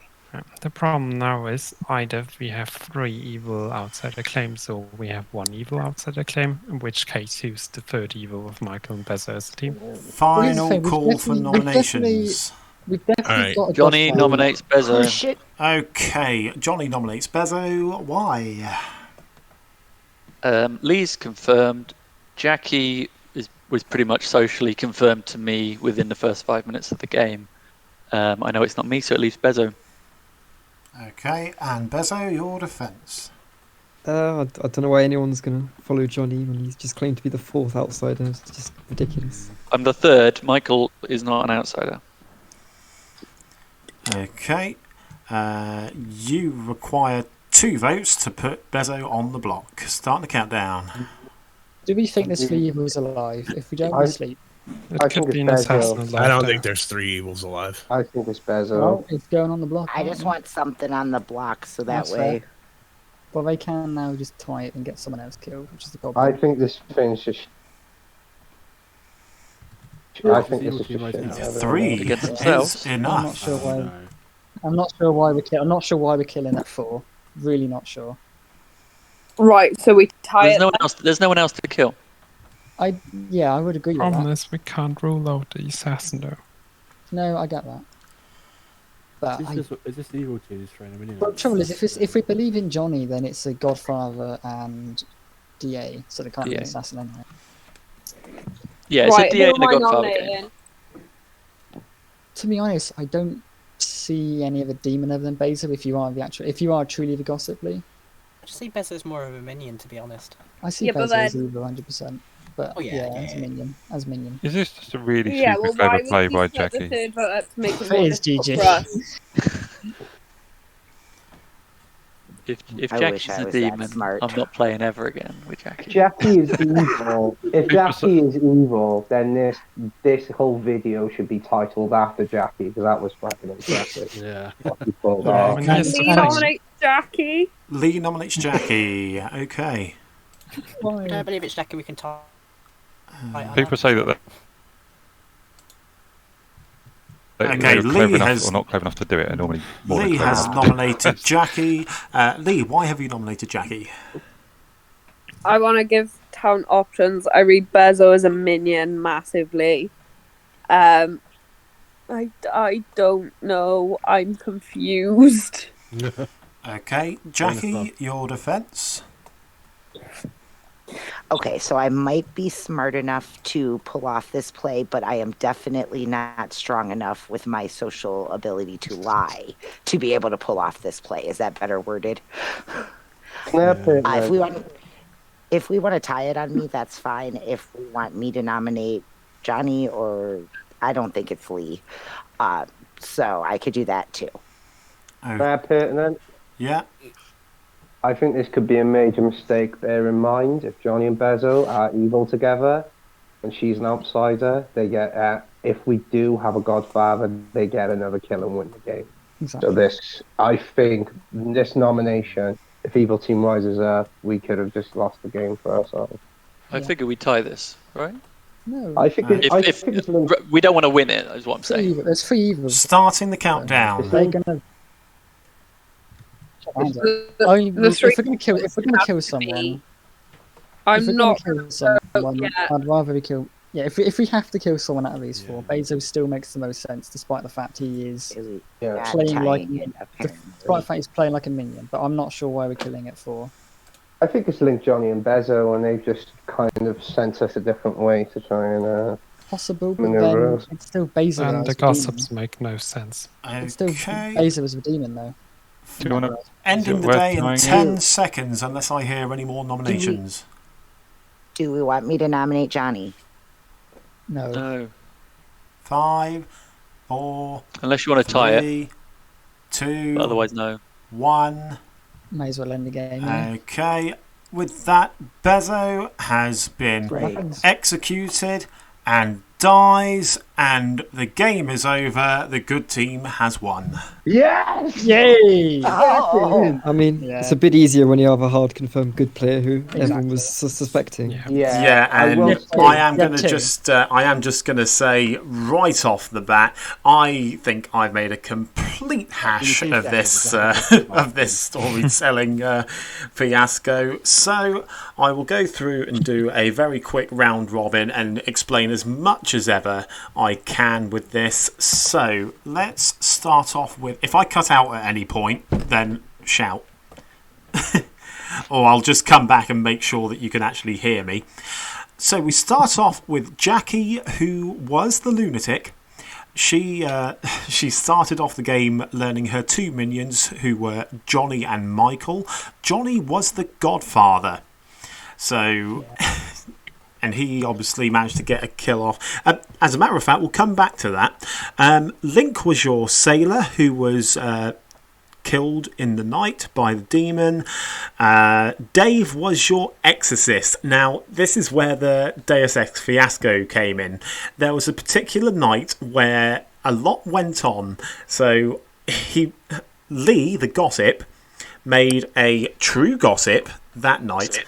The problem now is either we have 3 evil outsider claims or we have 1 evil outsider claim, in which case who's the 3rd evil of Michael and Bezzo as a team? Final We've call for definitely- nominations. We've definitely Alright. got a Johnny Godfather. nominates Bezzo. Push it. Okay, Johnny nominates Bezzo. Why? Leigh's confirmed. Jacqui was pretty much socially confirmed to me within the first 5 minutes of the game. I know it's not me, so it leaves Bezzo. Okay, and Bezzo, your defence. I don't know why anyone's gonna follow Johnny when he's just claimed to be the 4th outsider. It's just ridiculous. I'm the 3rd. Michael is not an outsider. Okay. You require 2 votes to put Bezzo on the block. Starting the countdown. Do we think this 3 evils alive? If we don't, we sleep. It I could think be it's an assassin Bezzo. alive I don't there. think there's 3 evils alive. I think it's Bezzo. Well, it's going on the block. I aren't just they? want something on the block so that That's way. fair. Well, they can now just tie it and get someone else killed, which is the problem. I think this finishes. I think this is just shit. 3 Against is themselves. I'm not enough. sure why. I'm not sure why I'm not sure why we're killing at 4. Really not sure. Right, so we tie There's it. no one else. There's no one else to kill. I would agree with Problem that. is, we can't rule out the assassin though. No, I get that. But Is this evil team is throwing a minion? the trouble is, if we believe in Johnny, then it's a Godfather and DA, so they can't be an DA. assassin anyway. Yeah, it's Right, a DA who and a am I Godfather game. nominating? To be honest, I don't see any other demon other than Bezzo. If you are truly the gossip, Leigh, I just see Bezzo's more of a minion, to be honest. I see Yeah, but Bezzo as then- evil 100%. But Oh, yeah, as yeah. minion, Is this just a really Yeah, super well, why clever would play you by split the Jacqui? third vote up to make it It more is difficult GG. for us? If I Jackie's wish I a was that demon, smart. I'm not playing ever again with Jacqui. Jacqui is evil. If Jacqui is evil, then this whole video should be titled after Jacqui because that was fucking impressive. Yeah. What he pulled Yeah, off. I mean, Lee nominates Jacqui. Leigh nominates Jacqui. Okay. I don't believe it's Jackie we can tie. People say that Okay, they're Leigh clever enough has- or not clever enough to do it, and normally more than Leigh clever has enough to do it. nominated Jacqui. Leigh, why have you nominated Jacqui? I want to give town options. I read Bezzo as a minion massively. I don't know. I'm confused. Okay, Jacqui, your defence. Okay, so I might be smart enough to pull off this play, but I am definitely not strong enough with my social ability to lie to be able to pull off this play. Is that better worded? If we want to tie it on me, that's fine. If we want me to nominate Johnny, or I don't think it's Leigh, so I could do that too. Fair pertinent. Yeah. I think this could be a major mistake. Bear in mind, if Johnny and Bezzo are evil together, and she's an outsider, they get. If we do have a Godfather, they get another kill and win the game. Exactly. So I think, this nomination, if evil team rises up, we could have just lost the game for ourselves. I figure we tie this, right? No. I think We don't want to win it, is what I'm saying. There's 3 evils. Starting the countdown. They're gonna. I mean, The if we're gonna kill someone, I'm if we're not gonna kill someone, yet. I'd rather we kill. Yeah, if we have to kill someone out of these 4, Bezzo still makes the most sense, despite the fact he is playing like despite the fact he's playing like a minion. But I'm not sure why we're killing it for. I think it's linked Johnny and Bezzo, and they've just kind of sent us a different way to try and. Possible, but maneuver then us. it's still Bezzo. And as the the demon. gossips make no sense. It's still Okay. Bezzo as the demon, though. Do you want to? Ending the worth day in tying 10 it? seconds, unless I hear any more nominations. Do we want me to nominate Johnny? No. No. 5, 4. Unless you want to tie it. 3, 2. But otherwise, no. 1. May as well end the game. Yeah. Okay. With that, Bezzo has been Great. executed and dies, and the game is over. The good team has won. Yes! Yay! I mean, it's a bit easier when you have a hard confirmed good player who everyone was suspecting. Yeah, and I am going to just going to say right off the bat, I think I've made a complete hash of this of this storytelling fiasco. So I will go through and do a very quick round robin and explain as much as ever I can with this. So let's start off with, if I cut out at any point, then shout. Or I'll just come back and make sure that you can actually hear me. So we start off with Jacqui, who was the lunatic. She started off the game learning her 2 minions, who were Johnny and Michael. Johnny was the Godfather. So... and he obviously managed to get a kill off. As a matter of fact, we'll come back to that. Link was your sailor, who was killed in the night by the demon. Dave was your exorcist. Now, this is where the Deus Ex fiasco came in. There was a particular night where a lot went on. So Leigh, the gossip, made a true gossip that night.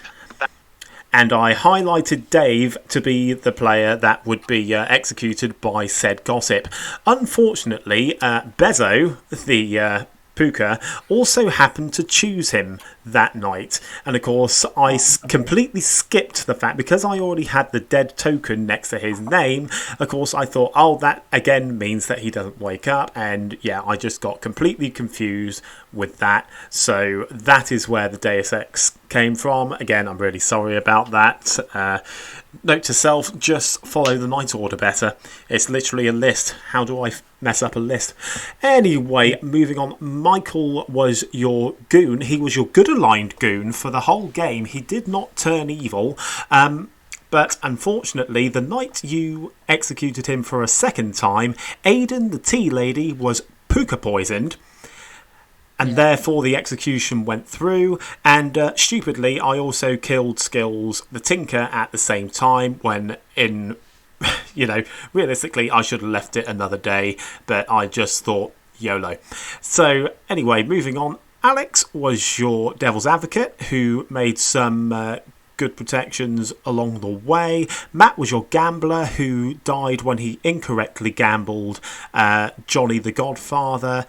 And I highlighted Dave to be the player that would be executed by said gossip. Unfortunately, Bezzo, the Puka, also happened to choose him that night. And of course, I completely skipped the fact, because I already had the dead token next to his name. Of course, I thought, oh, that again means that he doesn't wake up. And yeah, I just got completely confused with that. So that is where the Deus Ex came from. Again, I'm really sorry about that. Note to self, just follow the night order better. It's literally a list. How do I mess up a list? Anyway, moving on. Michael was your goon. He was your good aligned goon for the whole game. He did not turn evil. But unfortunately, the night you executed him for a second time, Aidan, the tea lady, was puka poisoned. And therefore the execution went through. And stupidly, I also killed Skilz, the tinker, at the same time, when in, realistically, I should have left it another day. But I just thought, YOLO. So anyway, moving on. Alex was your devil's advocate, who made some good protections along the way. Matt was your gambler, who died when he incorrectly gambled Johnny the Godfather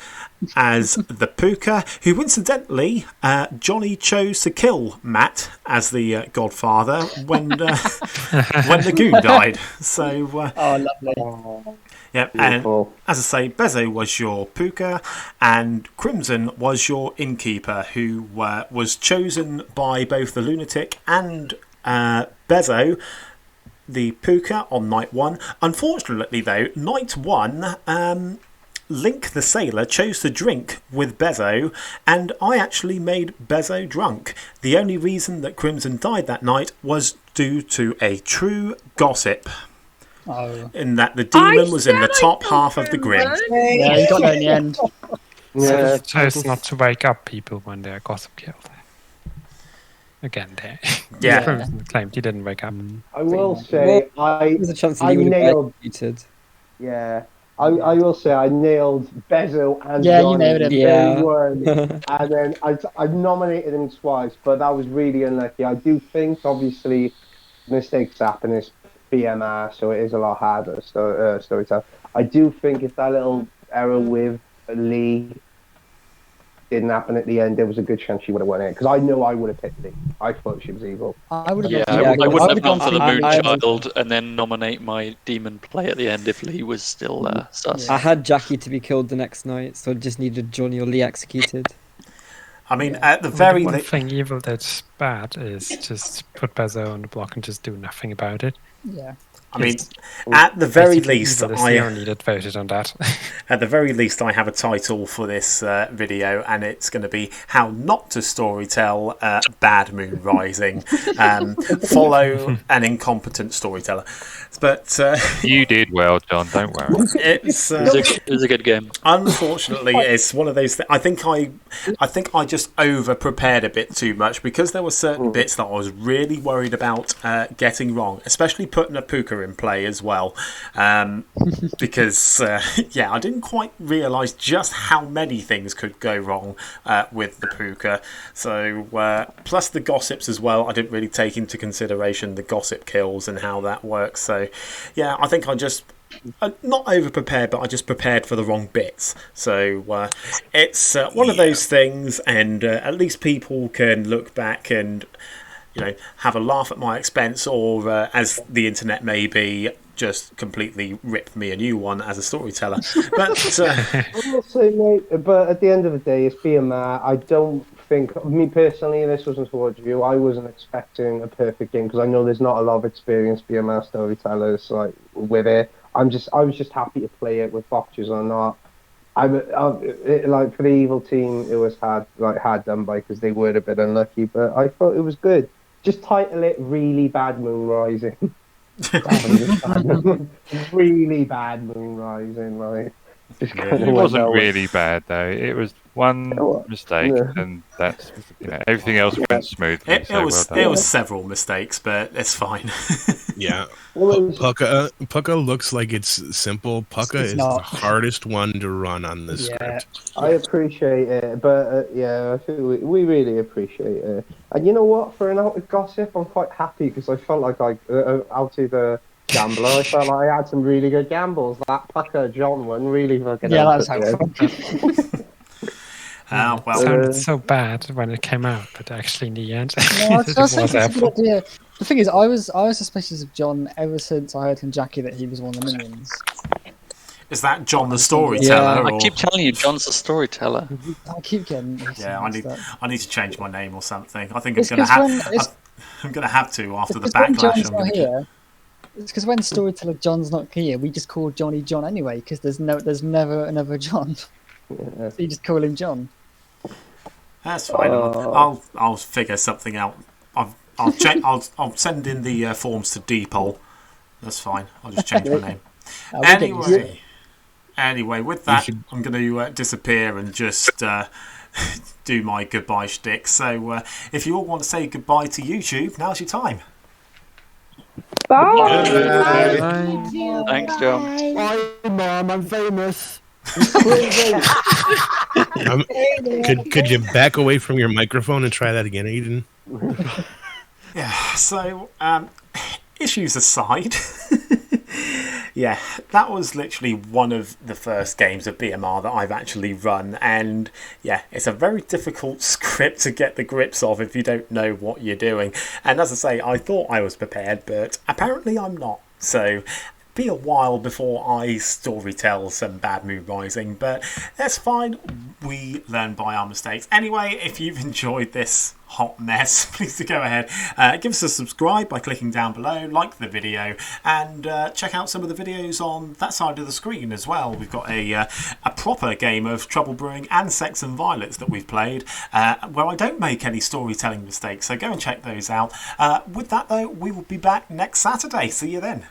as the Puka, who incidentally Johnny chose to kill Matt as the Godfather when the goon died. So lovely. Yep, and as I say, Bezzo was your Puka, and Crimson was your innkeeper, who was chosen by both the Lunatic and Bezzo, the Puka, on night one. Unfortunately, though, night one, Link the Sailor chose to drink with Bezzo, and I actually made Bezzo drunk. The only reason that Crimson died that night was due to a true gossip. In that the demon was in the top half of the grid. Yeah, you got there in the end. So he chose not to wake up people when they're gossip killed. Again, there. Yeah. Crimson claimed he didn't wake up. I will say, There's a chance that I you would have nailed. executed. Yeah, I will say I nailed Bezzo and Yeah, Johnny you nailed him. Yeah. day one, and then I nominated him twice, but that was really unlucky. I do think, obviously, mistakes happen. It's BMR, so it is a lot harder. Storytell. I do think if that little error with Leigh didn't happen at the end, there was a good chance she would have won it. Because I know I would have picked Leigh. I thought she was evil. I would have. Yeah, Yeah, I wouldn't have gone for the I- Moonchild and then nominate my demon play at the end if Leigh was still sus. I had Jacqui to be killed the next night, so I just needed Johnny or Leigh executed. I mean, at the very one thing evil that's bad is just put Bezzo on the block and just do nothing about it. Yeah. I mean, at the very Basically, least, evil is the only that voted on that. At the very least, I have a title for this video, and it's going to be "How Not to Storytell Bad Moon Rising." Follow an incompetent storyteller. But you did well, John. Don't worry. It was a good game. Unfortunately, it's one of those things. I think I just over prepared a bit too much, because there were certain bits that I was really worried about getting wrong, especially putting a Puka in play as well, because I didn't quite realise just how many things could go wrong with the Puka. So plus the gossips as well, I didn't really take into consideration the gossip kills and how that works. So yeah, I think I just not over prepared, but I just prepared for the wrong bits. So it's one of those things, and at least people can look back and have a laugh at my expense, or as the internet may be, just completely rip me a new one as a storyteller. But I will say, mate, but at the end of the day, it's BMR. I don't think, me personally, this wasn't towards you, I wasn't expecting a perfect game, because I know there's not a lot of experienced BMR storytellers with it. I was just happy to play it with botches or not. For the evil team, it was hard done by, because they were a bit unlucky, but I thought it was good. Just title it Really Bad Moon Rising. Really Bad Moon Rising, right? Just Yeah. kinda It went wasn't nowhere. really bad though. It was one Oh, mistake, yeah. and that's everything else went smoothly. It So well was done. several mistakes, but it's fine. Yeah. Well, it was- Pucka looks like it's simple. Pucka It's is not. the hardest one to run on this Yeah. script. I appreciate it, but yeah, I think we really appreciate it. And you know what? For an out of gossip, I'm quite happy because I felt like out of the gambler, I felt like I had some really good gambles. That Pucker John one really fucking Yeah, helped that's it. Well, It sounded so bad when it came out, but actually in the end, No, it I was think it's a helpful. good idea. The thing is, I was suspicious of John ever since I heard from Jacqui that he was one of the minions. is that John the Storyteller? Yeah. Or... I keep telling you, John's the storyteller. I keep getting Yeah, mixed up. I need to change my name or something. I think It's I'm going to 'cause have. when it's- I'm going to have to after the It's 'cause when backlash. John's I'm not gonna here. It's because when Storyteller John's not here, we just call Johnny John anyway. Because there's never another John. Yeah. So you just call him John. That's fine. I'll figure something out. I'll check. I'll send in the forms to Dpol. That's fine. I'll just change my name. Anyway, with that, I'm going to disappear and just do my goodbye shtick. So, if you all want to say goodbye to YouTube, now's your time. Bye. Thanks, John. Bye, Mom. I'm famous. Could you back away from your microphone and try that again, Aidan? Yeah. So, issues aside. Yeah, that was literally one of the first games of BMR that I've actually run, and yeah, it's a very difficult script to get the grips of if you don't know what you're doing. And as I say, I thought I was prepared, but apparently I'm not. So be a while before I storytell some Bad Moon Rising, but that's fine. We learn by our mistakes. Anyway, if you've enjoyed this hot mess, please do go ahead, give us a subscribe by clicking down below, like the video, and check out some of the videos on that side of the screen as well. We've got a proper game of Trouble Brewing and Sex and Violets that we've played, where I don't make any storytelling mistakes, so go and check those out. With that though, we will be back next Saturday. See you then.